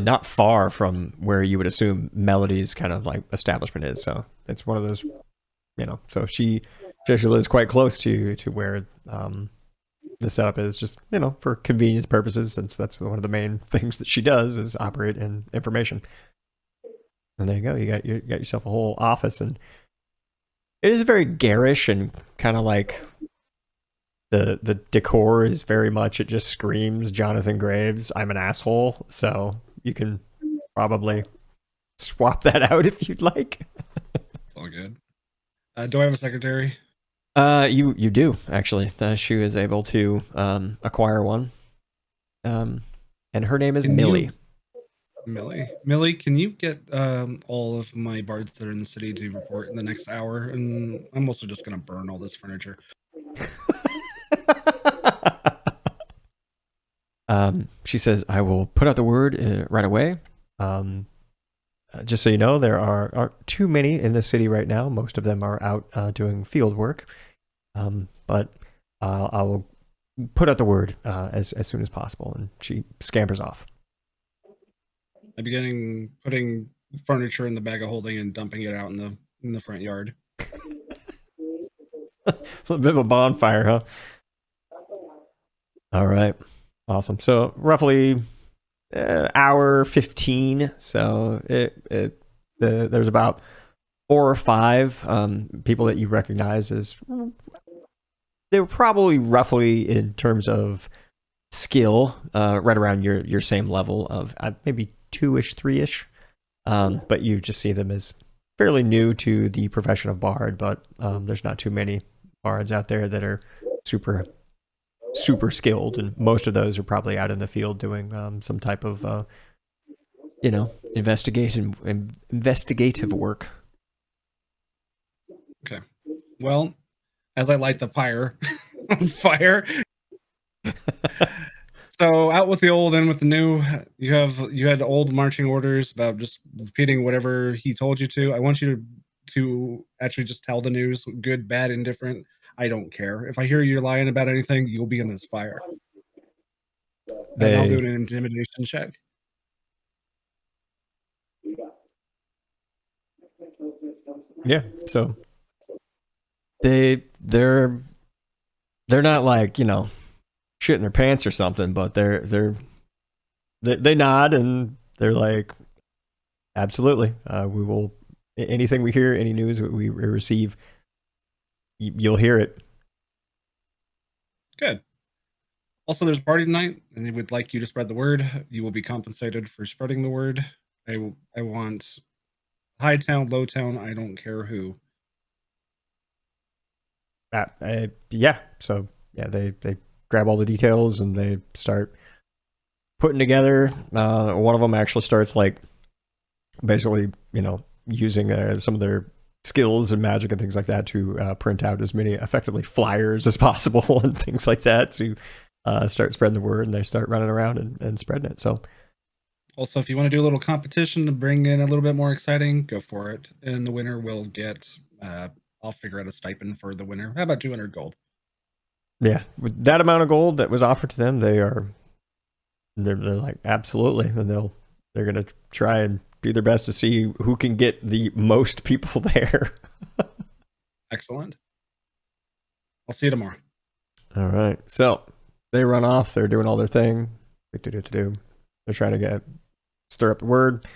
not far from where you would assume Melody's kind of like establishment is. So it's one of those, So she actually lives quite close to where the setup is, just for convenience purposes, since that's one of the main things that she does is operate in information. And there you go. You got yourself a whole office, and it is very garish and kind of like the decor is very much, it just screams Jonathan Graves, I'm an asshole. So you can probably swap that out if you'd like. It's all good. Do I have a secretary? You do actually. She is able to acquire one. And her name is Millie. Millie, can you get all of my bards that are in the city to report in the next hour? And I'm also just gonna burn all this furniture. She says, I will put out the word right away. Just so you know, there aren't too many in the city right now. Most of them are out doing field work. But I will put out the word as soon as possible. And she scampers off. I begin putting furniture in the bag of holding and dumping it out in the front yard. It's a bit of a bonfire, huh? All right. Awesome. So roughly hour 15. So there's about 4 or 5 people that you recognize as they were probably roughly in terms of skill right around your same level of maybe 2-ish, 3-ish. But you just see them as fairly new to the profession of bard, but there's not too many bards out there that are super skilled, and most of those are probably out in the field doing some type of investigative work. Okay. Well, as I light the pyre on fire. So out with the old, in with the new. You had old marching orders about just repeating whatever he told you to. I want you to actually just tell the news, good, bad, indifferent. I don't care. If I hear you lying about anything, you'll be in this fire. And I'll do an intimidation check. Yeah. So they're not like, shitting their pants or something, but they nod and they're like, absolutely. We will, anything we hear, any news we receive, you'll hear it. Good. Also, there's a party tonight, and they would like you to spread the word. You will be compensated for spreading the word. I want high town, low town, I don't care who. Yeah. So yeah, they grab all the details and they start putting together. One of them actually starts like basically, using some of their skills and magic and things like that to print out as many effectively flyers as possible and things like that to start spreading the word, and they start running around and spreading it. So Also, if you want to do a little competition to bring in a little bit more exciting, go for it. And the winner will get, I'll figure out a stipend for the winner. How about 200 gold? yeah, with that amount of gold that was offered to them, they're like, absolutely, and they're gonna try and do their best to see who can get the most people there. Excellent. I'll see you tomorrow. All right, so they run off. They're doing all their thing. They're trying to stir up the word,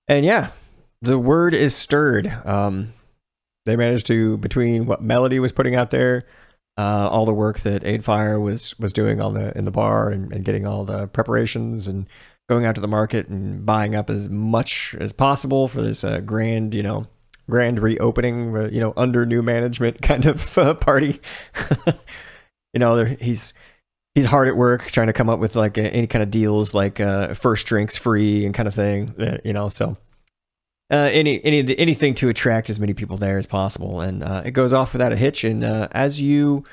and yeah, the word is stirred. They managed to, between what Melody was putting out there, all the work that Aidfire was doing in the bar and getting all the preparations and going out to the market and buying up as much as possible for this grand reopening, under new management kind of party. He's hard at work trying to come up with like any kind of deals, like first drinks free and kind of thing. So anything to attract as many people there as possible, and it goes off without a hitch. And as you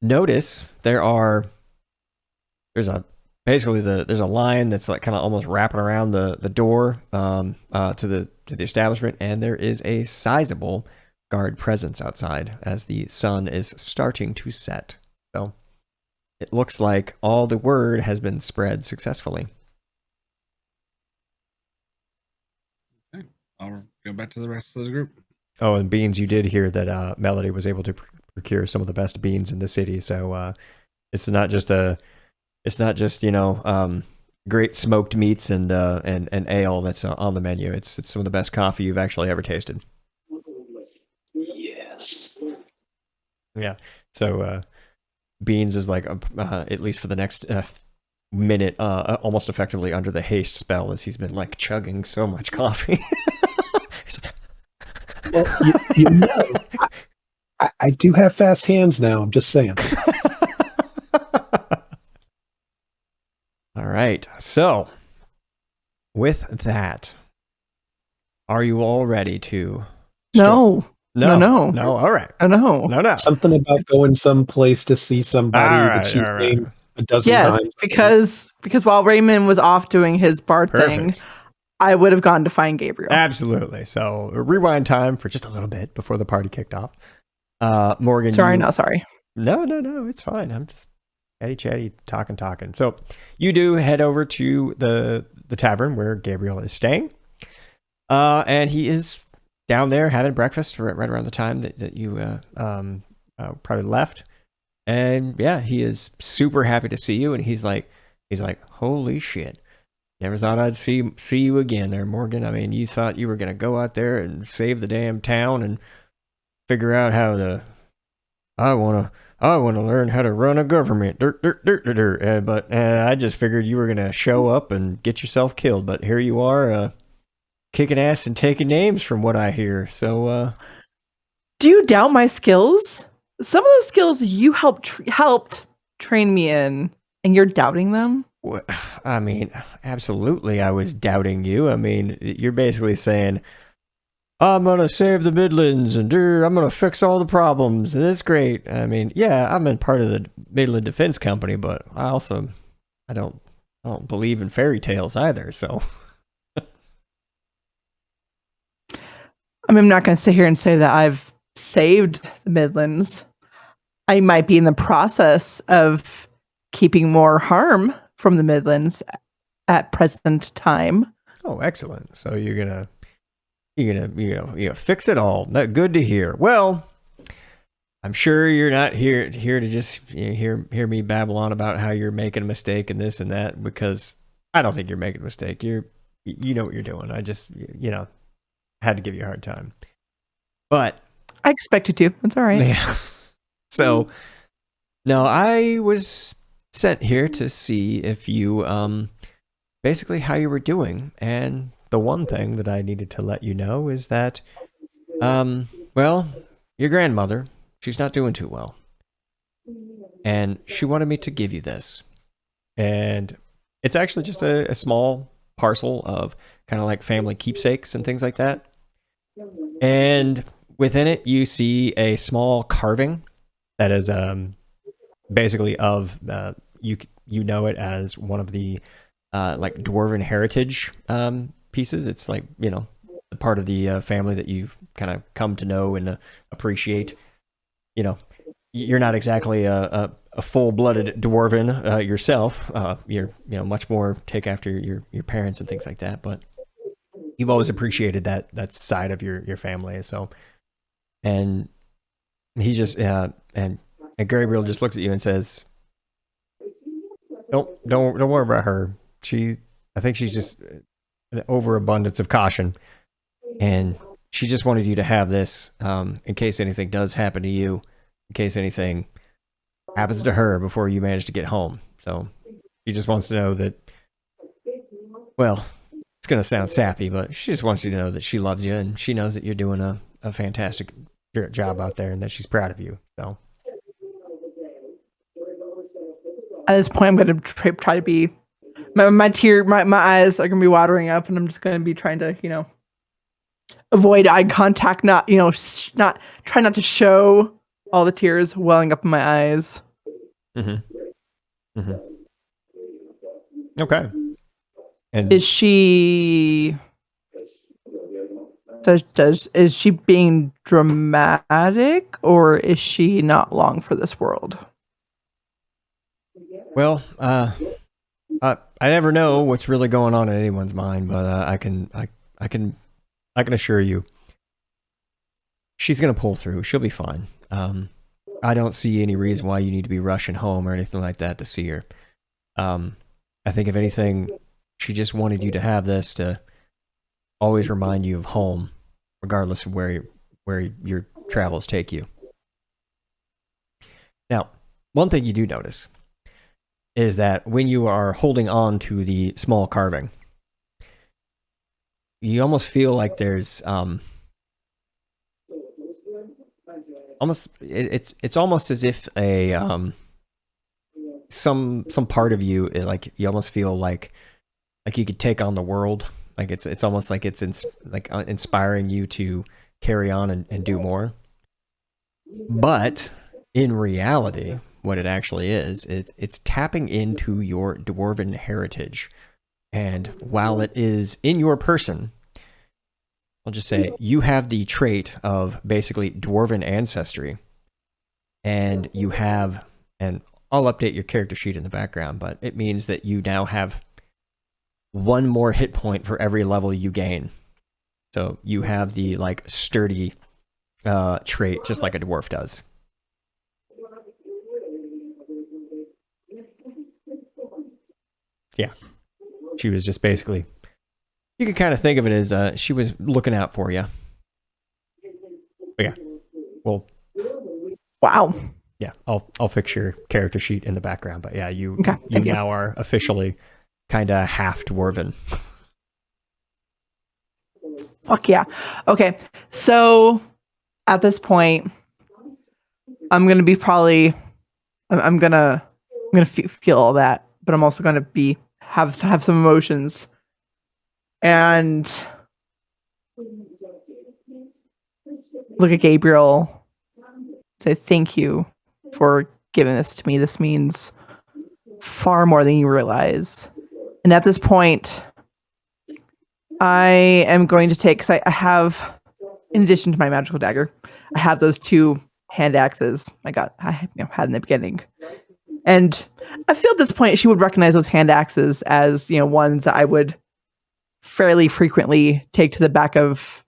notice, there's a line that's like kind of almost wrapping around the door to the establishment, and there is a sizable guard presence outside as the sun is starting to set. So it looks like all the word has been spread successfully. Okay. I'll go back to the rest of the group. Oh, and beans, you did hear that Melody was able to procure some of the best beans in the city. So it's not just great smoked meats and ale that's on the menu. It's some of the best coffee you've actually ever tasted. Yes. Yeah. So beans is like at least for the next minute, almost effectively under the haste spell, as he's been like chugging so much coffee. Well, I do have fast hands now. I'm just saying. All right. So, with that, are you all ready to? No. No. All right. No. No. Something about going someplace to see somebody that she's seen a dozen times. Because while Raymond was off doing his bar thing, I would have gone to find Gabriel. Absolutely. So rewind time for just a little bit before the party kicked off. Morgan. Sorry, not sorry. No. It's fine. I'm just chatty, talking. So you do head over to the tavern where Gabriel is staying. And he is down there having breakfast right around the time that you probably left. And yeah, he is super happy to see you. And he's like, holy shit. Never thought I'd see you again there, Morgan. I mean, you thought you were going to go out there and save the damn town and figure out how to... I want to learn how to run a government. But I just figured you were going to show up and get yourself killed. But here you are, kicking ass and taking names from what I hear. So... Do you doubt my skills? Some of those skills you helped train me in, and you're doubting them? I mean, absolutely, I was doubting you. I mean, you're basically saying, I'm going to save the Midlands, and I'm going to fix all the problems, and it's great. I mean, yeah, I'm in part of the Midland Defense Company, but I don't believe in fairy tales either, so... I mean, I'm not going to sit here and say that I've saved the Midlands. I might be in the process of keeping more harm from the Midlands at present time. Oh, excellent. So you're gonna fix it all. Good to hear. Well, I'm sure you're not here to just hear me babble on about how you're making a mistake and this and that, because I don't think you're making a mistake. You know what you're doing. I just had to give you a hard time. But I expected to. It's all right. Yeah. So no, I was sent here to see if you basically how you were doing, and the one thing that I needed to let you know is that well, your grandmother, she's not doing too well, and she wanted me to give you this. And it's actually just a small parcel of kind of like family keepsakes and things like that. And within it, you see a small carving that is basically of you know it as one of the like dwarven heritage pieces. It's like, you know, the part of the family that you've kind of come to know and appreciate. You know, you're not exactly a full-blooded dwarven yourself. You're, you know, much more take after your parents and things like that, but you've always appreciated that side of your family. So, and he just and Gabriel just looks at you and says, don't worry about her. I think she's just an overabundance of caution, and she just wanted you to have this in case anything does happen to you, in case anything happens to her before you manage to get home. So she just wants to know that, well, it's going to sound sappy, but she just wants you to know that she loves you and she knows that you're doing a fantastic job out there and that she's proud of you. So at this point, I'm going to try to be my eyes are going to be watering up, and I'm just going to be trying to, you know, avoid eye contact, not, you know, try not to show all the tears welling up in my eyes. Mm-hmm. Mm-hmm. Okay. And is she is she being dramatic, or is she not long for this world? Well, I never know what's really going on in anyone's mind, but I can assure you, she's gonna pull through. She'll be fine. I don't see any reason why you need to be rushing home or anything like that to see her. I think if anything, she just wanted you to have this to always remind you of home, regardless of where your travels take you. Now, one thing you do notice is that when you are holding on to the small carving, you almost feel like there's it's almost as if a some part of you, like you almost feel like you could take on the world. Like it's almost like it's inspiring you to carry on and do more. But in reality, what it actually is it's tapping into your dwarven heritage. And while it is in your person, I'll just say you have the trait of basically dwarven ancestry. And you have, and I'll update your character sheet in the background, but it means that you now have one more hit point for every level you gain. So you have the like sturdy trait, just like a dwarf does. Yeah. She was just basically, you could kind of think of it as she was looking out for you. But yeah. Well, wow. Yeah, I'll fix your character sheet in the background, but yeah, you you now are officially kind of half dwarven. Fuck yeah. Okay, so at this point, I'm gonna be probably, I'm gonna feel all that, but I'm also gonna be have some emotions, and look at Gabriel, say thank you for giving this to me. This means far more than you realize. And at this point, I am going to take, because I have, in addition to my magical dagger, I have those two hand axes I had in the beginning. And I feel at this point she would recognize those hand axes as, ones that I would fairly frequently take to the back of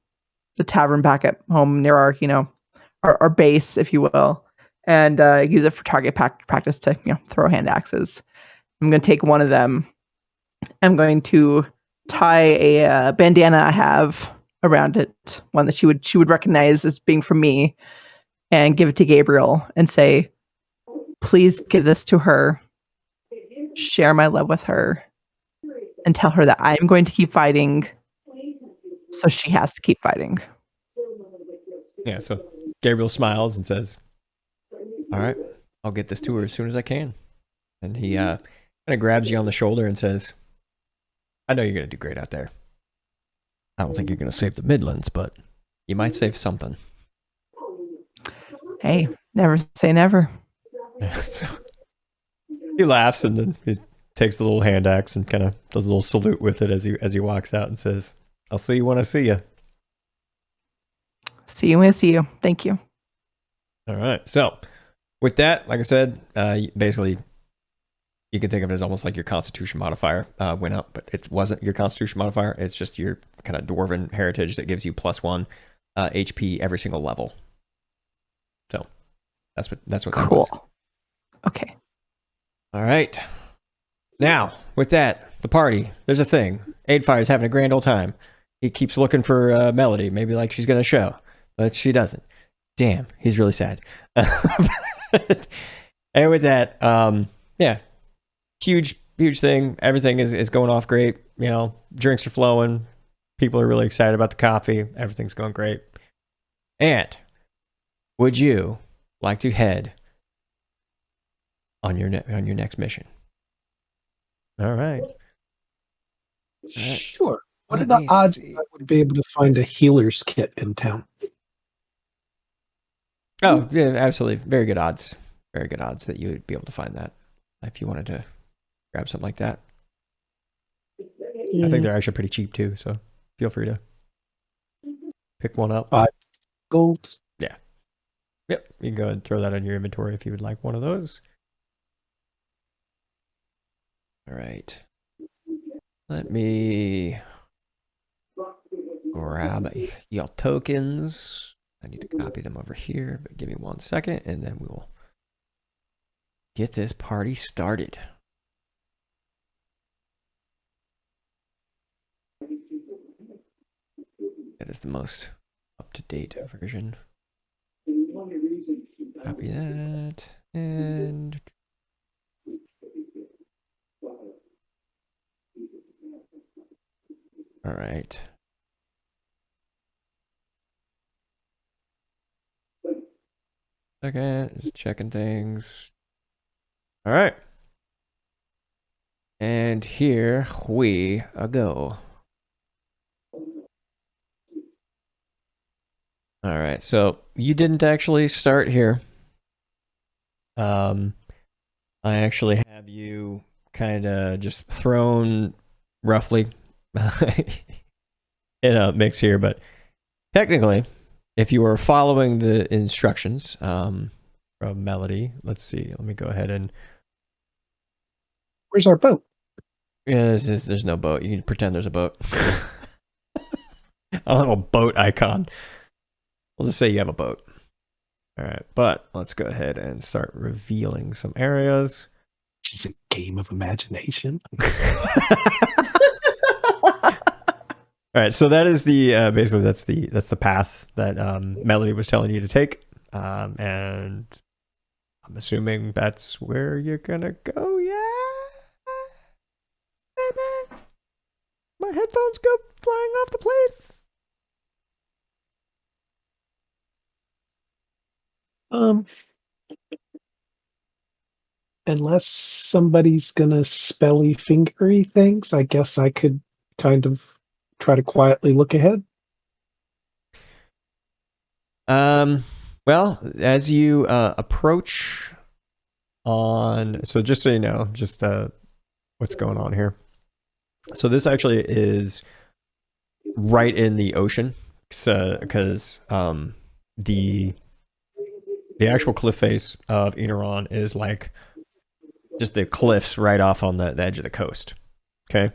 the tavern back at home near our base, if you will, and use it for target practice to throw hand axes. I'm going to take one of them. I'm going to tie a bandana I have around it, one that she would recognize as being from me, and give it to Gabriel and say, please give this to her, share my love with her, and tell her that I'm going to keep fighting, so she has to keep fighting. Yeah, so Gabriel smiles and says, all right, I'll get this to her as soon as I can. And he kind of grabs you on the shoulder and says, I know you're going to do great out there. I don't think you're going to save the Midlands, but you might save something. Hey, never say never. So he laughs and then he takes the little hand axe and kind of does a little salute with it as he walks out and says, "I'll see you when I see you." See you when I see you. Thank you. All right. So with that, like I said, basically you can think of it as almost like your Constitution modifier went up, but it wasn't your Constitution modifier. It's just your kind of dwarven heritage that gives you +1 HP every single level. So that's what that was. Cool. Okay. All right. Now, with that, the party, there's a thing. Aidfire's having a grand old time. He keeps looking for Melody, maybe like she's going to show, but she doesn't. Damn, he's really sad. And with that, yeah, huge thing. Everything is going off great. You know, drinks are flowing. People are really excited about the coffee. Everything's going great. And would you like to head on your next mission? All right. Sure. What are Let the me odds see. I would be able to find a healer's kit in town? Oh, yeah, absolutely. Very good odds. Very good odds that you would be able to find that if you wanted to grab something like that. I think they're actually pretty cheap too, so feel free to pick one up. Gold. Yep, you can go ahead and throw that in your inventory if you would like one of those. All right. Let me grab your tokens. I need to copy them over here, but give me 1 second, and then we will get this party started. That is the most up-to-date version. Copy that, and all right. Second, just checking things. All right. And here we go. All right, so you didn't actually start here. I actually have you kind of just thrown roughly in a mix here, but technically, if you were following the instructions from Melody, let's see, let me go ahead and... Where's our boat? Yeah, there's no boat. You can pretend there's a boat. A little boat icon. We'll just say you have a boat. All right, but let's go ahead and start revealing some areas. It's a game of imagination. All right, so that is the basically that's the path that Melody was telling you to take, and I'm assuming that's where you're gonna go. Yeah, baby. My headphones go flying off the place. Unless somebody's gonna spelly fingery things, I guess I could kind of try to quietly look ahead. Well, as you approach on, so just so you know, just what's going on here. So this actually is right in the ocean, because the actual cliff face of Inorawn is like just the cliffs right off on the edge of the coast. Okay,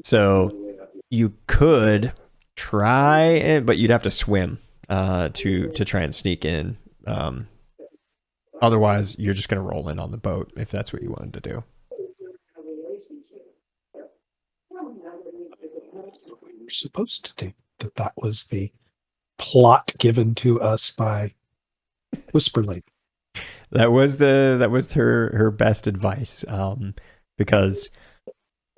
so you could try it, but you'd have to swim to try and sneak in. Otherwise, you're just gonna roll in on the boat if that's what you wanted to do. What we were supposed to do. That was the plot given to us by Whisper Lady. That was her best advice, because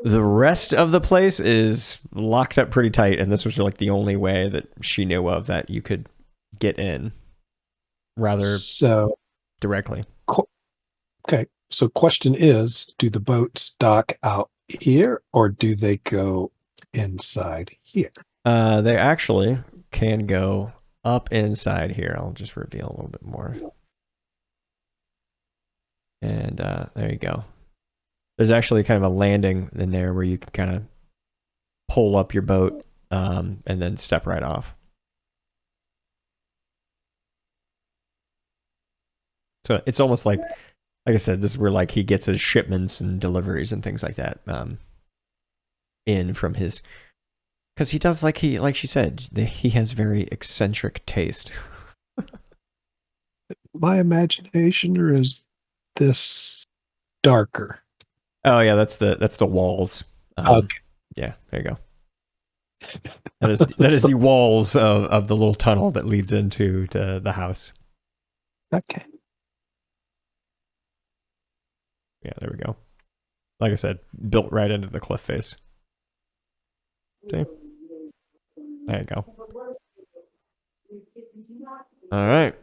the rest of the place is locked up pretty tight, and this was like the only way that she knew of that you could get in rather So directly. okay, so question is, do the boats dock out here or do they go inside here? They actually can go up inside here. I'll just reveal a little bit more. And there you go. There's actually kind of a landing in there where you can kind of pull up your boat and then step right off. So it's almost like I said, this is where like he gets his shipments and deliveries and things like that in from his, because he does like she said, he has very eccentric taste. My imagination, or is this darker? Oh yeah, that's the walls. Okay. Yeah, there you go. That is the walls of the little tunnel that leads into the house. Okay. Yeah, there we go. Like I said, built right into the cliff face. See? There you go. All right.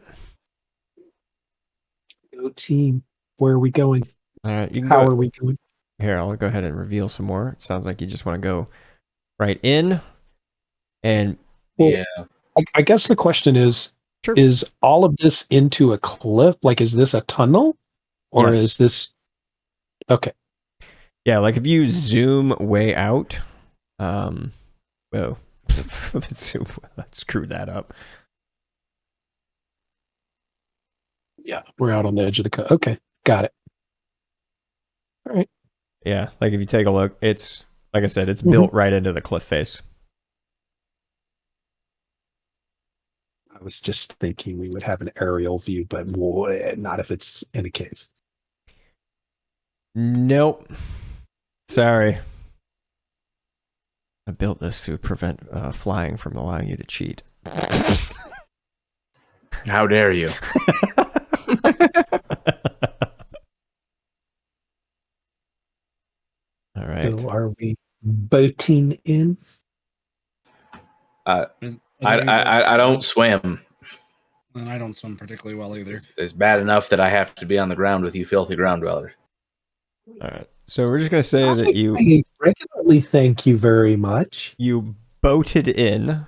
Go team. Where are we going? All right. You can How go. are we going? Here, I'll go ahead and reveal some more. It sounds like you just want to go right in. And Well, Yeah. I guess the question is, sure. is all of this into a cliff? Like, is this a tunnel? Or Yes. is this... Okay. Yeah, like if you zoom way out, whoa, let's screw that up. Yeah, we're out on the edge of the cut. Okay, got it. All right. Yeah, like if you take a look, it's like I said, it's built right into the cliff face. I was just thinking we would have an aerial view, but not if it's in a cave. Nope. Sorry. I built this to prevent flying from allowing you to cheat. How dare you? All right. So are we boating in? Are there any boats- I don't swim. And I don't swim particularly well either. It's bad enough that I have to be on the ground with you filthy ground dwellers. All right. So we're just going to say that you I regularly thank you very much. boated in.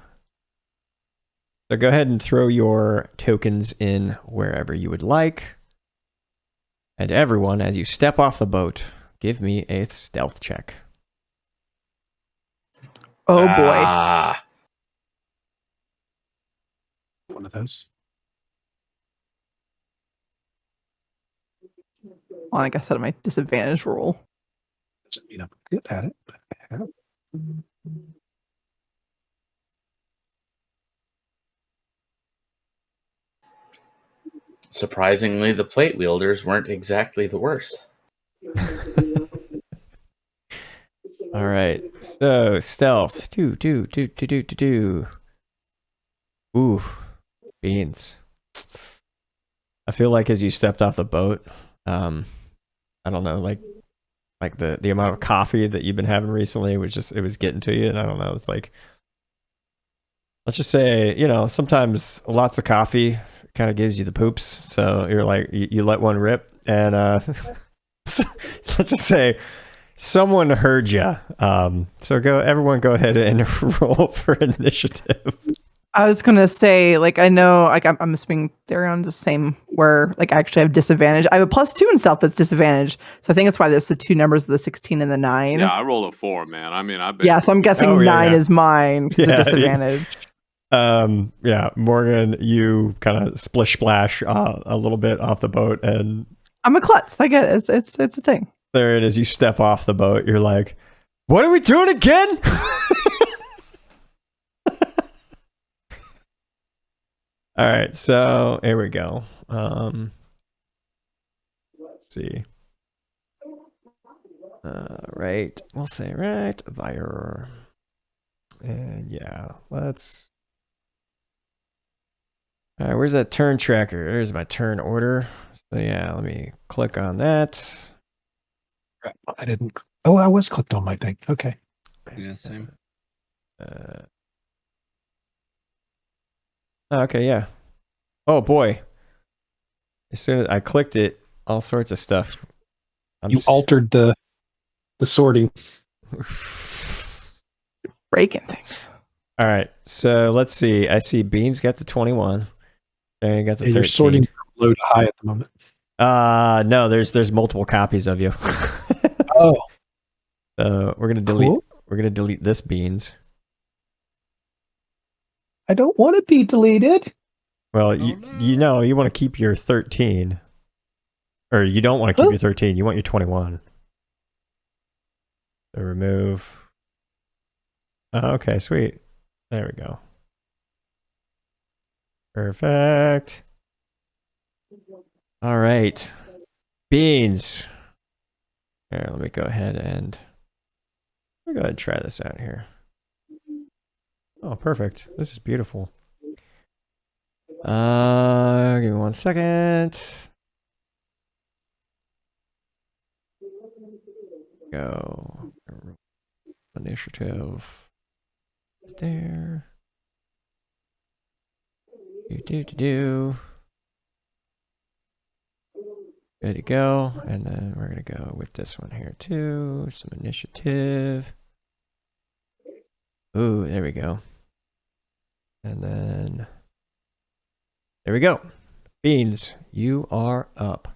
So go ahead and throw your tokens in wherever you would like. And everyone, as you step off the boat, give me a stealth check. Oh boy. Ah, One of those. Well, I guess out of my disadvantage roll. Doesn't mean I'm good at it, but I have. surprisingly, the plate wielders weren't exactly the worst. All right. So stealth. Do. Ooh, beans. I feel like as you stepped off the boat, I don't know, like the amount of coffee that you've been having recently was it was getting to you, and I don't know, it's like, let's just say, sometimes lots of coffee kind of gives you the poops, so you're like you let one rip, and let's just say someone heard you. So everyone go ahead and roll for initiative. I was gonna say, like, I know, like, I'm assuming they're on the same where, like, I actually have disadvantage. I have a +2 in stealth, but it's disadvantage. So I think that's why there's the two numbers of the 16 and the 9. Yeah, I rolled a 4, man. I mean, I bet. Yeah, so I'm guessing Oh, yeah, 9 yeah. is mine because Yeah, of disadvantage. Yeah, Morgan, you kind of splish splash a little bit off the boat, and I'm a klutz. I get it. It's a thing. there it is. You step off the boat. You're like, "What are we doing again?" All right, so here we go. Let's see. Right, we'll say right there, and yeah, let's. All right, where's that turn tracker? There's my turn order. So yeah, let me click on that. I didn't. Oh, I was clicked on my thing. Okay. Yeah, same. Okay, yeah. Oh boy. As soon as I clicked it, all sorts of stuff. You altered the sorting. Breaking things. All right. So let's see. I see Beans got the 21. There you got the 13. You're sorting from low to high at the moment. No, there's multiple copies of you. Oh, So we're gonna delete. cool. We're gonna delete this Beans. I don't want to be deleted. Well, you know you want to keep your 13, or you don't want to keep your 13. You want your 21. So remove. Oh, okay, sweet. There we go. Perfect. All right, Beans. Here, let me go ahead and try this out here. Oh, perfect. This is beautiful. Give me 1 second. Go. Initiative. There. Do. Good to go. And then we're going to go with this one here too. Some initiative. Ooh, there we go. And then there we go. Beans, you are up.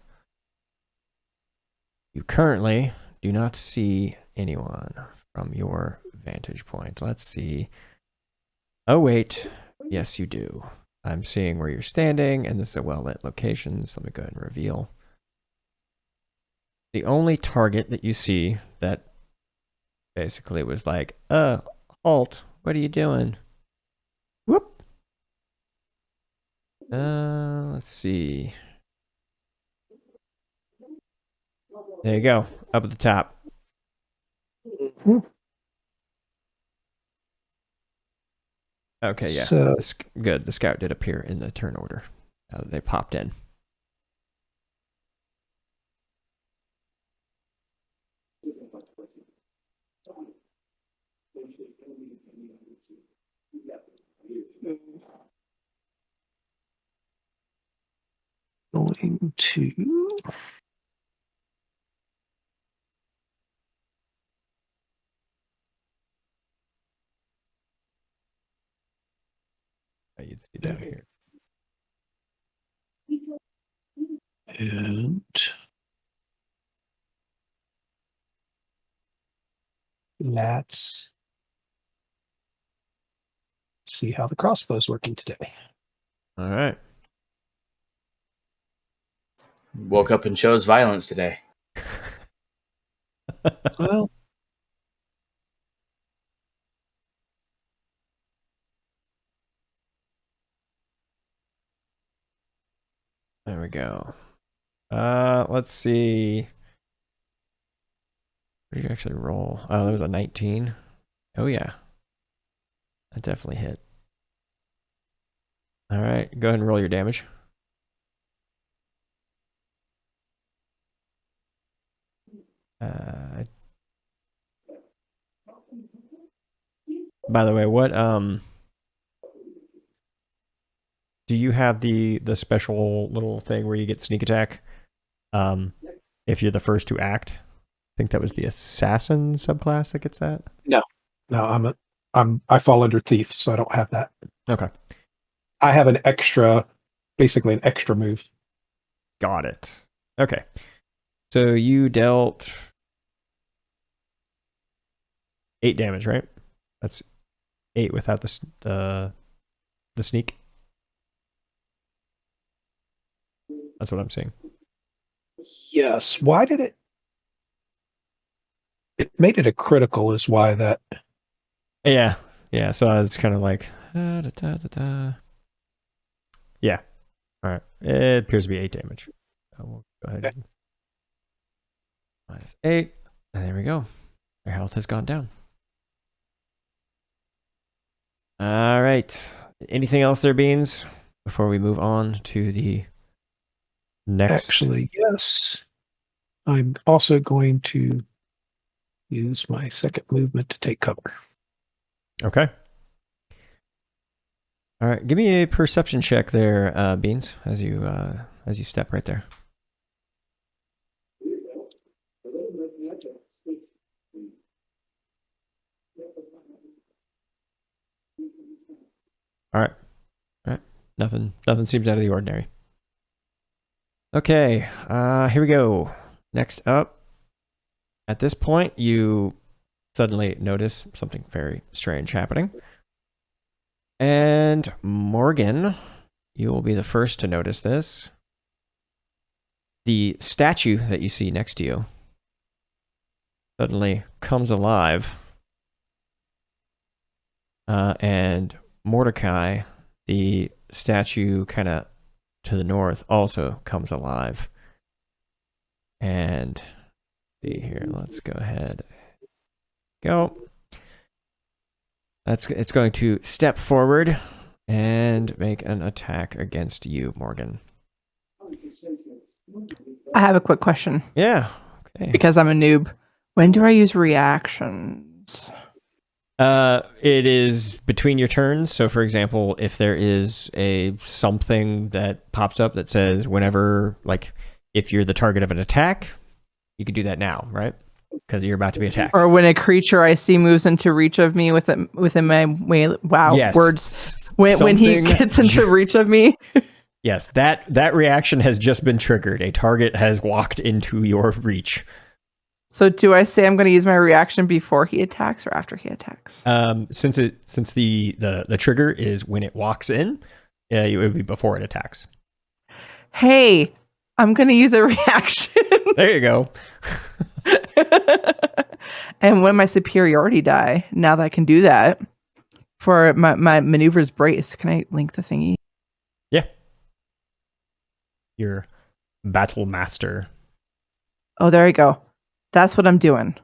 You currently do not see anyone from your vantage point. Let's see. Oh, wait. Yes, you do. I'm seeing where you're standing, and this is a well-lit location, so let me go ahead and reveal. The only target that you see that basically was like, halt, what are you doing? Whoop. Let's see. There you go, up at the top. Okay, yeah. So, good. The scout did appear in the turn order. They popped in. going to You'd see down here. and let's see how the crossbow's working today. All right. Woke up and chose violence today. Well, There we go. Let's see. What did you actually roll? Oh, there was a 19. Oh yeah, that definitely hit. All right, go ahead and roll your damage. By the way, what do you have the special little thing where you get sneak attack? If you're the first to act, I think that was the assassin subclass that gets that. no, I fall under thief, so I don't have that. Okay, I have basically an extra move. got it. Okay, so you dealt 8 damage, right? That's 8 without the sneak. That's what I'm seeing. Yes. Why did it made it a critical is why that. Yeah. So I was kind of like, yeah. All right. It appears to be 8 damage. We'll go ahead. Okay. Minus 8. And there we go. Your health has gone down. All right. Anything else there, Beans? Before we move on to the next. Actually, yes. I'm also going to use my second movement to take cover. Okay. All right. Give me a perception check there, Beans, as you step right there. All right. Nothing seems out of the ordinary. Okay, here we go. Next up, at this point, you suddenly notice something very strange happening. And Morgan, you will be the first to notice this. The statue that you see next to you suddenly comes alive. And Mordecai, the statue kind of to the north, also comes alive. And see here, let's go ahead. Go. It's going to step forward and make an attack against you, Morgan. I have a quick question. Yeah. Okay. Because I'm a noob. When do I use reactions? It is between your turns. So, for example, if there is something that pops up that says whenever, like, if you're the target of an attack, you can do that now, right? Because you're about to be attacked. Or when a creature I see moves into reach of me within my way. Wow, yes. words. When he gets into reach of me. Yes, that reaction has just been triggered. A target has walked into your reach. So do I say I'm going to use my reaction before he attacks or after he attacks? Since the trigger is when it walks in, it would be before it attacks. Hey, I'm going to use a reaction. There you go. And when my superiority die, now that I can do that for my maneuver's brace, can I link the thingy? Yeah. Your battle master. Oh, there you go. That's what I'm doing.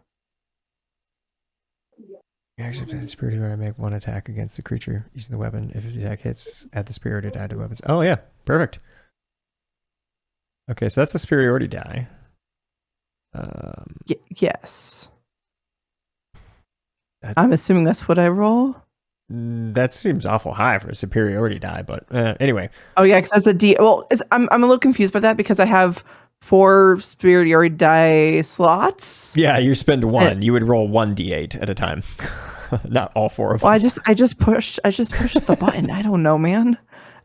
Actually, spirit I make one attack against the creature using the weapon. If the attack hits, add the spirited die to the weapons. Oh yeah, perfect. Okay, so that's the superiority die. Yes. I'm assuming that's what I roll. That seems awful high for a superiority die, but anyway. Oh yeah, because that's a D. Well, I'm a little confused by that because I have 4 superiority die slots. Yeah, you spend 1. You would roll 1 d8 at a time, not all 4 of them. Well, I just pushed the button. I don't know, man.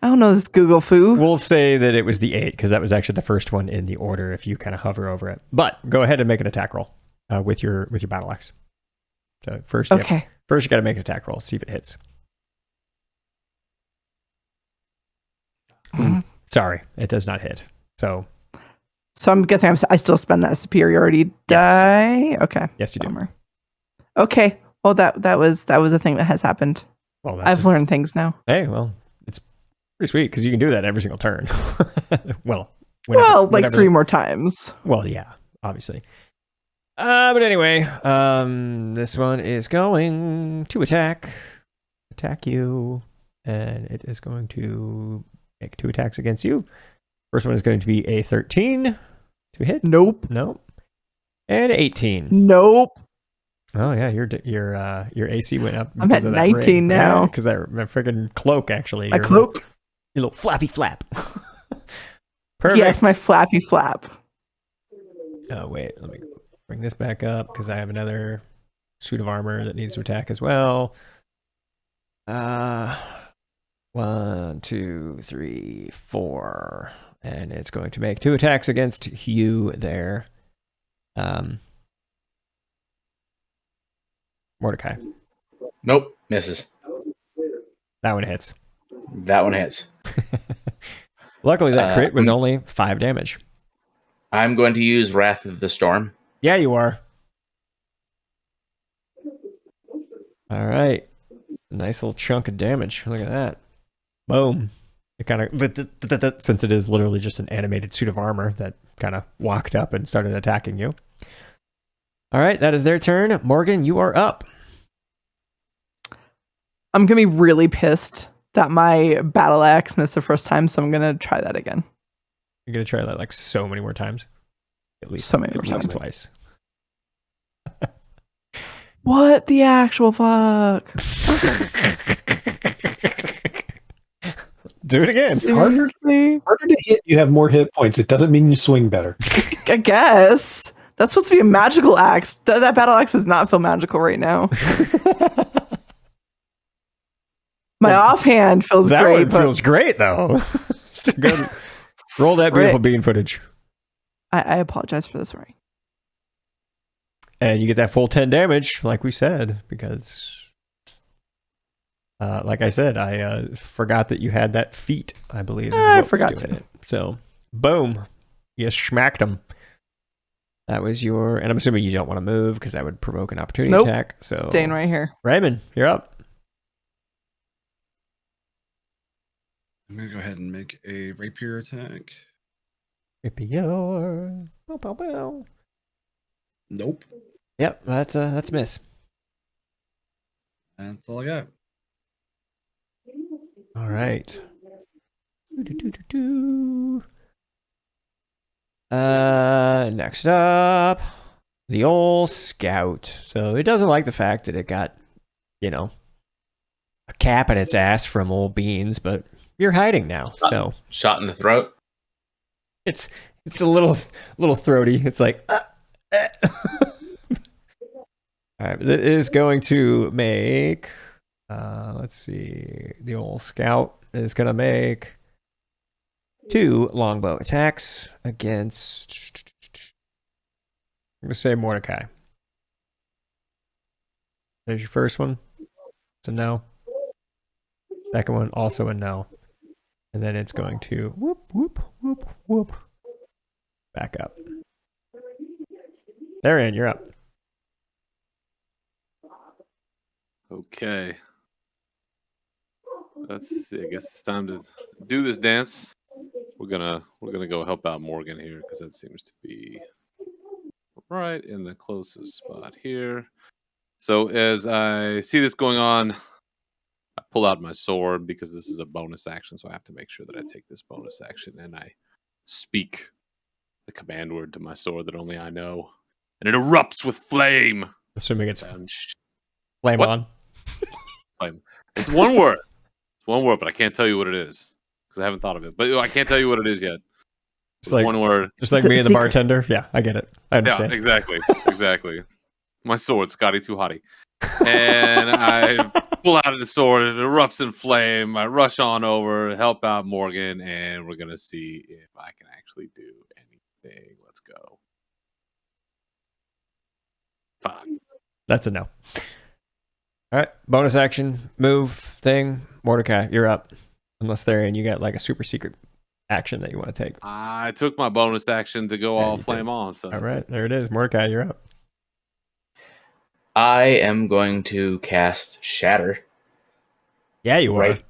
I don't know this Google foo. We'll say that it was the 8 because that was actually the first one in the order if you kind of hover over it. But go ahead and make an attack roll with your battle axe. So first, you got to make an attack roll. See if it hits. Sorry, it does not hit. So I'm guessing I still spend that superiority die. Yes. Okay. Yes, you do. Bummer. Okay. Well, that was a thing that has happened. Well, I've learned things now. Hey, well, it's pretty sweet because you can do that every single turn. Well, like 3 more times. Well, yeah, obviously. But anyway, this one is going to attack you, and it is going to make 2 attacks against you. First one is going to be a 13 to hit. Nope. And 18. Nope. Oh yeah, your AC went up. I'm at 19 now because that freaking cloak actually. My cloak. Your little flappy flap. Perfect. Yes, my flappy flap. Oh wait, let me bring this back up because I have another suit of armor that needs to attack as well. 1, 2, 3, 4, and it's going to make 2 attacks against you there. Mordecai. Nope, misses. That one hits. That one hits. Luckily, that crit was only 5 damage. I'm going to use Wrath of the Storm. Yeah, you are. All right. Nice little chunk of damage. Look at that. Boom. It kind of, since it is literally just an animated suit of armor that kind of walked up and started attacking you. All right, that is their turn. Morgan, you are up. I'm going to be really pissed that my battle axe missed the first time, so I'm going to try that again. You're going to try that like so many more times? At least so many more times. Twice. What the actual fuck? Do it again. Seriously? Harder to hit, you have more hit points. It doesn't mean you swing better. I guess. That's supposed to be a magical axe. That battle axe does not feel magical right now. My offhand feels That great, one but feels great though. So good. Roll that beautiful bean footage. I apologize for the swearing. And you get that full 10 damage, like we said, because, like I said, I forgot that you had that feat, I believe. I forgot to. It. So, boom. You smacked him. That was your... And I'm assuming you don't want to move, because that would provoke an opportunity attack. So, Staying right here. Raymond, you're up. I'm going to go ahead and make a rapier attack. Rapier. Bow, bow, bow. Nope. Yep, that's a miss. That's all I got. All right. Next up, the old scout. So it doesn't like the fact that it got, a cap in its ass from old beans, but you're hiding now. So Shot in the throat. it's a little throaty. It's like. All right, it is going to make. Let's see. The old scout is going to make 2 longbow attacks against. I'm going to say Mordecai. There's your first one. It's a no. Second one, also a no. And then it's going to whoop, whoop, whoop, whoop. Back up. Therein, you're up. Okay. Let's see. I guess it's time to do this dance. We're gonna go help out Morgan here because that seems to be right in the closest spot here. So as I see this going on, I pull out my sword because this is a bonus action, so I have to make sure that I take this bonus action and I speak the command word to my sword that only I know, and it erupts with flame. Assuming it's And flame what? on. Flame. It's one word. It's one word, but I can't tell you what it is because I haven't thought of it. But I can't tell you what it is yet. It's like one word. Just like It's a me and the secret. bartender. Yeah, I get it. I understand. Yeah, exactly. My sword, Scotty Too Hottie. And I pull out the sword, it erupts in flame. I rush on over, help out Morgan, and we're going to see if I can actually do anything. Let's go. Fuck. That's a no. All right, bonus action, move thing. Mordecai, you're up. Unless they're in, you got like a super secret action that you want to take. I took my bonus action to go Yeah, all you flame did. on. So All that's right, it. there it is. Mordecai, you're up. I am going to cast Shatter Yeah, you right are.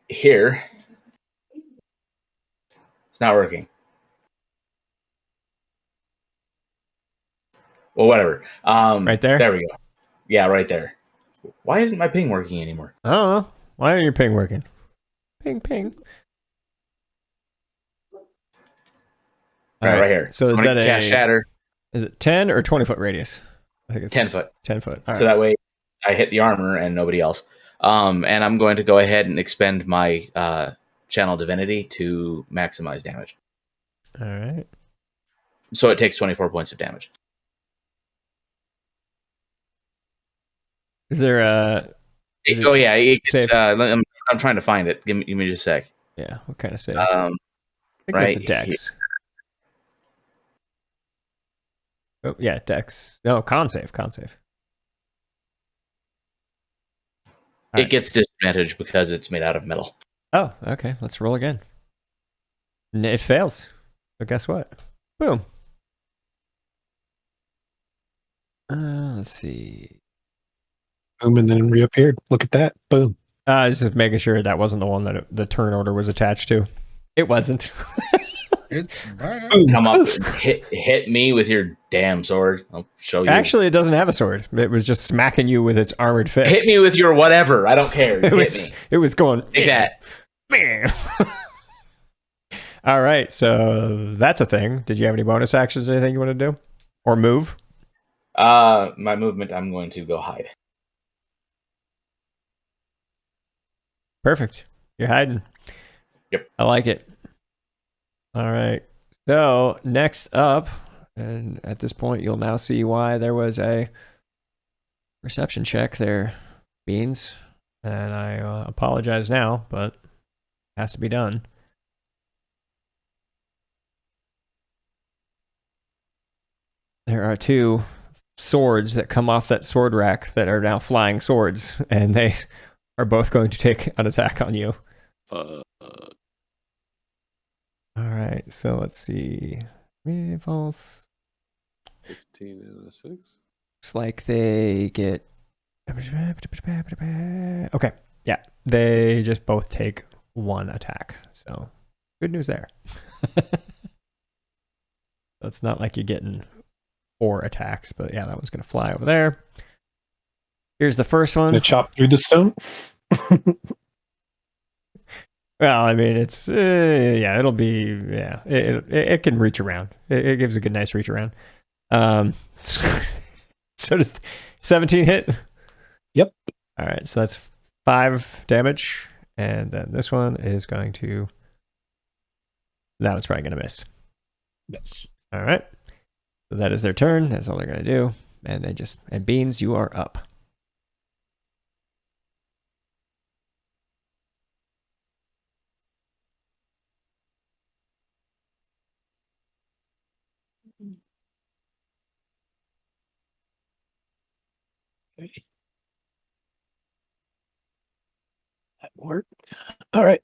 here. It's not working. Well, whatever. Right there? There we go. Yeah, right there. Why isn't my ping working anymore? I don't know. Why aren't your ping working? Ping, ping. All Right here. So is I'm gonna that cast Shatter? Is it 10 or 20 foot radius? I think it's 10 foot. 10 foot. All So right. that way I hit the armor and nobody else. And I'm going to go ahead and expend my Channel Divinity to maximize damage. All right. So it takes 24 points of damage. Is there a... Is it- Oh, yeah. It's, Save. I'm trying to find it. Give me just a sec. Yeah, what kind of save? Um, I think right that's a dex. Oh, yeah, dex. No, con save. All it right. gets disadvantage because it's made out of metal. Oh, okay. Let's roll again. It fails. But guess what? Boom. Let's see. Boom, and then reappeared. Look at that. Boom. Just making sure that wasn't the one that the turn order was attached to. It wasn't. It's back. Boom. Come up Poof. and hit me with your damn sword. I'll show you. Actually, it doesn't have a sword. It was just smacking you with its armored fist. hit me with your whatever. I don't care. It Hit was, me. it was going. Take that. Man. All right, so that's a thing. Did you have any bonus actions or anything you want to do? Or move? My movement, I'm going to go hide. Perfect. You're hiding. Yep. I like it. All right. So next up, and at this point, you'll now see why there was a perception check there, Beans. And I apologize now, but it has to be done. There are 2 swords that come off that sword rack that are now flying swords, and they are both going to take an attack on you. Uh, All right, so let's see. False. 15 and a 6. Looks like they get. Okay, yeah, they just both take 1 attack. So good news there. So it's not like you're getting 4 attacks, but yeah, that one's gonna fly over there. Here's the first one. Gonna chop through the stone. Well, I mean, it's yeah, it'll be it can reach around. It gives a good, nice reach around. So does 17 hit? Yep. All right, so that's 5 damage, and then this one is going to. That one's probably gonna miss. Yes. All right, so that is their turn. That's all they're gonna do, and Beans, you are up. Okay. That worked. All right.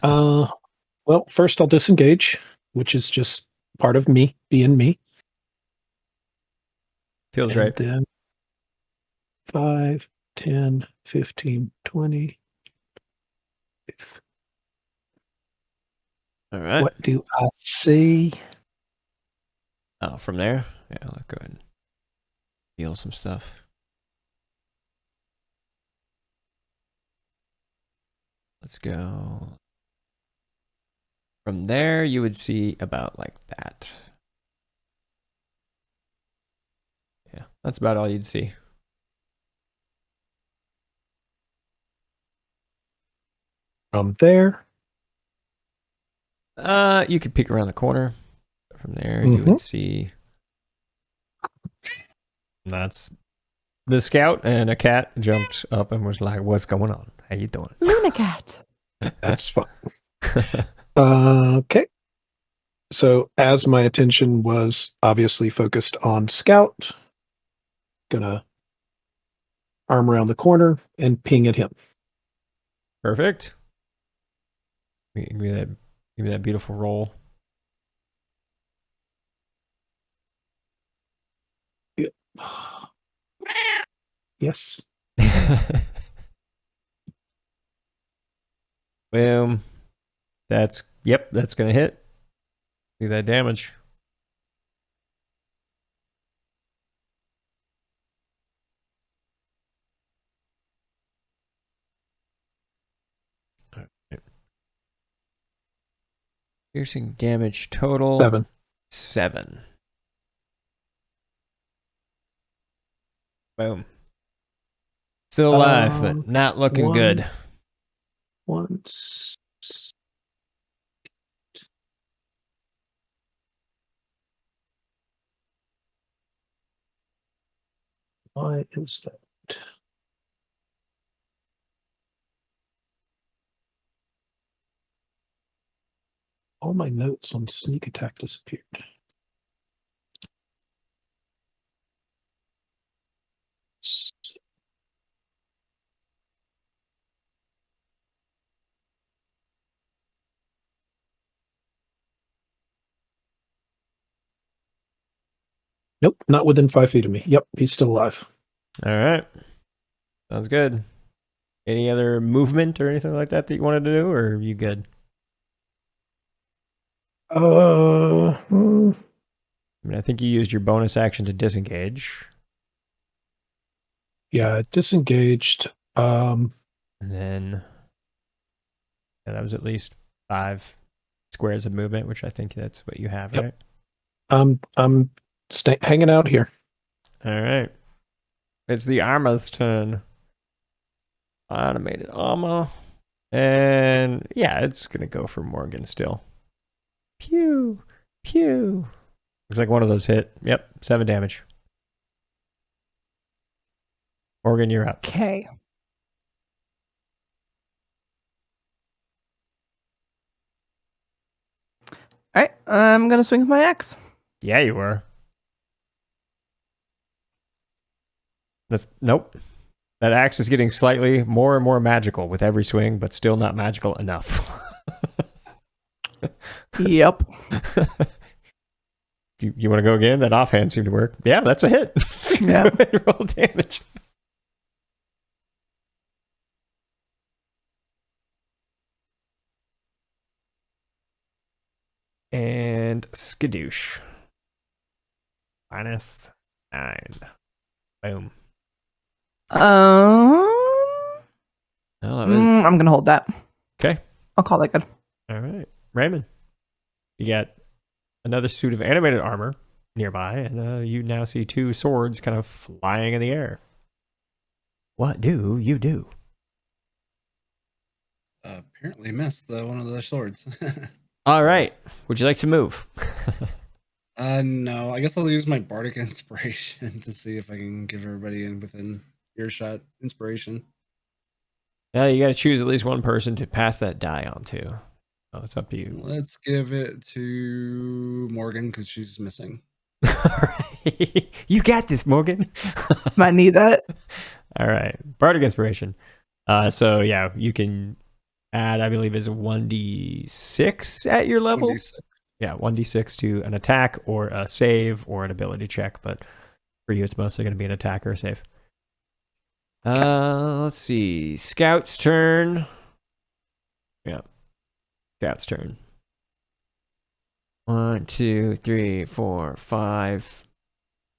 Well, first I'll disengage, which is just part of me being me. Feels And right. then 5, 10, 15, 20. All right. What do I see? Oh, from there? Yeah, let's go ahead and heal some stuff. Let's go. From there, you would see about like that. Yeah, that's about all you'd see. From there. You could peek around the corner. From there, you would see. That's the scout, and a cat jumped up and was like, "What's going on? How you doing?" Luna cat. That's fun. Okay. So as my attention was obviously focused on Scout, gonna arm around the corner and ping at him. Perfect. Give me that beautiful roll. Yes. Boom. That's gonna hit. See that damage. All right. Piercing damage total 7. Boom. Still alive, but not looking good. Once. Why is that? All my notes on sneak attack disappeared. Nope, not within 5 feet of me. Yep, he's still alive. All right. Sounds good. Any other movement or anything like that you wanted to do, or are you good? I mean, I think you used your bonus action to disengage. Yeah, disengaged. And then that was at least 5 squares of movement, which I think that's what you have, right? I'm hanging out here. All right. It's the armor's turn. Automated armor. And yeah, it's going to go for Morgan still. Pew. Pew. Looks like one of those hit. Yep, 7 damage. Morgan, you're up. Okay. All right, I'm gonna swing with my axe. Yeah, you were. Nope. That axe is getting slightly more and more magical with every swing, but still not magical enough. Yep. You want to go again? That offhand seemed to work. Yeah, that's a hit. Yeah. Roll damage. And skadoosh. -9. Boom. Oh, that was... I'm gonna hold that. Okay. I'll call that good. All right. Raymond, you got another suit of animated armor nearby, and you now see 2 swords kind of flying in the air. What do you do? Apparently missed one of the swords. All right. Would you like to move? No, I guess I'll use my bardic inspiration to see if I can give everybody within earshot inspiration. Yeah, you got to choose at least one person to pass that die on to. Oh, it's up to you. Let's give it to Morgan because she's missing. All right. You got this, Morgan. Might need that. All right. Bardic inspiration. So yeah, you can add, I believe, is a 1d6 at your level. 1d6. Yeah, 1d6 to an attack or a save or an ability check, but for you it's mostly going to be an attack or a save. Let's see. Scout's turn. Yeah. Scout's turn. 1, 2, 3, 4, 5.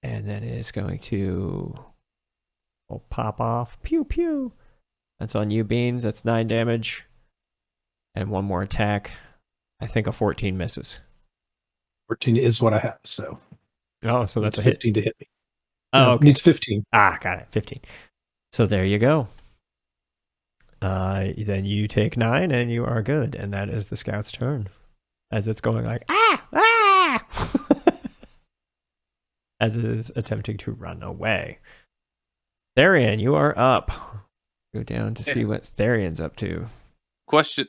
And then it's going to pop off. Pew pew. That's on you, Beans. That's 9 damage. And 1 more attack. I think a 14 misses. 14 is what I have, so. Oh, so that's It's a hit. 15 to hit me. Oh, No, okay. needs 15. Ah, got it. 15. So there you go. Then you take 9 and you are good. And that is the scout's turn. As it's going like, as it is attempting to run away. Therian, you are up. Go down to see what Therian's up to. Question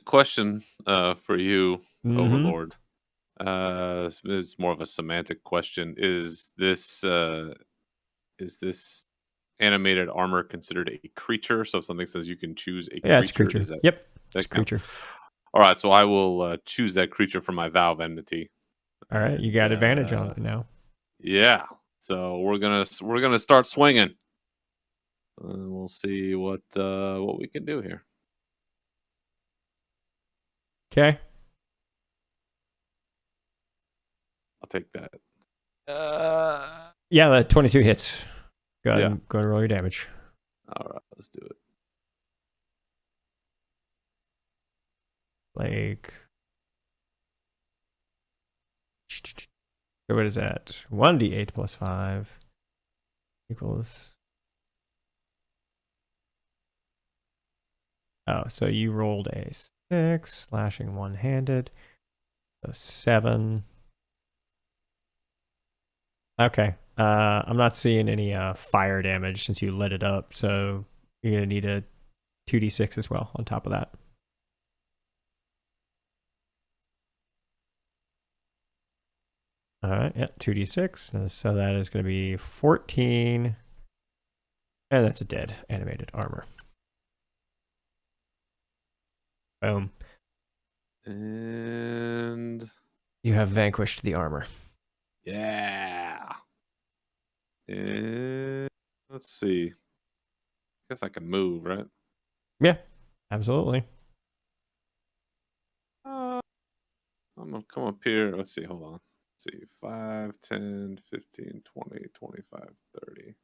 for you, Mhm. Overlord. It's more of a semantic question. Is this animated armor considered a creature? So if something says you can choose a creature. Yeah, it's a creature. Is that, Yep, that it's a creature. All right, so I will choose that creature for my Vow of Enmity. All right, you got advantage on it now. Yeah, so we're gonna start swinging. We'll see what we can do here. Okay. I'll take that. Yeah, the 22 hits. Go ahead Yeah. and go and roll your damage. All right, let's do it. Like, so what is that? 1d8 plus 5 equals. Oh, so you rolled a 6, slashing one-handed. So 7. Okay. I'm not seeing any fire damage since you lit it up, so you're gonna need a 2d6 as well on top of that. All right, yeah, 2d6. So that is going to be 14. And that's a dead animated armor. Boom. And You have vanquished the armor. yeah. And let's see. Guess I can move, right? Yeah, absolutely. I'm gonna come up here. Let's see. Hold on. Let's see. 5, 10, 15, 20, 25, 30.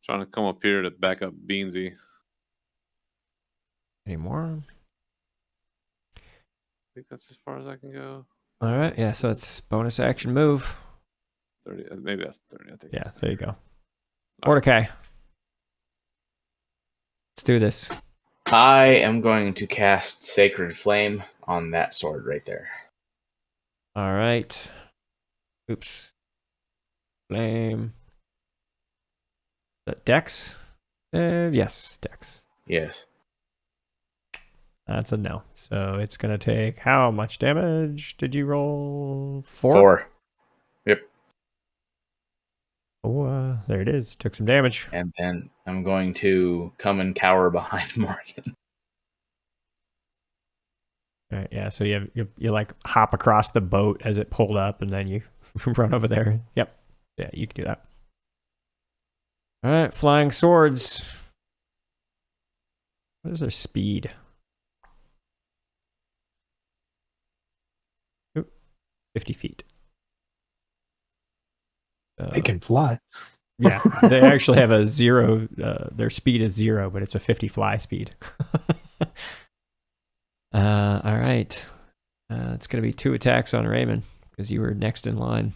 Trying to come up here to back up Beansy. Any more? I think that's as far as I can go. All right, yeah, so it's bonus action move. 30. Maybe that's 30. I think. Yeah, that's 30. there you go. All Mordecai. Let's do this. I am going to cast Sacred Flame on that sword right there. All right. Oops. Flame. Dex? Yes, Dex. Yes. That's a no. So it's going to take how much damage did you roll? 4? 4. Yep. Oh, there it is. Took some damage. And then I'm going to come and cower behind Morgan. All right, yeah, so you like hop across the boat as it pulled up, and then you run over there. Yep. Yeah, you can do that. All right, flying swords. What is their speed? Oop, 50 feet. They can fly. Yeah, they actually have a 0. Their speed is 0, but it's a 50 fly speed. All right. It's going to be 2 attacks on Raymond because you were next in line.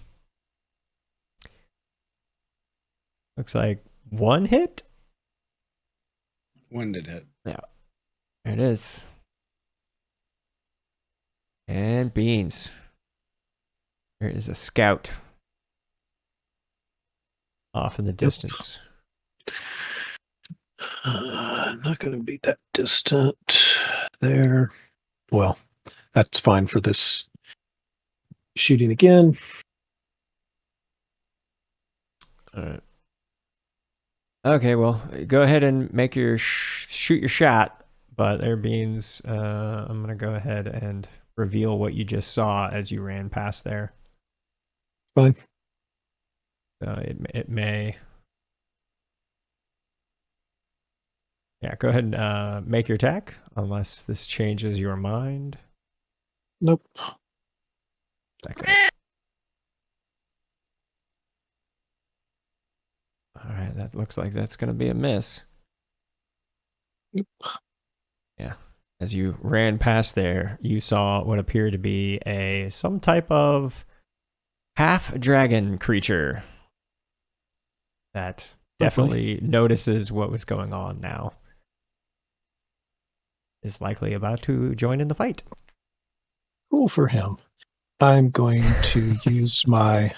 Looks like 1 hit. 1 did hit. Yeah. There it is. And Beans. There is a scout off in the distance. Not going to be that distant there. Well, that's fine for this shooting again. All right. Okay, well, go ahead and make your shoot your shot. But there, Beans, I'm going to go ahead and reveal what you just saw as you ran past there. Fine. So it may... Yeah, go ahead and make your attack, unless this changes your mind. Nope. Okay. All right, that looks like that's going to be a miss. Yep. Yeah. As you ran past there, you saw what appeared to be some type of half-dragon creature that definitely notices what was going on now. Is likely about to join in the fight. Cool for him. I'm going to use my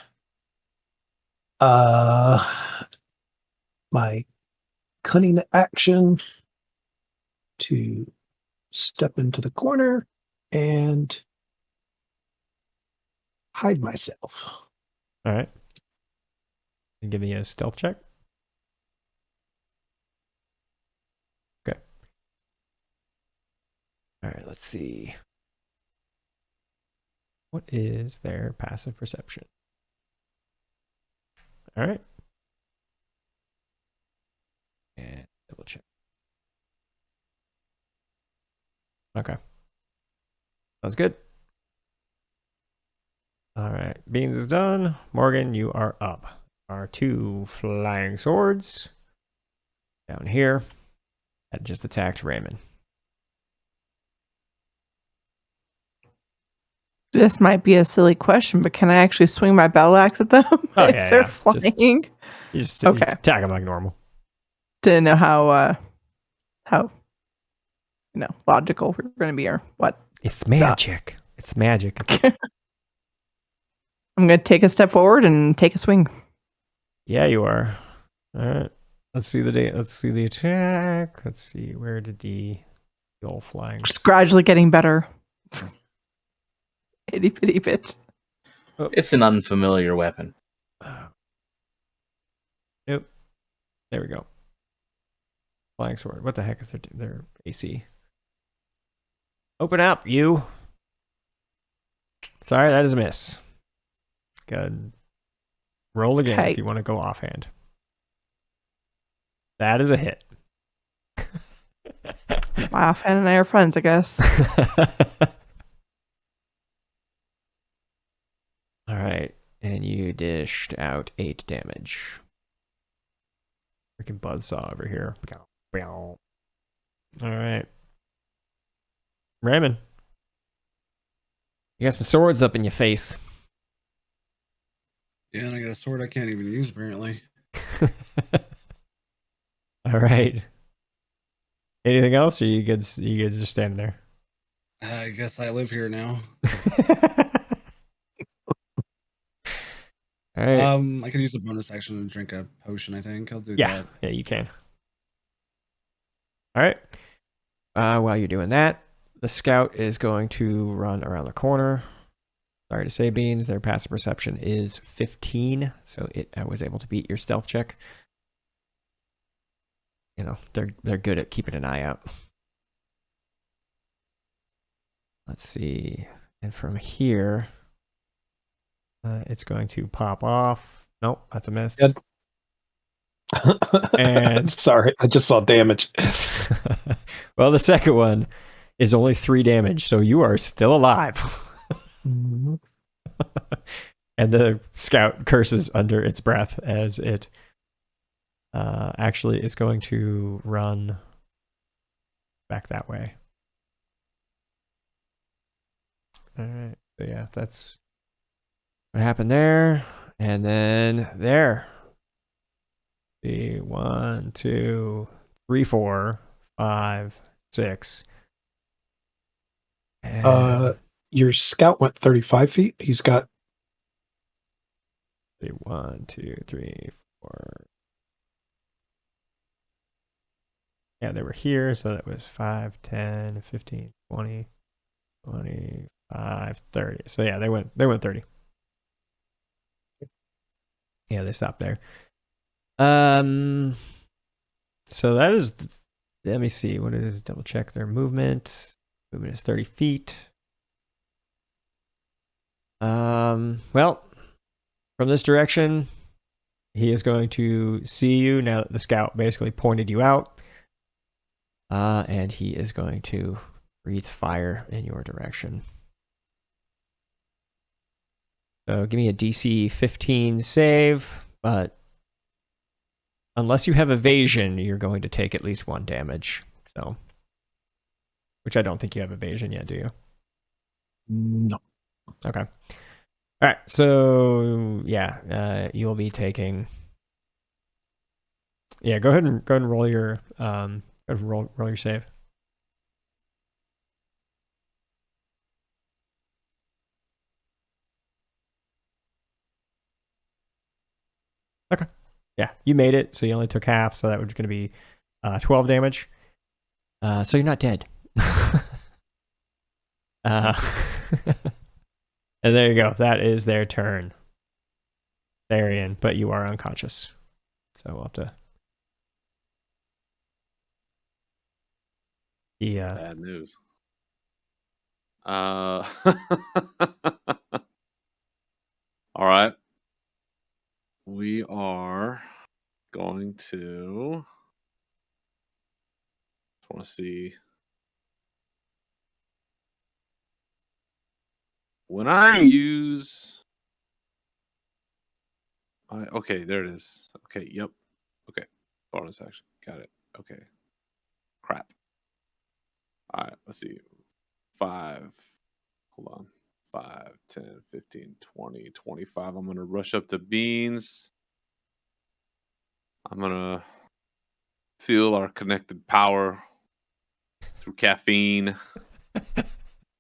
my cunning action to step into the corner and hide myself. All right. And give me a stealth check. Okay. All right, let's see. What is their passive perception? All right. And double check. Okay. Sounds good. All right. Beans is done. Morgan, you are up. Our 2 flying swords down here that just attacked Raymond. This might be a silly question, but can I actually swing my battle axe at them Oh, if yeah, they're yeah. flying? You just Okay. attack them like normal. Didn't know how logical we're going to be or what. It's magic. It's magic. I'm going to take a step forward and take a swing. Yeah, you are. All right. Let's see the attack. Let's see, where did the old flying? Just gradually getting better. Itty bitty bit. Oh. It's an unfamiliar weapon. Nope. There we go. Flying sword. What the heck is their AC? Open up, you. Sorry, that is a miss. Good. Roll again if you want to go offhand. That is a hit. My offhand and I are friends, I guess. All right. And you dished out 8 damage. Freaking buzzsaw over here. All right. Raymond. You got some swords up in your face. Yeah, and I got a sword I can't even use, apparently. All right. Anything else, or you good just standing there? I guess I live here now. All right. I could use a bonus action to drink a potion, I think. I'll do Yeah. that. Yeah, you can. All right. While you're doing that, the scout is going to run around the corner. Sorry to say, Beans, their passive perception is 15, so it was able to beat your stealth check. You know, they're good at keeping an eye out. Let's see. And from here, it's going to pop off. Nope, that's a miss. Good. And sorry, I just saw damage. well, the second one is only 3 damage, so you are still alive. And the scout curses under its breath as it actually is going to run back that way. All right. So yeah, that's what happened there. And then there. See, 1, 2, 3, 4, 5, 6. And Your scout went 35 feet. He's got 1, 2, 3, 4. Yeah, they were here, so that was 5, 10, 15, 20, 25, 30. So yeah, they went 30. Yeah, they stopped there. So that is, let me see, what is, double check their movement. Movement is 30 feet. Well, from this direction, he is going to see you now that the scout basically pointed you out. And he is going to breathe fire in your direction. So give me a DC 15 save, but unless you have evasion, you're going to take at least 1 damage. So, which I don't think you have evasion yet, do you? no. Okay. All right. So yeah, you'll be taking. Yeah, go ahead and roll your roll your save. Okay. Yeah, you made it. So you only took half. So that was going to be 12 damage. So you're not dead. And there you go. That is their turn. Therian, but you are unconscious. So we'll have to. Yeah. Bad news. All right. We are going to. I want to see. When I use. Okay, there it is. Okay, yep. Okay, bonus action. Got it. Okay. Crap. All right, let's see. 5. Hold on. 5, 10, 15, 20, 25. I'm going to rush up to Beans. I'm going to feel our connected power through caffeine.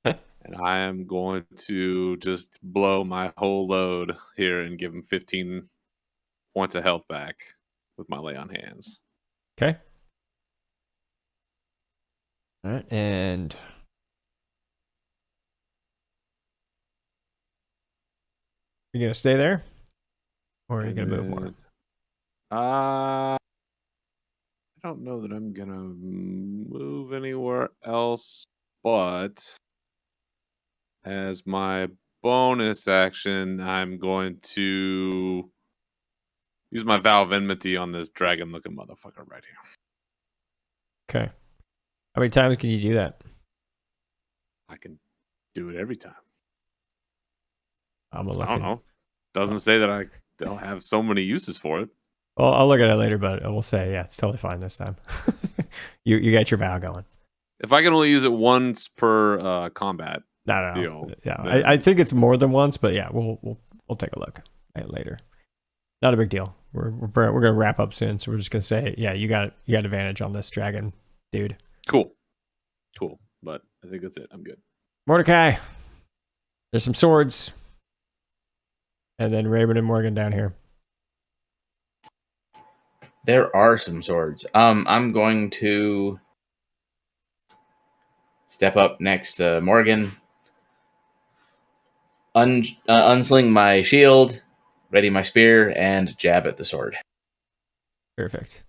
And I am going to just blow my whole load here and give him 15 points of health back with my lay on hands. Okay. All right, and you gonna stay there, or are you gonna move more? I don't know that I'm gonna move anywhere else, but as my bonus action, I'm going to use my Vow of Enmity on this dragon-looking motherfucker right here. Okay. How many times can you do that? I can do it every time. I'm gonna I look. don't know. Doesn't say that I don't have so many uses for it. Well, I'll look at it later, but I will say, yeah, it's totally fine this time. you got your vow going. If I can only use it once per combat No. deal, Yeah, then- I think it's more than once, but yeah, we'll take a look at it later. Not a big deal. We're gonna wrap up soon, so we're just gonna say, yeah, you got advantage on this dragon, dude. Cool. But I think that's it. I'm good. Mordecai, there's some swords, and then Raymond and Morgan down here. There are some swords. I'm going to. Step up next to Morgan. Unsling my shield, ready my spear, and jab at the sword. Perfect.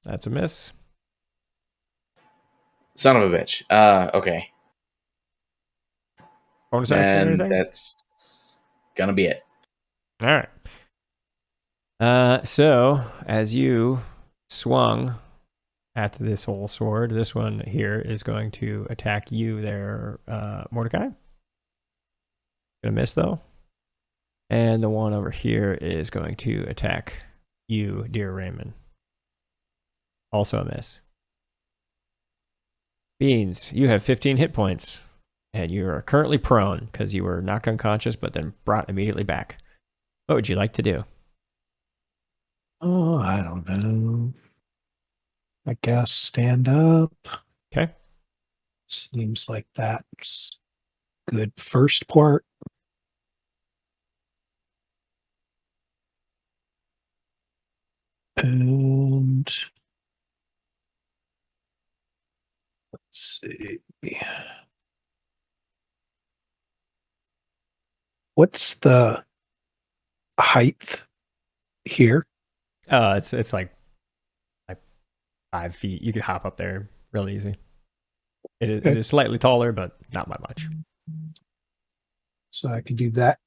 That's a miss. Son of a bitch. Okay. Bonus action or And anything? that's gonna be it. All right. So as you swung at this whole sword, this one here is going to attack you there, Mordecai. Gonna miss though. And the one over here is going to attack you, dear Raymond. Also a miss. Beans, you have 15 hit points. And you are currently prone because you were knocked unconscious but then brought immediately back. What would you like to do? Oh, I don't know. I guess stand up. Okay. Seems like that's good first part. And let's see. What's the height here? It's like 5 feet. You could hop up there real easy. It is slightly taller, but not by much. So I can do that.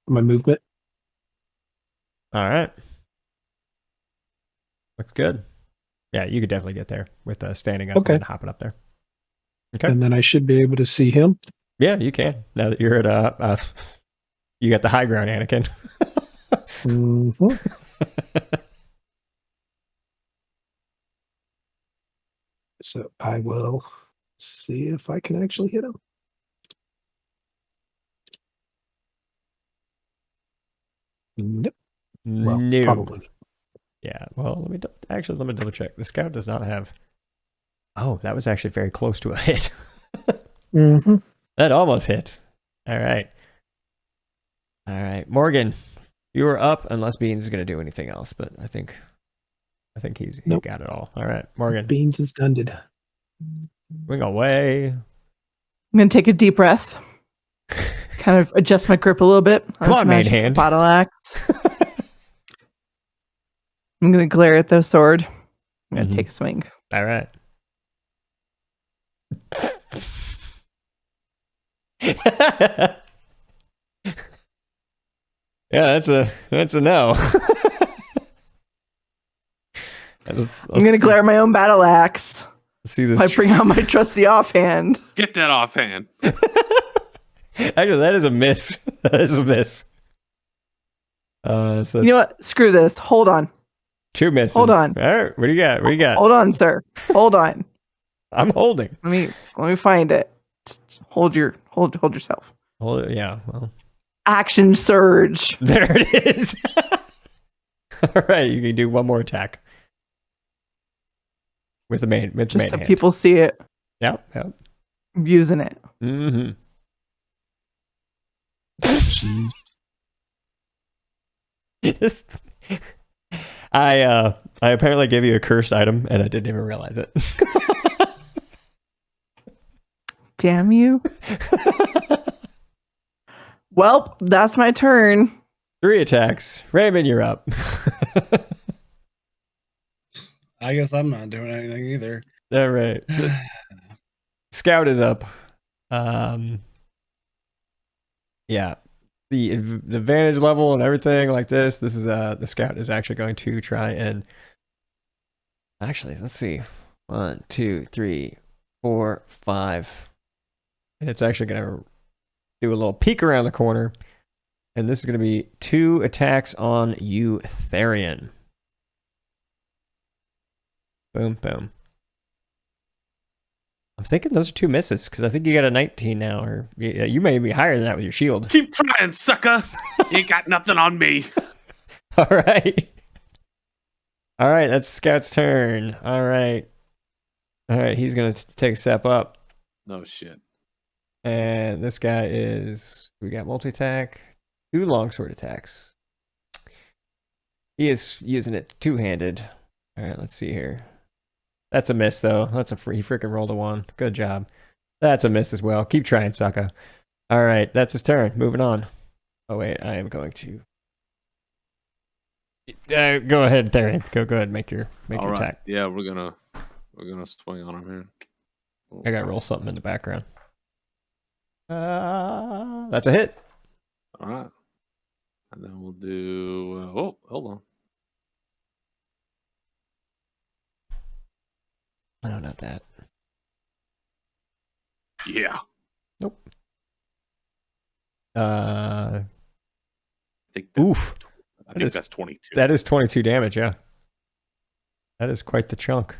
My movement. All right. Looks good. Yeah, you could definitely get there with standing up Okay. and hopping up there. Okay. And then I should be able to see him. Yeah, you can. Now that you're at you got the high ground, Anakin. Mhm. So I will see if I can actually hit him. Nope. Well, No. probably. Yeah. Well, let me double check. The scout does not have. Oh, that was actually very close to a hit. Mm-hmm. That almost hit. All right. Morgan, you are up unless Beans is going to do anything else, but I think he Nope. got it all. All right, Morgan, Beans is dunded. swing away. I'm going to take a deep breath, kind of adjust my grip a little bit. Come on, main magic hand. Battle axe. I'm going to glare at the sword. I'm going to take a swing. All right. Yeah, that's a no. I'm going to glare at my own battle axe. Let's see this. I bring out my trusty offhand. Get that offhand. Actually, that is a miss. That is a miss. So You know what? Screw this. Hold on. 2 misses. Hold on. All right, what do you got? What do you got? Hold on, sir. Hold on. I'm holding. Let me find it. Hold yourself. Hold it. Yeah. Well, Action surge. there it is. All right, you can do one more attack with the main Just so hand. people see it. Yep. I'm using it. Mm-hmm. I apparently gave you a cursed item and I didn't even realize it. Damn you. Well, that's my turn. 3 attacks. Raymond, you're up. I guess I'm not doing anything either. All right. Scout is up. Yeah. The advantage level and everything like this. This is the scout is actually going to try and actually let's see. 1, 2, 3, 4, 5. And it's actually gonna do a little peek around the corner. And this is gonna be 2 attacks on you, Therian. Boom, boom. I'm thinking those are 2 misses because I think you got a 19 now, or you may be higher than that with your shield. Keep trying, sucker. You ain't got nothing on me. All right. All right, that's Scout's turn. All right, he's going to take a step up. No shit. And this guy is, we got multi-attack, 2 longsword attacks. He is using it two-handed. All right, let's see here. That's a miss, though. He freaking rolled a 1. Good job. That's a miss as well. Keep trying, sucker. All right, that's his turn. Moving on. Oh, wait, I am going to... go ahead, Terry. Go ahead, make your attack. Yeah, we're gonna swing on him here. I gotta roll something in the background. That's a hit. All right, and then we'll do. Oh, hold on. No, not that. Yeah. Nope. I think that's, Oof. I think that's 22. That is 22 damage, yeah. That is quite the chunk.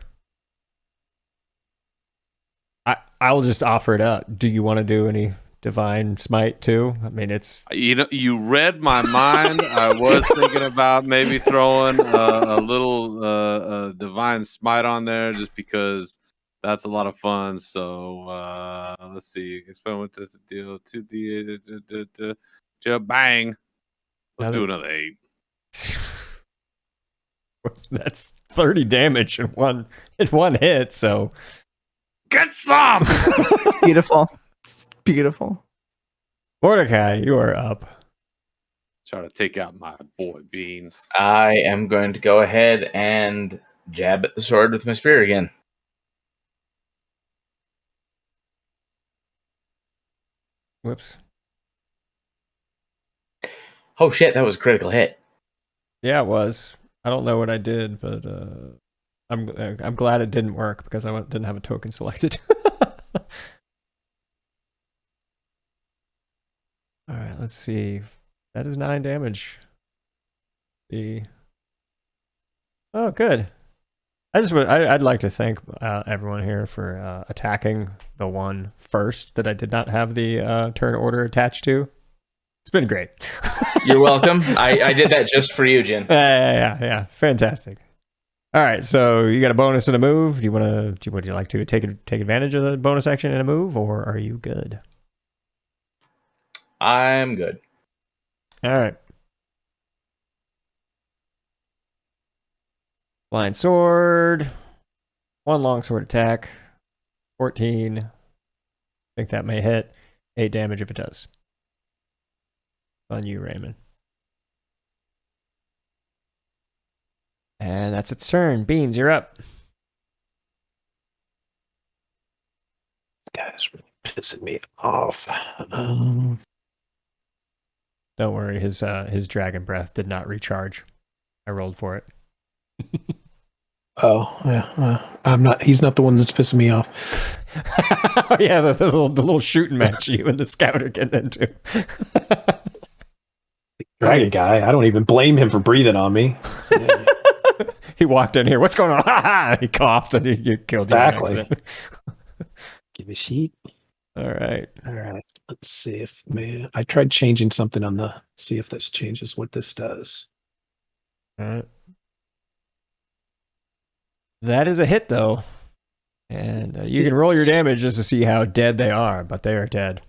I'll just offer it up. Do you want to do any divine smite too? I mean, it's... You read my mind. I was thinking about maybe throwing a little divine smite on there just because that's a lot of fun. So let's see. Explain what does it deal. 2d bang. Let's do another 8. That's 30 damage in one hit, so get some. It's beautiful. It's beautiful. Mordecai, you are up. Try to take out my boy Beans. I am going to go ahead and jab at the sword with my spear again. Whoops. Oh shit, that was a critical hit. Yeah, it was. I don't know what I did, but I'm glad it didn't work because I didn't have a token selected. All right, let's see. That is 9 damage. Oh, good. I'd like to thank everyone here for attacking the one first that I did not have the turn order attached to. It's been great. You're welcome. I did that just for you, Jin. Yeah. Fantastic. All right, so you got a bonus and a move. Would you like to take advantage of the bonus action and a move, or are you good? I'm good. All right. Blind sword. 1 long sword attack. 14. I think that may hit. 8 damage if it does. On you, Raymond. And that's its turn. Beans, you're up. This guy's really pissing me off. Don't worry, his dragon breath did not recharge. I rolled for it. Oh, yeah. I'm not. He's not the one that's pissing me off. Yeah, the little shooting match you and the scout are getting into. Dragon guy. I don't even blame him for breathing on me. So, yeah. He walked in here. What's going on? He coughed and he killed you. Exactly. Give a sheet. All right. Let's see if I tried changing something on the. See if this changes what this does. All right. That is a hit, though. And you can roll your damage just to see how dead they are, but they are dead.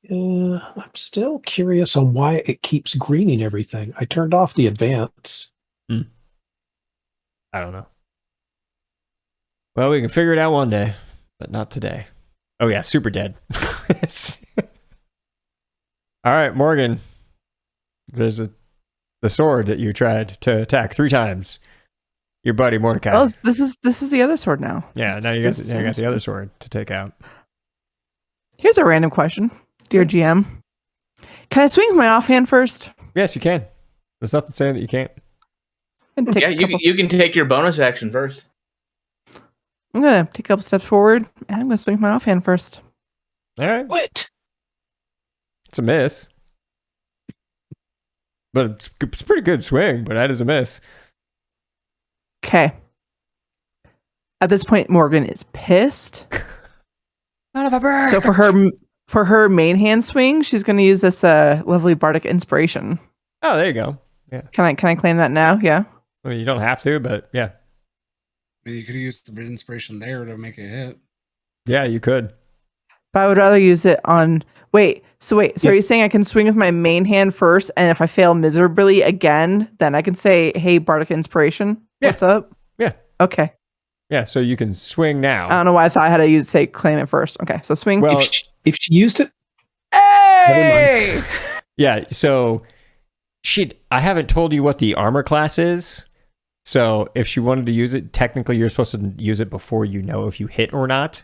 I'm still curious on why it keeps greening everything. I turned off the advanced. I don't know. Well, we can figure it out one day, but not today. Oh, yeah, super dead. All right, Morgan. There's the sword that you tried to attack 3 times. Your buddy Mordecai. Oh, this is the other sword now. Yeah, now you got the other sword to take out. Here's a random question, dear GM. Can I swing with my offhand first? Yes, you can. There's nothing saying that you can't. Yeah, you can take your bonus action first. I'm gonna take a couple steps forward, and I'm gonna swing with my offhand first. All right. What? It's a miss. But it's a pretty good swing, but that is a miss. Okay. At this point, Morgan is pissed. Son of a bird. So for her main hand swing, she's going to use this lovely bardic inspiration. Oh, there you go. Yeah. Can I claim that now? Yeah. I mean, you don't have to, but yeah. I mean, you could use the inspiration there to make a hit. Yeah, you could. But I would rather use it on. Wait. So are you saying I can swing with my main hand first, and if I fail miserably again, then I can say, "Hey, Bardic Inspiration, Yeah. what's up?" Yeah. Okay. Yeah, so you can swing now. I don't know why I thought I had to say claim it first. Okay, so swing. Well, If she used it, hey! yeah, so I haven't told you what the armor class is. So if she wanted to use it, technically you're supposed to use it before you know if you hit or not.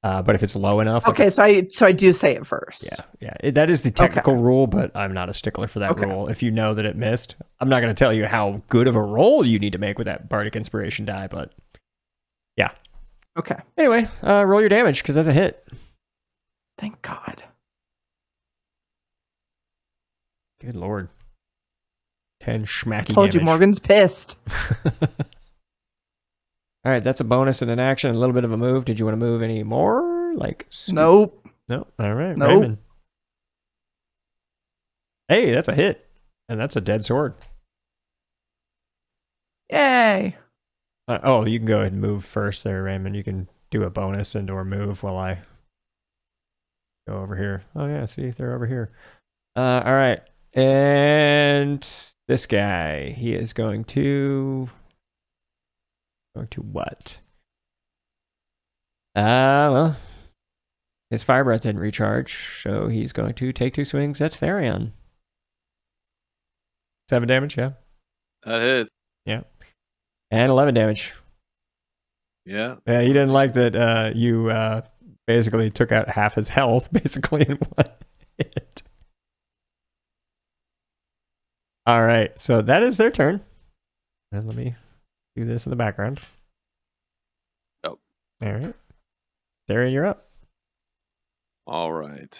But if it's low enough, Okay, so I do say it first. yeah, that is the technical rule. But I'm not a stickler for that rule. If you know that it missed, I'm not going to tell you how good of a roll you need to make with that Bardic Inspiration die. But yeah, okay. Anyway, roll your damage because that's a hit. Thank God. Good lord. 10 schmacky Told damage. you, Morgan's pissed. All right, that's a bonus and an action, a little bit of a move. Did you want to move any more? Like, Nope. No. All right, Nope. Raymond. Hey, that's a hit, and that's a dead sword. Yay. Oh, you can go ahead and move first there, Raymond. You can do a bonus and or move while I go over here. Oh yeah, see, they're over here. All right, and this guy, he is going to what? Well, his fire breath didn't recharge, so he's going to take 2 swings at Therion. 7 damage, yeah. That hit. Yeah. And 11 damage. Yeah. Yeah, he didn't like that you basically took out half his health, basically, in one hit. All right, so that is their turn. And let me do this in the background. Oh. All right. Darian, you're up. All right.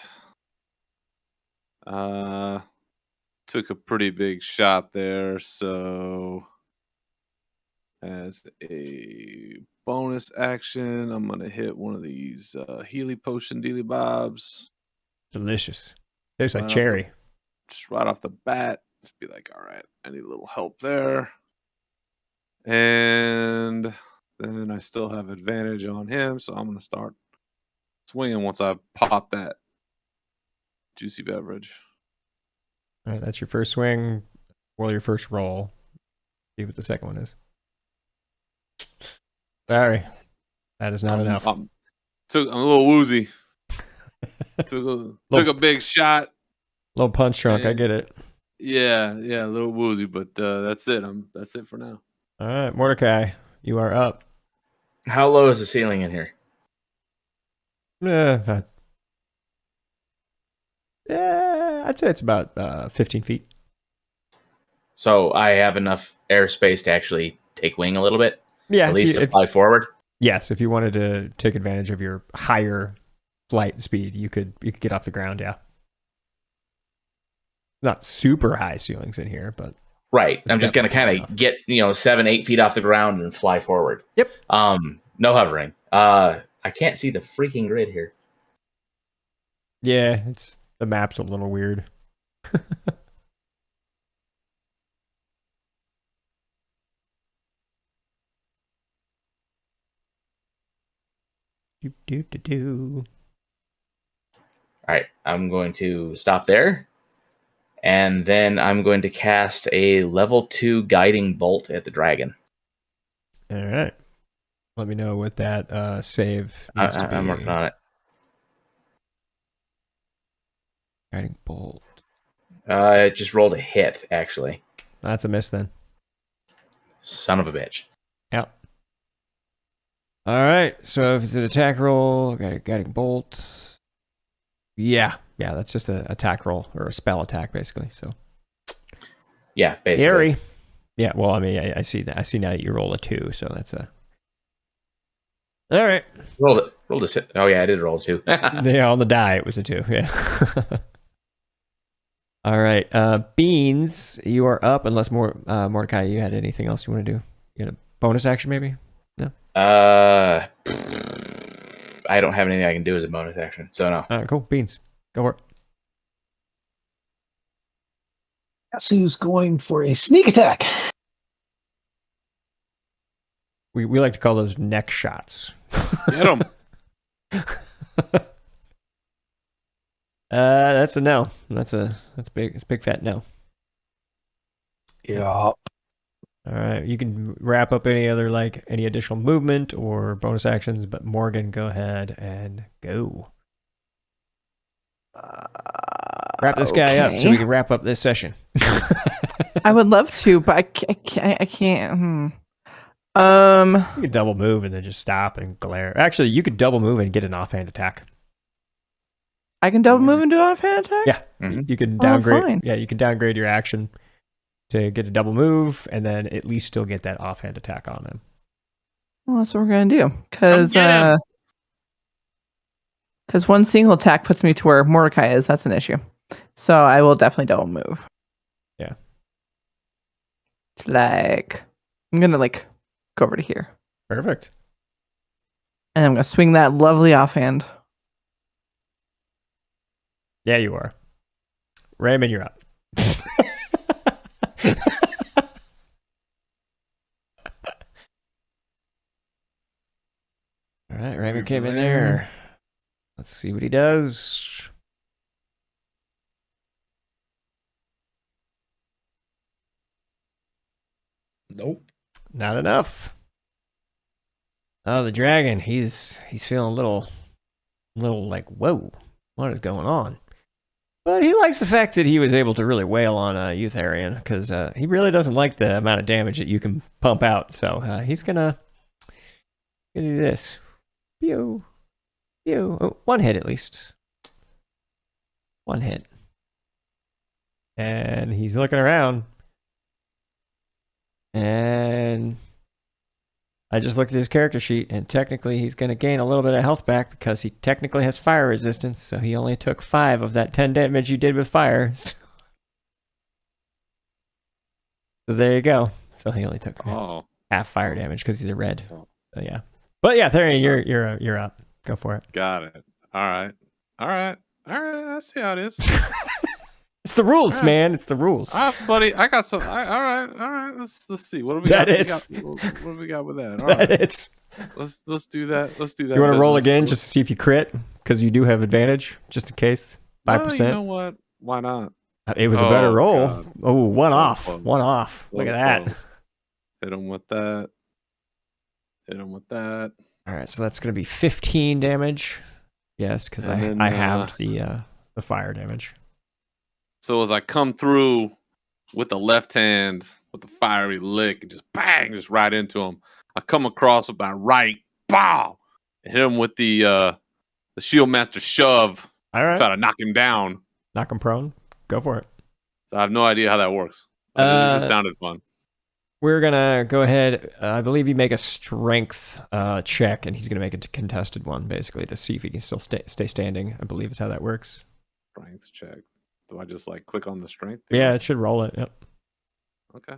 Took a pretty big shot there, so as a bonus action, I'm gonna hit one of these Healy Potion Dealy Bobs. Delicious. Tastes like Right off cherry. Just right off the bat, just be like, all right, I need a little help there. And then I still have advantage on him, so I'm gonna start swinging once I pop that juicy beverage. All right, that's your first swing. Roll your first roll. See what the second one is. Sorry. That is not enough. I'm a little woozy. took a big shot. Little punch drunk, I get it. Yeah, a little woozy, but that's it. That's it for now. All right, Mordecai, you are up. How low is the ceiling in here? I'd say it's about 15 feet. So I have enough airspace to actually take wing a little bit? Yeah. At least to fly forward? Yes, if you wanted to take advantage of your higher flight speed, you could get off the ground, yeah. Not super high ceilings in here, but... Right. I'm just going to kind of get, 7-8 feet off the ground and fly forward. Yep. No hovering. I can't see the freaking grid here. Yeah, the map's a little weird. All right, I'm going to stop there. And then I'm going to cast a level 2 guiding bolt at the dragon. All right. Let me know what that save needs to be. I'm working on it. Guiding bolt. It just rolled a hit, actually. That's a miss then. Son of a bitch. Yep. All right. So if it's an attack roll, guiding bolt. Yeah, that's just an attack roll or a spell attack, basically. So. Yeah, basically. Scary. Yeah. Well, I mean, I see that. I see now that you roll a 2, so that's a. All right. Rolled it. Oh yeah, I did roll a 2. Yeah, on the die it was a 2. Yeah. All right. Beans, you are up. Unless Mordecai, you had anything else you want to do? You had a bonus action, maybe? No. I don't have anything I can do as a bonus action, so no. All right, cool. Beans, go for it. Yasu's going for a sneak attack. We like to call those neck shots. Get him. That's a no. That's big. It's a big fat no. Yup. All right, you can wrap up any additional movement or bonus actions, but Morgan, go ahead and go. Wrap this guy up so we can wrap up this session. I would love to, but I can't. You could double move and then just stop and glare. Actually, you could double move and get an offhand attack. I can double move and do an offhand attack? Yeah, you can downgrade. Fine. Yeah, you can downgrade your action to get a double move and then at least still get that offhand attack on him. Well, that's what we're gonna do. Because one single attack puts me to where Mordecai is. That's an issue. So I will definitely double move. Yeah. It's I'm gonna go over to here. Perfect. And I'm gonna swing that lovely offhand. Yeah, you are. Raymond, you're up. All right, Raymond came in there. Let's see what he does. Nope. Not enough. Oh, the dragon. He's feeling a little like, whoa, what is going on? But he likes the fact that he was able to really wail on Eutharion, because he really doesn't like the amount of damage that you can pump out. So he's gonna do this. Pew. Pew. Oh, one hit at least. One hit. And he's looking around. And I just looked at his character sheet, and technically he's going to gain a little bit of health back because he technically has fire resistance, so he only took 5 of that 10 damage you did with fire. So there you go. So he only took half fire damage because he's a red. So yeah. But yeah, Therian, you're up. Go for it. Got it. All right. I see how it is. It's the rules, man. It's the rules. All right, buddy. I got some. All right. Let's see. What do we That got? is. What do we got with that? All That right. is. Let's do that. Let's do that. You want to roll business. again just to see if you crit? Because you do have advantage, just in case. 5%. You know what? Why not? It was a better roll. God. Oh, one So off. close. One off. So Look at that. close. Hit him with that. All right, so that's going to be 15 damage. Yes, because I halved the fire damage. So as I come through with the left hand with the fiery lick and just bang, just right into him, I come across with my right, bow, hit him with the Shield Master shove. All right. Try to knock him down. Knock him prone. Go for it. So I have no idea how that works. It just sounded fun. We're going to go ahead. I believe you make a strength check, and he's going to make it a contested one, basically, to see if he can still stay standing. I believe is how that works. Strength check. Do I just click on the strength? Yeah, it should roll it. Yep. Okay.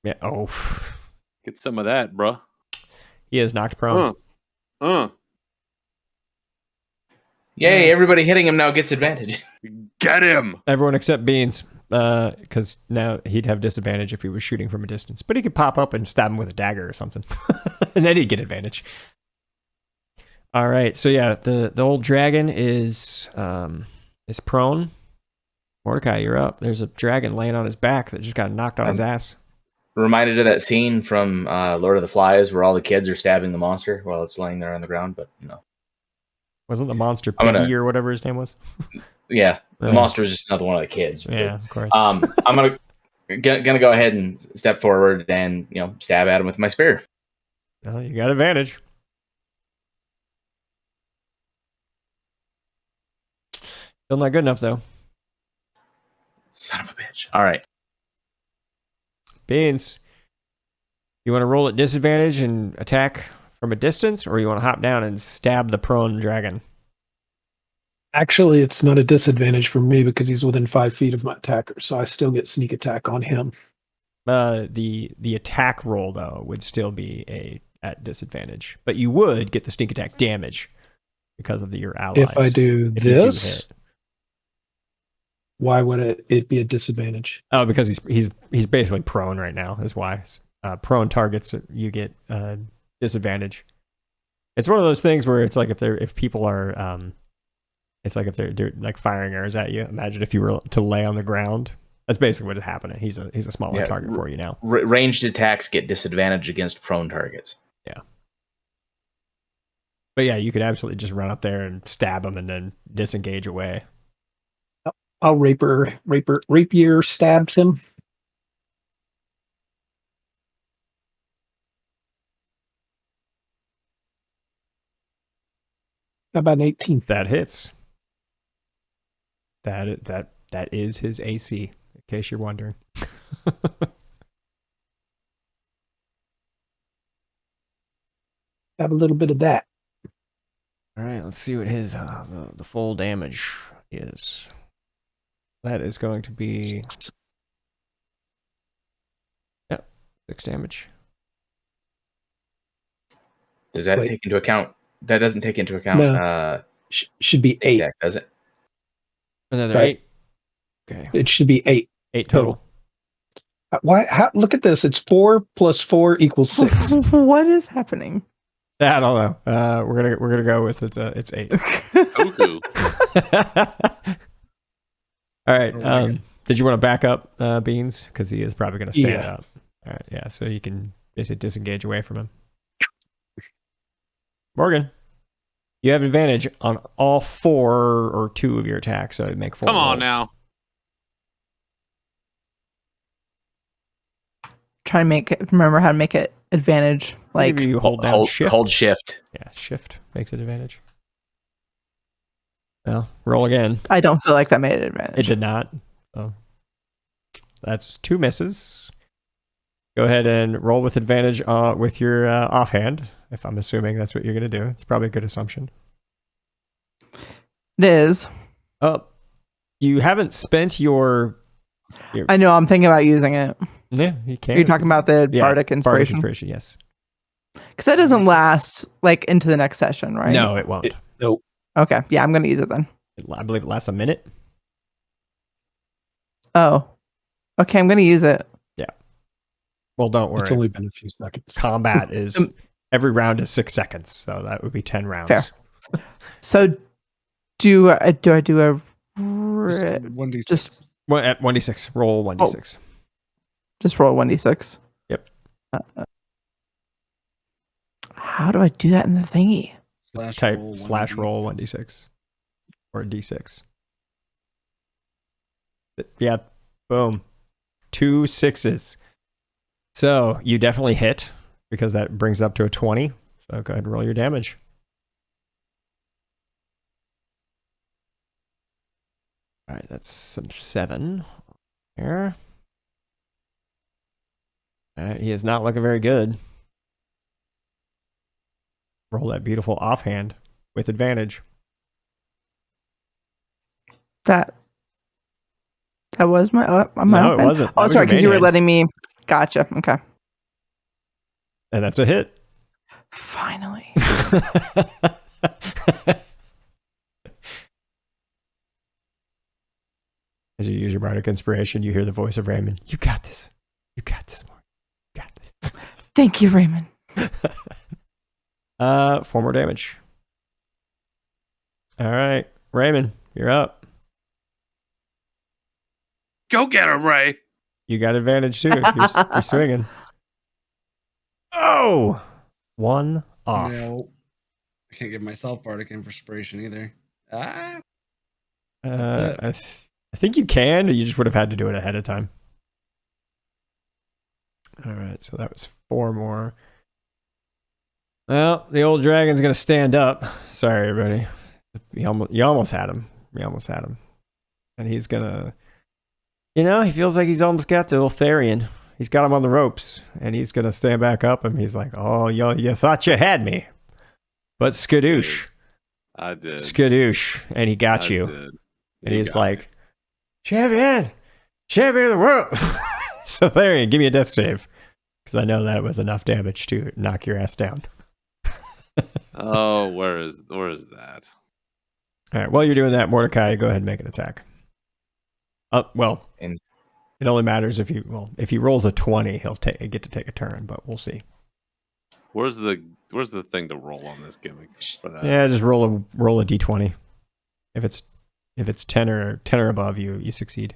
Yeah. Oh. Get some of that, bruh. He is knocked prone. Yay, everybody hitting him now gets advantage. Get him! Everyone except Beans, because now he'd have disadvantage if he was shooting from a distance. But he could pop up and stab him with a dagger or something, and then he'd get advantage. All right, so yeah, the old dragon is prone. Mordecai, you're up. There's a dragon laying on his back that just got knocked on his ass. Reminded of that scene from Lord of the Flies where all the kids are stabbing the monster while it's laying there on the ground, but no. Wasn't the monster Piggy or whatever his name was? Yeah, the monster was just another one of the kids. Yeah, of course. I'm gonna go ahead and step forward and stab at him with my spear. Well, you got advantage. Still not good enough though. Son of a bitch. All right. Beans, you want to roll at disadvantage and attack from a distance, or you want to hop down and stab the prone dragon? Actually, it's not a disadvantage for me because he's within 5 feet of my attacker, so I still get sneak attack on him. The attack roll though would still be at disadvantage, but you would get the sneak attack damage because of your allies. If I do if you this, hit. Why would it be a disadvantage? Oh, because he's basically prone right now. Is why prone targets you get disadvantage. It's one of those things where it's like if people are It's like if they're like firing arrows at you. Imagine if you were to lay on the ground. That's basically what is happening. He's a smaller target for you now. Ranged attacks get disadvantage against prone targets. Yeah. But yeah, you could absolutely just run up there and stab him and then disengage away. I'll rapier stabs him. How about an 18? That hits. That is his AC, in case you're wondering. Have a little bit of that. All right, let's see what his the full damage is. That is going to be 6 damage. Does that take into account? That doesn't take into account. No. Should be 8. Attack, does it? Another 8. Okay. It should be 8. 8 total. Why? Look at this. It's 4 plus 4 equals 6. What is happening? I don't know. We're gonna go with it's 8. Goku. All right. Did you want to back up Beans? Because he is probably going to stand Yeah. up. All right. Yeah. So you can basically disengage away from him. Morgan, you have advantage on all 4 or 2 of your attacks. So make 4. Come on rolls. now. Try and remember how to make it advantage. Like Maybe you hold down shift. Hold shift. Yeah, shift makes it advantage. Well, roll again. I don't feel like that made it advantage. It did not. So that's 2 misses. Go ahead and roll with advantage with your offhand, if I'm assuming that's what you're going to do. It's probably a good assumption. It is. Oh, you haven't spent your... I know. I'm thinking about using it. Yeah, you can. You're talking about the Bardic Inspiration? Bardic Inspiration, yes. Because that doesn't last like into the next session, right? No, it won't. Nope. Okay. Yeah, I'm going to use it then. I believe it lasts a minute. Oh. Okay, I'm going to use it. Well, don't worry. It's only been a few seconds. Combat is... every round is 6 seconds, so that would be 10 rounds. Fair. So do I do a... Just 1d6. Just Well, at 1d6. Roll 1d6. Just roll 1d6. Yep. How do I do that in the thingy? Type /roll 1d6 or d6. Yeah, boom. 2 6s. So you definitely hit because that brings up to a 20. So go ahead and roll your damage. All right, that's some 7 there. All right, he is not looking very good. Roll that beautiful offhand with advantage. That was my... No, offhand? it wasn't. That Oh, was sorry, your because you were main hand. letting me... Gotcha. Okay. And that's a hit. Finally. As you use your bardic inspiration, you hear the voice of Raymond. You got this. You got this, Mark. You got this. Thank you, Raymond. 4 more damage. All right, Raymond, you're up. Go get him, Ray. You got advantage too. You're swinging. Oh, 1 off. No. I can't give myself Bardic Inspiration either. Ah. I think you can. You just would have had to do it ahead of time. All right, so that was 4 more. Well, the old dragon's gonna stand up. Sorry, everybody. You almost had him. You almost had him. And he's gonna... You know, he feels like he's almost got the Ultharian. He's got him on the ropes. And he's gonna stand back up and he's like, oh, you thought you had me. But skadoosh. I did. Skadoosh. And he got you. Did. And he's like, champion of the world. So Ultharian, give me a death save. Because I know that was enough damage to knock your ass down. Oh, where is that? All right, while you're doing that, Mordecai, go ahead and make an attack. Well, it only matters if he rolls a 20, he'll get to take a turn, but we'll see. Where's the thing to roll on this gimmick for that? Yeah, just roll a d20. If it's 10 or above, you succeed.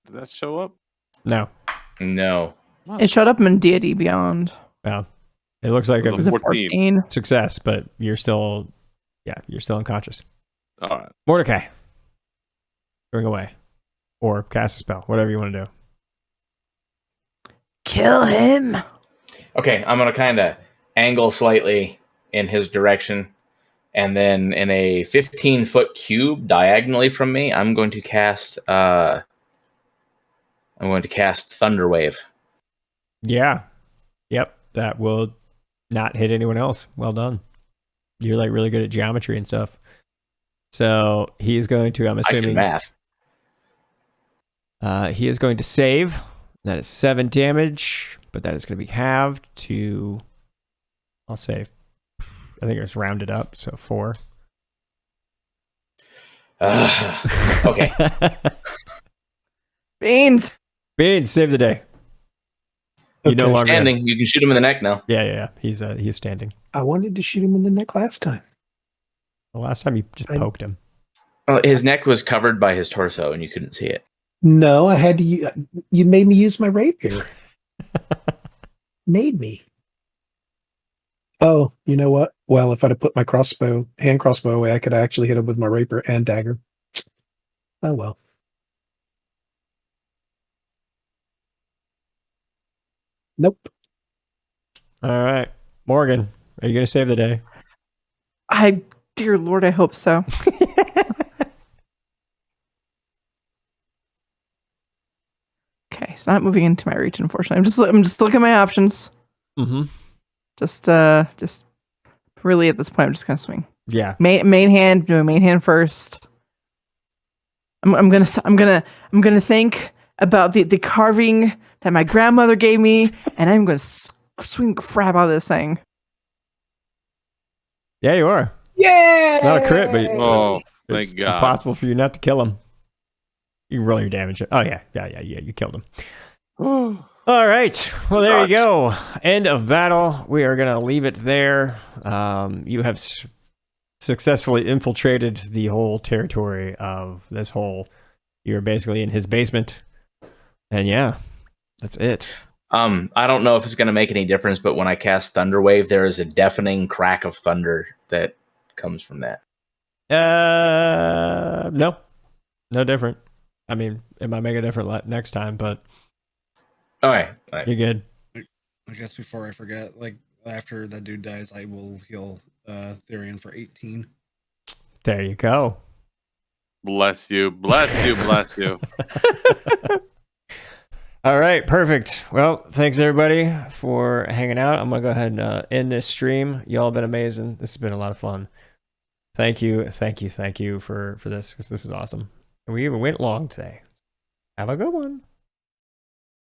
Did that show up? No. No. It showed up in D&D Beyond. Well, it looks like It a was It a was a 14. success, but you're still unconscious. All right. Mordecai, bring away, or cast a spell, whatever you want to do. Kill him. Okay, I'm gonna kind of angle slightly in his direction, and then in a 15-foot cube diagonally from me, I'm going to cast Thunderwave. Yeah. Yep. That will not hit anyone else. Well done. You're like really good at geometry and stuff. So he's going to, I'm I can assuming, math. he is going to save. That is 7 damage, but that is going to be halved to, I'll say, I think it was rounded up, so 4. Okay. Beans. Beans, save the day. You no Okay. longer have- Standing. You can shoot him in the neck now. Yeah. He's standing. I wanted to shoot him in the neck last time. The last time you just poked him. Well, his neck was covered by his torso, and you couldn't see it. No, I had to. You made me use my rapier. Made me. Oh, you know what? Well, if I'd have put my hand crossbow away, I could actually hit him with my rapier and dagger. Oh well. Nope. All right. Morgan, are you going to save the day? Dear Lord, I hope so. Okay, it's not moving into my reach, unfortunately. I'm just looking at my options. Mm-hmm. Just really at this point, I'm just gonna swing. Yeah. Main hand, do main hand first. I'm gonna think about the carving that my grandmother gave me, and I'm gonna swing crap out of this thing. Yeah, you are. Yeah. It's not a crit, but Oh, it's thank God. impossible for you not to kill him. You can roll your damage. Oh, yeah. You killed him. All right. Well, there you go. End of battle. We are going to leave it there. You have successfully infiltrated the whole territory of this hole. You're basically in his basement. And yeah, that's it. I don't know if it's going to make any difference, but when I cast Thunderwave, there is a deafening crack of thunder that comes from that. No different. I mean, it might make a difference next time, but Okay. you're good. I guess before I forget, like after that dude dies, I will heal Therian for 18. There you go. Bless you. Bless you. Bless you. All right, perfect. Well, thanks everybody for hanging out. I'm gonna go ahead and end this stream. Y'all have been amazing. This has been a lot of fun. Thank you for this, because this was awesome. And we even went long today. Have a good one.